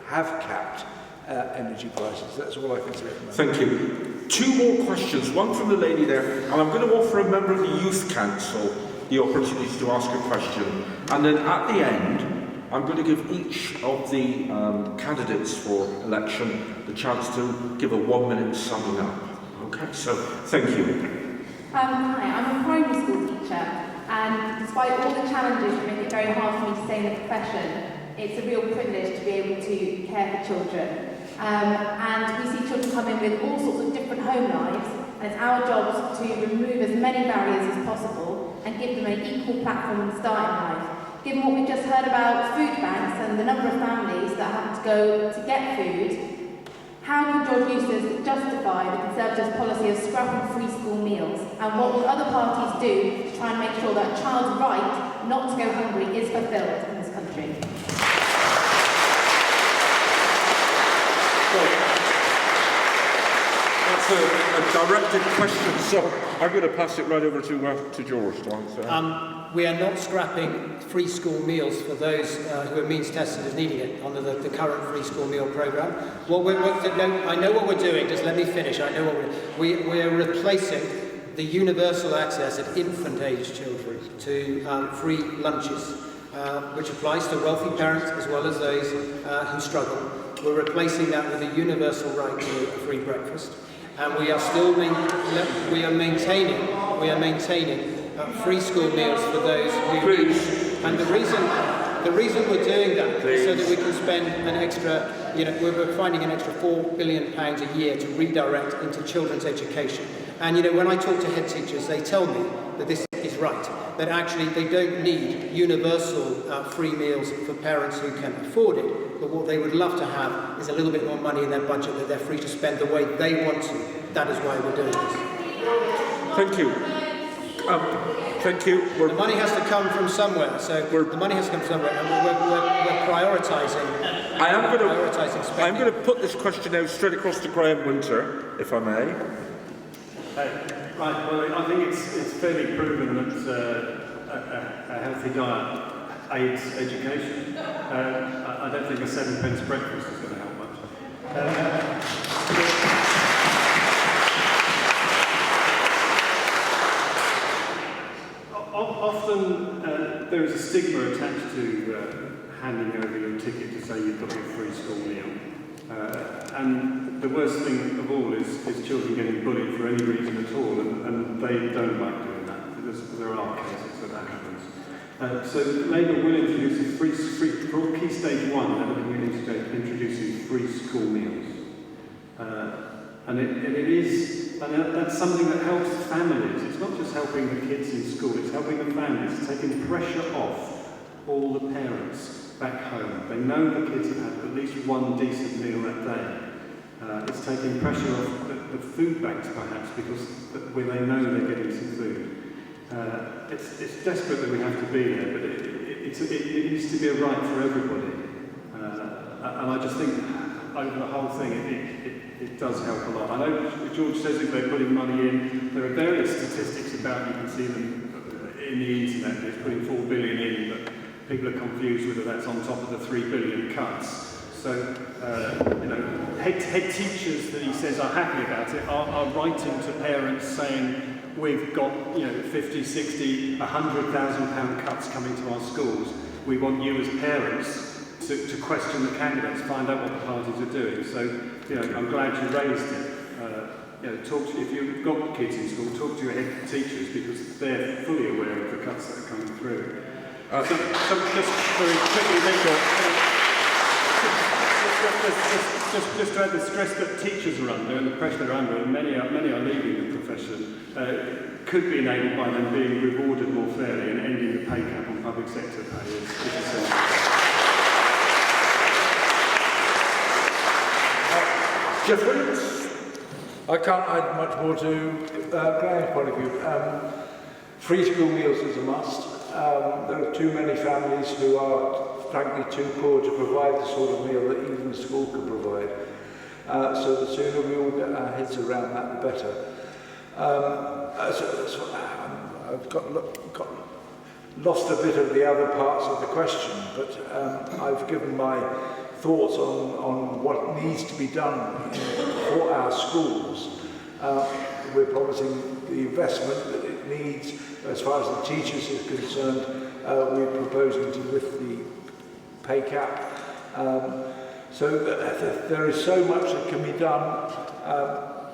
[SPEAKER 12] have capped energy prices. That's all I can say.
[SPEAKER 4] Thank you. Two more questions, one from the lady there, and I'm going to offer a member of the Youth Council the opportunity to ask a question. And then at the end, I'm going to give each of the candidates for election the chance to give a 1-minute summing up. Okay, so thank you.
[SPEAKER 20] Hi, I'm a primary school teacher, and despite all the challenges that make it very hard for me to stay in the profession, it's a real privilege to be able to care for children. And we see children come in with all sorts of different home lives, and it's our job to remove as many barriers as possible and give them an equal platform to start in life. Given what we just heard about food banks and the number of families that have to go to get food, how can George Eustace justify the Conservatives' policy of scrapping free school meals? And what will other parties do to try and make sure that a child's right not to go hungry is fulfilled in this country?
[SPEAKER 4] That's a directed question, so I'm going to pass it right over to George to answer.
[SPEAKER 6] We are not scrapping free school meals for those who are means tested as needing it under the current free school meal programme. I know what we're doing, just let me finish. I know what we're replacing the universal access of infant age children to free lunches, which applies to wealthy parents as well as those who struggle. We're replacing that with a universal right to a free breakfast. And we are still maintaining free school meals for those who need it. And the reason we're doing that is so that we can spend an extra, we're finding an extra £4 billion a year to redirect into children's education. And when I talk to head teachers, they tell me that this is right, that actually they don't need universal free meals for parents who can afford it, but what they would love to have is a little bit more money in their budget that they're free to spend the way they want to. That is why we're doing this.
[SPEAKER 4] Thank you. Thank you.
[SPEAKER 6] The money has to come from somewhere, so the money has to come from somewhere, and we're prioritising.
[SPEAKER 4] I'm going to put this question out straight across to Graham Winter, if I may.
[SPEAKER 2] Right, well, I think it's fairly proven that a healthy diet aids education. I don't think a 7p breakfast is going to help much. Often there is a stigma attached to handing over your ticket to say you've got your free school meal. And the worst thing of all is children getting bullied for any reason at all, and they don't like doing that, because there are cases that happens. So Labour will introduce a free for Key Stage 1, they're looking at introducing free school meals. And that's something that helps families. It's not just helping the kids in school, it's helping the families. It's taking pressure off all the parents back home. They know the kids have had at least one decent meal that day. It's taking pressure off the food banks, perhaps, because where they know they're getting some food. It's desperate that we have to be there, but it needs to be a right for everybody. And I just think over the whole thing, it does help a lot. I know George says that they're putting money in. There are various statistics about, you can see them in the internet, it's putting 4 billion in, but people are confused whether that's on top of the 3 billion cuts. So, head teachers that he says are happy about it are writing to parents saying, we've got 50, 60, £100,000 cuts coming to our schools. We want you as parents to question the candidates, find out what the parties are doing. So, I'm glad you raised it. If you've got kids in school, talk to your head teachers, because they're fully aware of the cuts that are coming through. Just very quickly, just to add, the stress that teachers are under and the pressure they're under, and many are leaving the profession, could be enabled by them being rewarded more fairly and ending the pay cap on public sector pay is essential.
[SPEAKER 5] Jeff Williams? I can't add much more to Graham's point of view. Free school meals is a must. There are too many families who are frankly too poor to provide the sort of meal that even the school can provide. So the sooner we all get our heads around that, the better. I've got lost a bit of the other parts of the question, but I've given my thoughts on what needs to be done for our schools. We're promising the investment that it needs as far as the teachers are concerned. We're proposing to lift the pay cap. So there is so much that can be done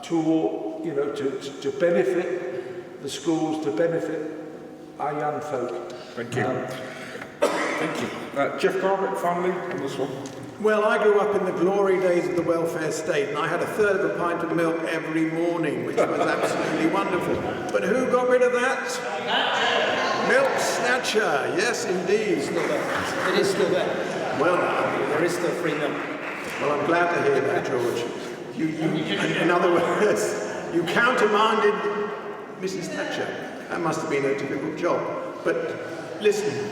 [SPEAKER 5] to benefit the schools, to benefit our young folk.
[SPEAKER 4] Thank you. Thank you. Jeff Garbutt, finally, on this one.
[SPEAKER 1] Well, I grew up in the glory days of the welfare state, and I had a third of a pint of milk every morning, which was absolutely wonderful. But who got rid of that? Milk snatcher, yes indeed.
[SPEAKER 6] Still there. It is still there.
[SPEAKER 1] Well,
[SPEAKER 6] there is still free milk.
[SPEAKER 1] Well, I'm glad to hear that, George. In other words, you countermanded Mrs. Thatcher. That must have been a difficult job. But listen,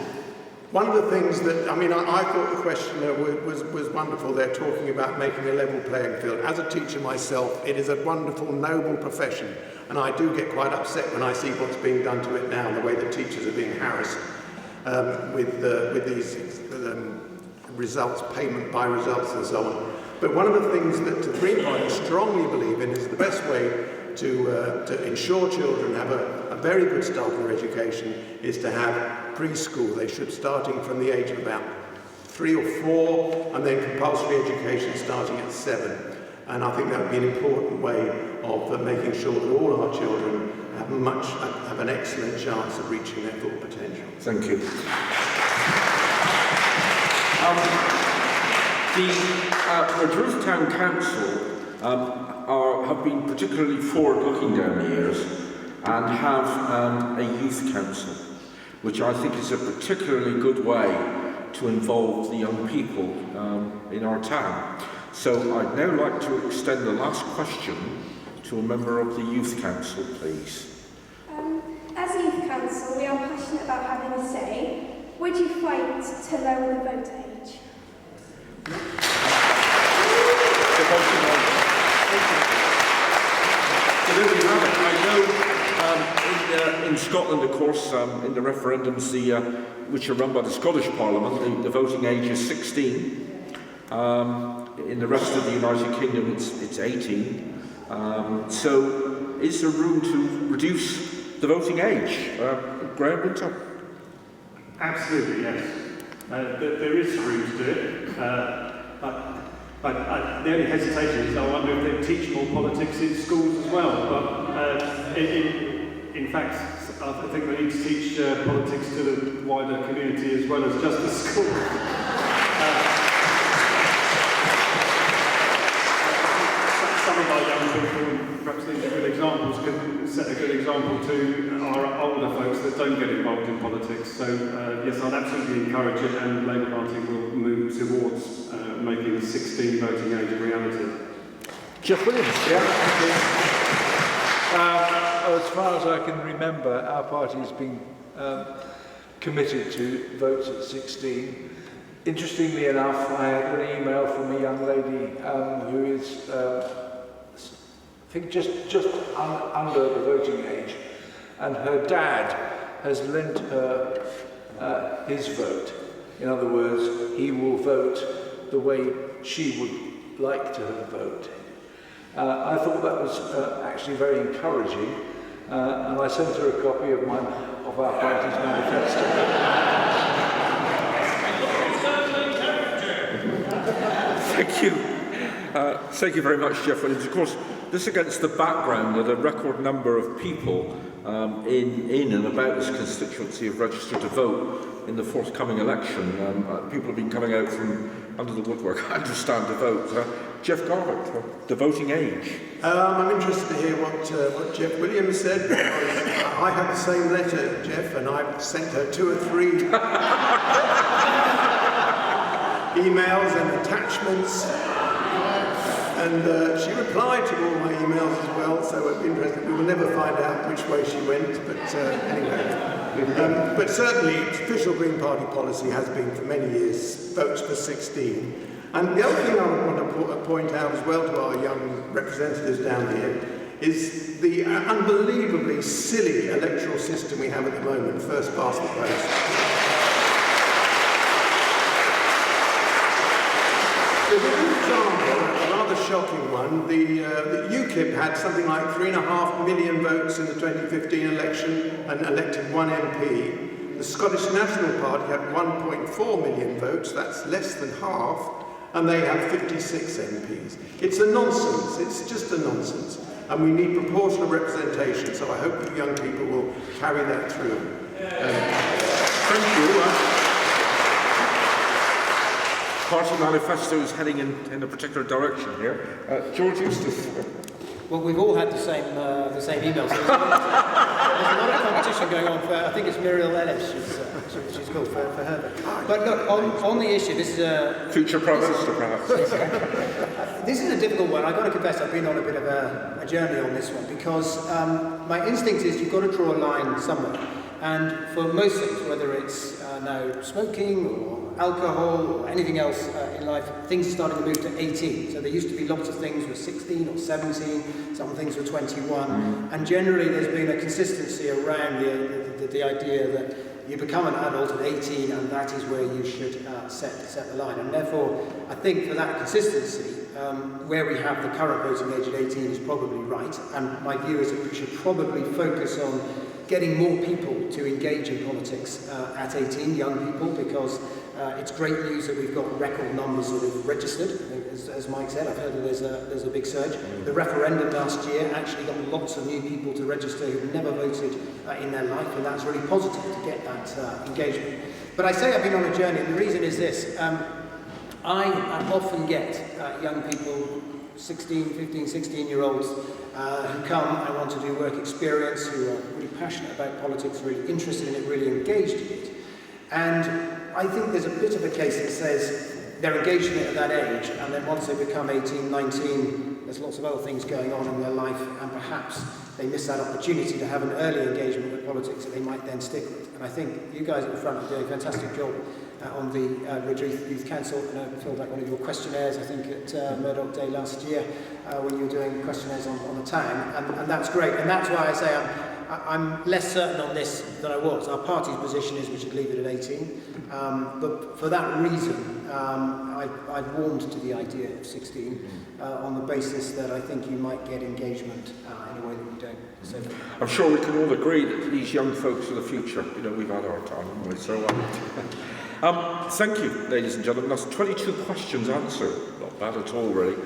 [SPEAKER 1] one of the things that, I thought the questioner was wonderful. They're talking about making a level playing field. As a teacher myself, it is a wonderful, noble profession. And I do get quite upset when I see what's being done to it now, and the way that teachers are being harassed with these results, payment by results and so on. But one of the things that the Green Party strongly believe in is the best way to ensure children have a very good start in their education is to have preschool. They should, starting from the age of about 3 or 4, and then compulsory education starting at 7. And I think that would be an important way of making sure that all our children have an excellent chance of reaching their full potential.
[SPEAKER 4] Thank you. The Redruth Town Council have been particularly forward-looking down the years and have a youth council, which I think is a particularly good way to involve the young people in our town. So I'd now like to extend the last question to a member of the Youth Council, please.
[SPEAKER 7] are passionate about having a say, would you fight to lower the vote age?
[SPEAKER 4] Absolutely, I know in Scotland, of course, in the referendums which are run by the Scottish Parliament, the voting age is 16. In the rest of the United Kingdom, it's 18. So is there room to reduce the voting age? Graham Winter?
[SPEAKER 2] Absolutely, yes. There is room to do it. The only hesitation is I wonder if they teach more politics in schools as well. But in fact, I think they need to teach politics to the wider community as well as just the school. Some of our young people, perhaps these are good examples, can set a good example to our older folks that don't get involved in politics. So yes, I'd absolutely encourage it, and the Labour Party will move towards making the 16 voting age a reality.
[SPEAKER 4] Jeff Williams.
[SPEAKER 5] As far as I can remember, our party has been committed to votes at 16. Interestingly enough, I had an email from a young lady who is, I think, just under the voting age, and her dad has lent her his vote. In other words, he will vote the way she would like to have voted. I thought that was actually very encouraging, and I sent her a copy of our party's manifesto.
[SPEAKER 4] Thank you. Thank you very much, Jeff Williams. Of course, this against the background that a record number of people in and about this constituency have registered to vote in the forthcoming election. People have been coming out from under the woodwork, I understand, to vote. Jeff Garbutt, the voting age.
[SPEAKER 1] I'm interested to hear what Jeff Williams said, because I had the same letter, Jeff, and I've sent her 2 or 3 emails and attachments, and she replied to all my emails as well, so it'd be interesting. We will never find out which way she went, but anyway. But certainly, official Green Party policy has been for many years votes for 16. And the other thing I would want to point out as well to our young representatives down here is the unbelievably silly electoral system we have at the moment, first past the post. There's an example, a rather shocking one. The UKIP had something like 3.5 million votes in the 2015 election and elected 1 MP. The Scottish National Party had 1.4 million votes, that's less than half, and they have 56 MPs. It's a nonsense, it's just a nonsense. And we need proportional representation, so I hope that young people will carry that through.
[SPEAKER 4] Thank you. Party manifesto is heading in a particular direction here. George Eustace.
[SPEAKER 6] Well, we've all had the same emails. There's a lot of competition going on for, I think it's Muriel Ellis, she's called for her. But look, on the issue, this is a...
[SPEAKER 4] Future Prime Minister, perhaps.
[SPEAKER 6] This is a difficult one. I've got to confess I've been on a bit of a journey on this one, because my instinct is you've got to draw a line somewhere. And for most things, whether it's now smoking or alcohol or anything else in life, things are starting to move to 18. So there used to be lots of things were 16 or 17, some things were 21. And generally there's been a consistency around the idea that you become an adult at 18 and that is where you should set the line. And therefore, I think for that consistency, where we have the current voting age at 18 is probably right. And my view is that we should probably focus on getting more people to engage in politics at 18, young people, because it's great news that we've got record numbers that have registered. As Mike said, I've heard that there's a big surge. The referendum last year actually got lots of new people to register who've never voted in their life, and that's really positive to get that engagement. But I say I've been on a journey, and the reason is this. I often get young people, 15, 16-year-olds, who come and want to do work experience, who are really passionate about politics, really interested in it, really engaged in it. And I think there's a bit of a case that says they're engaged in it at that age, and then once they become 18, 19, there's lots of other things going on in their life, and perhaps they miss that opportunity to have an early engagement with politics that they might then stick with. And I think you guys at the front are doing a fantastic job on the Redruth Youth Council. And I filled out one of your questionnaires, I think, at Murdoch Day last year, when you were doing questionnaires on the town, and that's great. And that's why I say I'm less certain on this than I was. Our party's position is we should leave it at 18, but for that reason, I've warmed to the idea of 16 on the basis that I think you might get engagement in a way that you don't. So
[SPEAKER 4] I'm sure we can all agree that these young folks are the future. You know, we've had our time, haven't we? So, thank you, ladies and gentlemen. That's 22 questions answered. Not bad at all, really.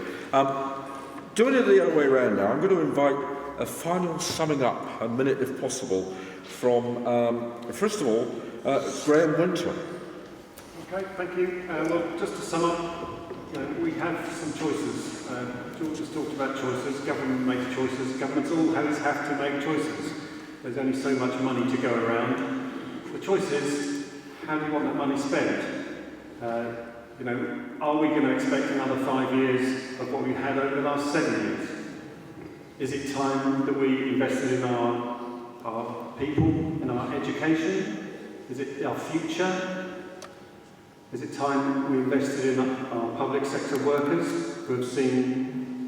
[SPEAKER 4] Doing it the other way around now, I'm going to invite a final summing up, a minute if possible, from, first of all, Graham Winter.
[SPEAKER 2] Okay, thank you. Well, just to sum up, we have some choices. George has talked about choices. Government makes choices. Governments always have to make choices. There's only so much money to go around. The choice is, how do you want that money spent? Are we going to expect another 5 years of what we had over the last 7 years? Is it time that we invested in our people, in our education? Is it our future? Is it time we invested in our public sector workers who have seen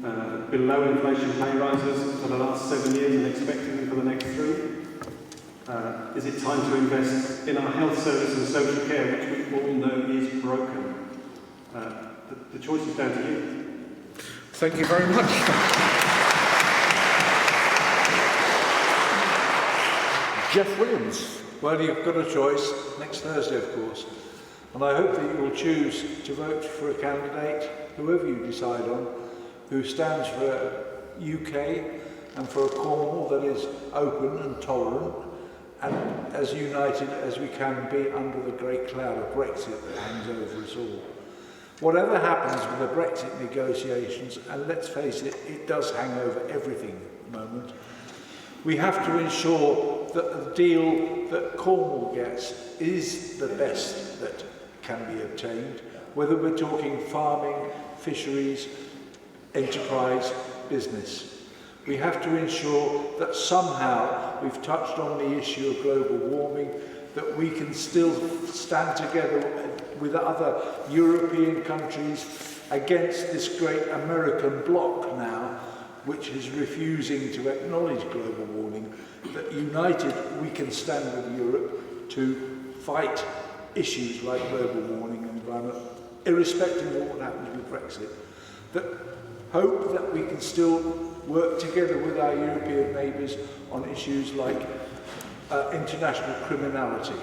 [SPEAKER 2] below inflation pay rises for the last 7 years and expecting them for the next 3? Is it time to invest in our health service and social care, which we all know is broken? The choice is down to you.
[SPEAKER 4] Thank you very much. Jeff Williams.
[SPEAKER 5] Well, you've got a choice next Thursday, of course. And I hope that you will choose to vote for a candidate, whoever you decide on, who stands for a UK and for a Cornwall that is open and tolerant and as united as we can be under the great cloud of Brexit that hangs over us all. Whatever happens with the Brexit negotiations, and let's face it, it does hang over everything at the moment, we have to ensure that the deal that Cornwall gets is the best that can be obtained, whether we're talking farming, fisheries, enterprise, business. We have to ensure that somehow, we've touched on the issue of global warming, that we can still stand together with other European countries against this great American bloc now, which is refusing to acknowledge global warming, that united we can stand with Europe to fight issues like global warming and environment, irrespective of what happens with Brexit. That hope that we can still work together with our European neighbours on issues like international criminality,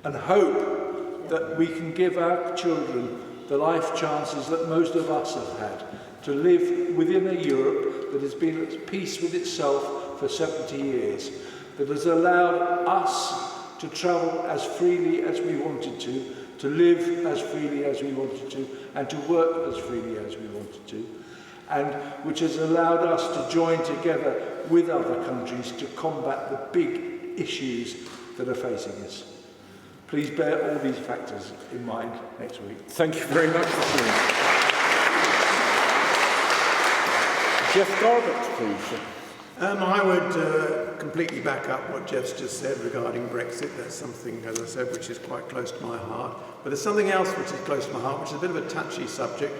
[SPEAKER 5] and hope that we can give our children the life chances that most of us have had, to live within a Europe that has been at peace with itself for 70 years, that has allowed us to travel as freely as we wanted to live as freely as we wanted to, and to work as freely as we wanted to, and which has allowed us to join together with other countries to combat the big issues that are facing us. Please bear all these factors in mind next week.
[SPEAKER 4] Thank you very much for doing that. Jeff Garbutt, please.
[SPEAKER 1] I would completely back up what Jeff's just said regarding Brexit. That's something, as I said, which is quite close to my heart. But there's something else which is close to my heart, which is a bit of a touchy subject,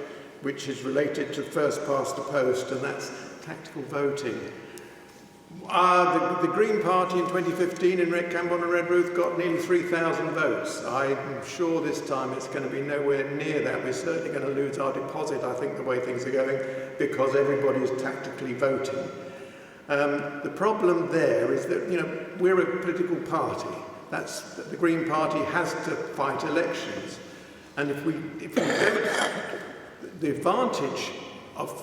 [SPEAKER 1] which is related to first past the post, and that's tactical voting. The Green Party in 2015 in Camborne and Redruth got nearly 3,000 votes. I'm sure this time it's going to be nowhere near that. We're certainly going to lose our deposit, I think, the way things are going, because everybody is tactically voting. The problem there is that, we're a political party. The Green Party has to fight elections. And if we don't, the advantage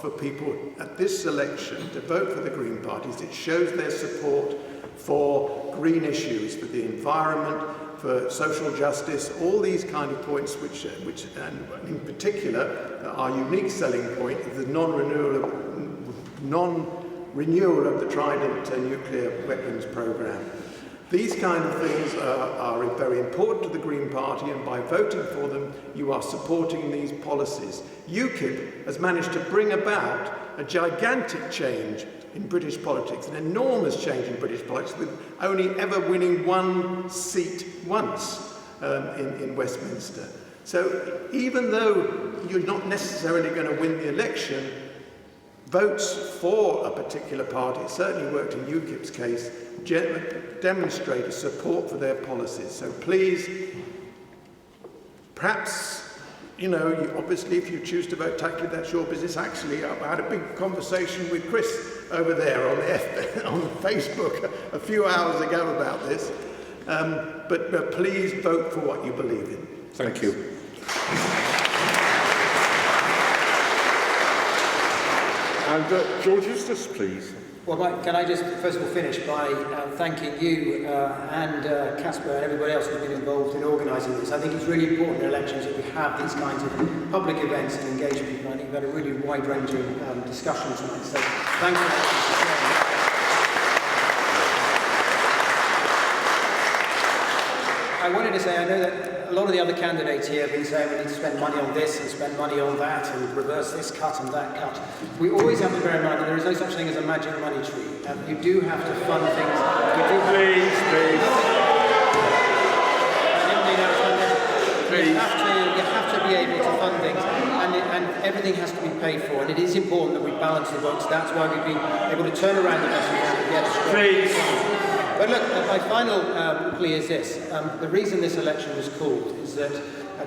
[SPEAKER 1] for people at this election to vote for the Green Party is it shows their support for green issues, for the environment, for social justice, all these kind of points which and in particular, our unique selling point is the non-renewal of the Trident nuclear weapons program. These kind of things are very important to the Green Party, and by voting for them, you are supporting these policies. UKIP has managed to bring about a gigantic change in British politics, an enormous change in British politics, with only ever winning one seat once in Westminster. So even though you're not necessarily going to win the election, votes for a particular party, it certainly worked in UKIP's case, demonstrate a support for their policies. So please, perhaps, you know, obviously if you choose to vote tactically, that's your business. Actually, I had a big conversation with Chris over there on Facebook a few hours ago about this. But please vote for what you believe in.
[SPEAKER 4] Thank you. And George Eustace, please.
[SPEAKER 6] Well, Mike, can I just first of all finish by thanking you and Casper and everybody else who's been involved in organising this. I think it's really important in elections that we have these kinds of public events and engage people. I think we've had a really wide-ranging discussion tonight. So thanks for that. I wanted to say, I know that a lot of the other candidates here have been saying we need to spend money on this and spend money on that and reverse this cut and that cut. We always have to bear in mind that there is no such thing as a magic money tree. You do have to fund things.
[SPEAKER 4] Please.
[SPEAKER 6] You have to be able to fund things, and everything has to be paid for. And it is important that we balance the books. That's why we've been able to turn around the message and get strong.
[SPEAKER 4] Please.
[SPEAKER 6] But look, my final plea is this. The reason this election was called is that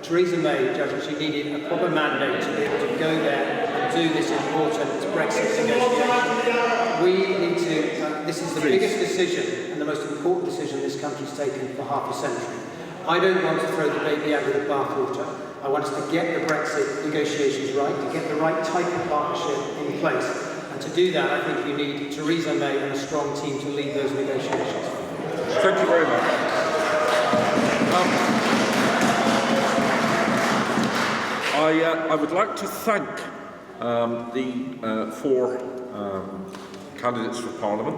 [SPEAKER 6] Theresa May judged that she needed a proper mandate to be able to go there and do this important Brexit negotiation. We need to, this is the biggest decision and the most important decision this country's taken for half a century. I don't want to throw the baby out with the bathwater. I want us to get the Brexit negotiations right, to get the right type of partnership in place. And to do that, I think you need Theresa May and a strong team to lead those negotiations.
[SPEAKER 4] Thank you very much. I would like to thank the four candidates for Parliament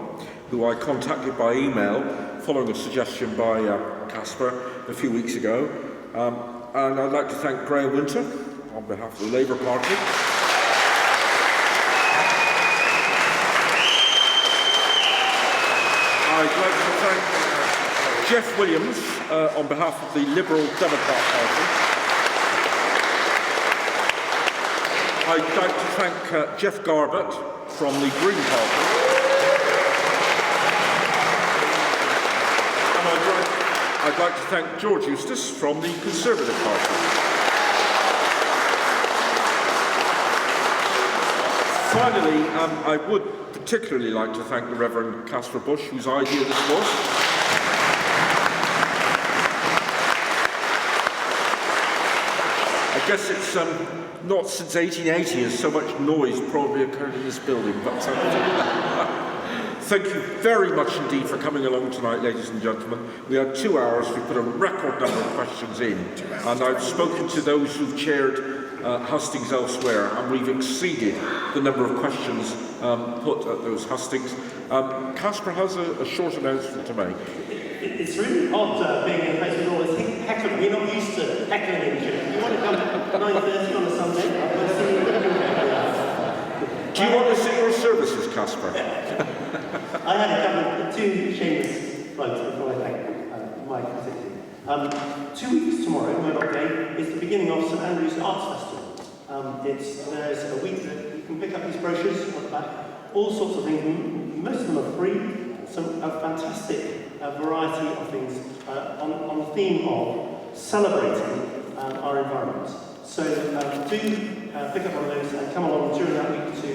[SPEAKER 4] who I contacted by email following a suggestion by Casper a few weeks ago. And I'd like to thank Graham Winter on behalf of the Labour Party. I'd like to thank Jeff Williams on behalf of the Liberal Democrat Party. I'd like to thank Jeff Garbutt from the Green Party. And I'd like to thank George Eustace from the Conservative Party. Finally, I would particularly like to thank the Reverend Casper Bush, whose idea this was. I guess it's not since 1880 has so much noise probably occurred in this building, but thank you very much indeed for coming along tonight, ladies and gentlemen. We had 2 hours, we put a record number of questions in, and I've spoken to those who've chaired hustings elsewhere, and we've exceeded the number of questions put at those hustings. Casper has a short announcement to make.
[SPEAKER 17] It's really odd being in a place with all this heckling. We're not used to heckling in church. You want to come at 9:30 on a Sunday?
[SPEAKER 4] Do you want to see your services, Casper?
[SPEAKER 17] I had a couple of two shameless plugs before I thank Mike particularly. 2 weeks tomorrow, Murdoch Day, is the beginning of St Andrew's Arts Festival. There's a week that you can pick up these brochures on the back, all sorts of things. Most of them are free. A fantastic variety of things on the theme of celebrating our environment. So do pick up one of those and come along during that week to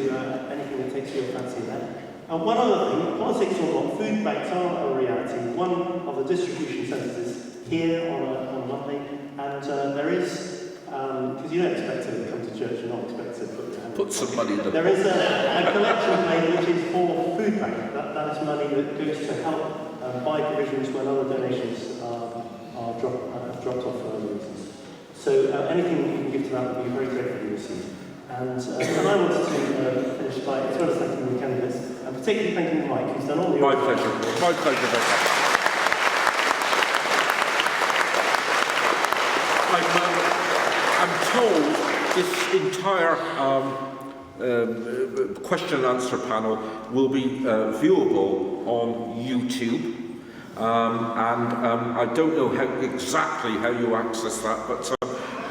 [SPEAKER 17] anything that takes your fancy there. And one other thing, politics or not, food banks are a reality. One of the distribution centres here on a Monday, and there is, because you don't expect to come to church, you're not expected to
[SPEAKER 4] put some money in the
[SPEAKER 17] There is a collection made which is for food bank. That is money that goes to help buy provisions when other donations are dropped off for other reasons. So anything that you can give to that would be very gratefully received. And I wanted to finish by, as well as thanking the candidates, and particularly thanking Mike, who's done all the...
[SPEAKER 4] My pleasure. My pleasure. I'm told this entire question and answer panel will be viewable on YouTube. I don't know exactly how you access that, but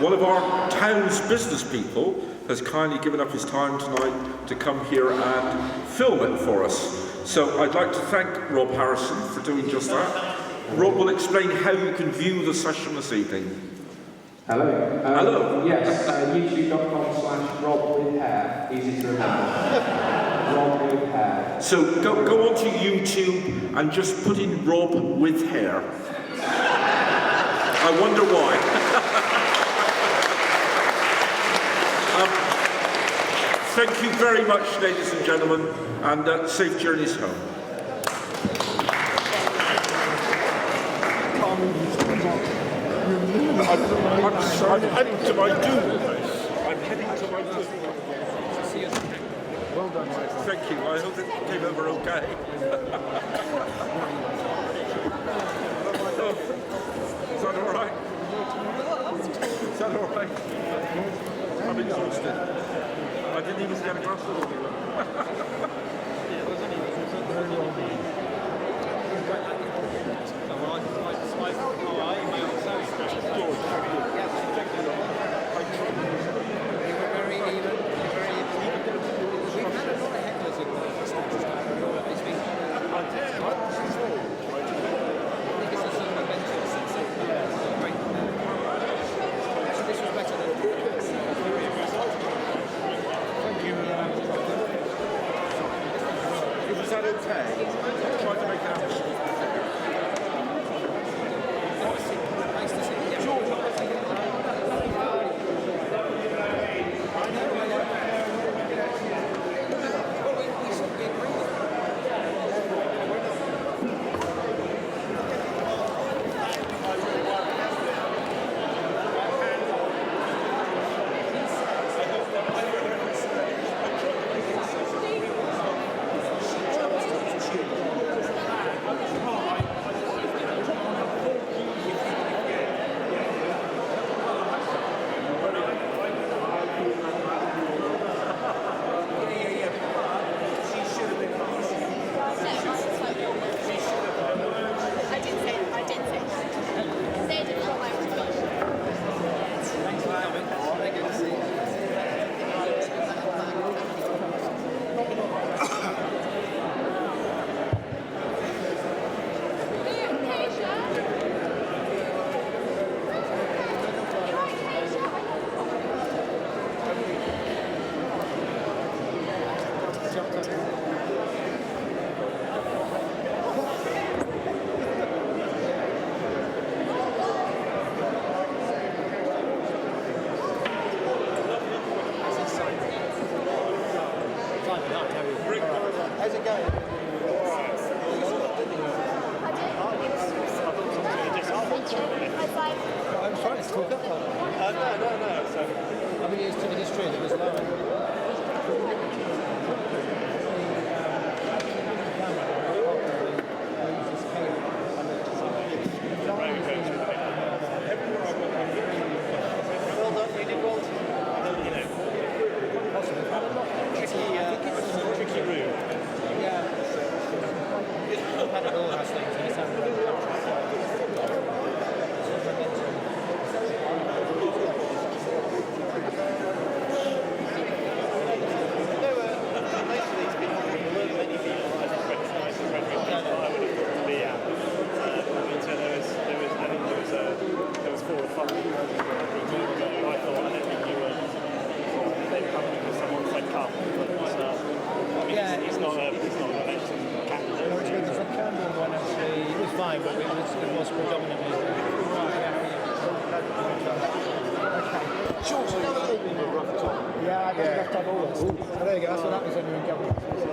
[SPEAKER 4] one of our town's business people has kindly given up his time tonight to come here and film it for us. So I'd like to thank Rob Harrison for doing just that. Rob will explain how you can view the session this evening.
[SPEAKER 8] Hello.
[SPEAKER 4] Hello.
[SPEAKER 8] Yes, youtube.com/RobWithHair. Easy to remember. Rob with hair.
[SPEAKER 4] So go onto YouTube and just put in Rob with hair. I wonder why. Thank you very much, ladies and gentlemen, and safe journeys home. I'm heading to my do. I'm heading to my do. Well done, Michael. Thank you. I hope it came over okay. Is that all right? Is that all right? I'm exhausted. I didn't even get a glass of water.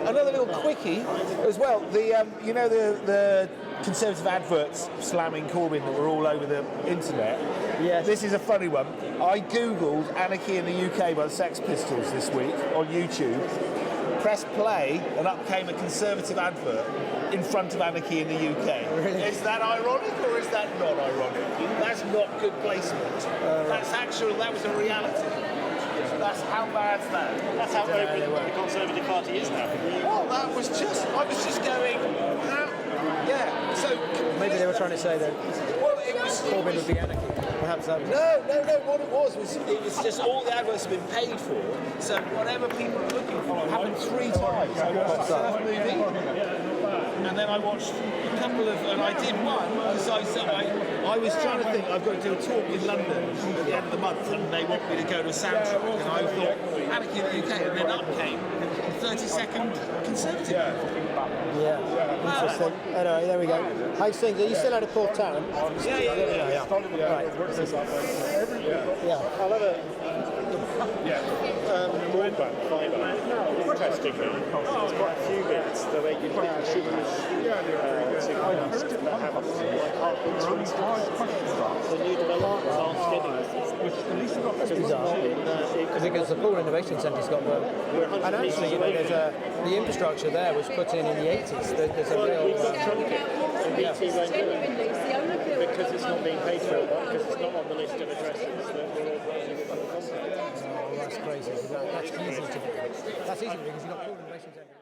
[SPEAKER 22] Another little quickie as well. You know the Conservative adverts slamming Corbyn that were all over the internet. Yes. This is a funny one. I googled "Anarchy in the UK" by the Sex Pistols this week on YouTube. pressed play, and up came a Conservative advert in front of Anarchy in the UK.
[SPEAKER 11] Really?
[SPEAKER 22] Is that ironic or is that not ironic? That's not good placement. That was a reality. That's how bad's that? That's how open
[SPEAKER 17] The Conservative Party is now.
[SPEAKER 22] Well, I was just going, yeah, so...
[SPEAKER 6] Maybe they were trying to say that Corbyn would be anarchy. Perhaps that was...
[SPEAKER 22] No, what it was just all the adverts have been paid for, so whatever people are looking for happened 3 times. I watched the surf movie, and then I watched a couple of, and I did one, because I was trying to think, I've got to do a talk in London at the end of the month, and they want me to go to a soundtrack, and I thought, Anarchy in the UK, and then up came 30-second Conservative.
[SPEAKER 6] Yeah, interesting. Anyway, there we go. How's things? Are you still out of Port Town?
[SPEAKER 22] Yeah.
[SPEAKER 6] Right. Yeah.
[SPEAKER 17] I'll have a broadband fibre. Interestingly, there's quite a few bits that they can should have the new developments aren't getting
[SPEAKER 6] because the Pool Innovation Centre's got work. And actually, there's the infrastructure there was put in the 80s. There's a real...
[SPEAKER 17] because it's not being paid for, because it's not on the list of addresses that we're
[SPEAKER 6] That's crazy. That's easy to do. That's easy because you've got Pool Innovation Centre.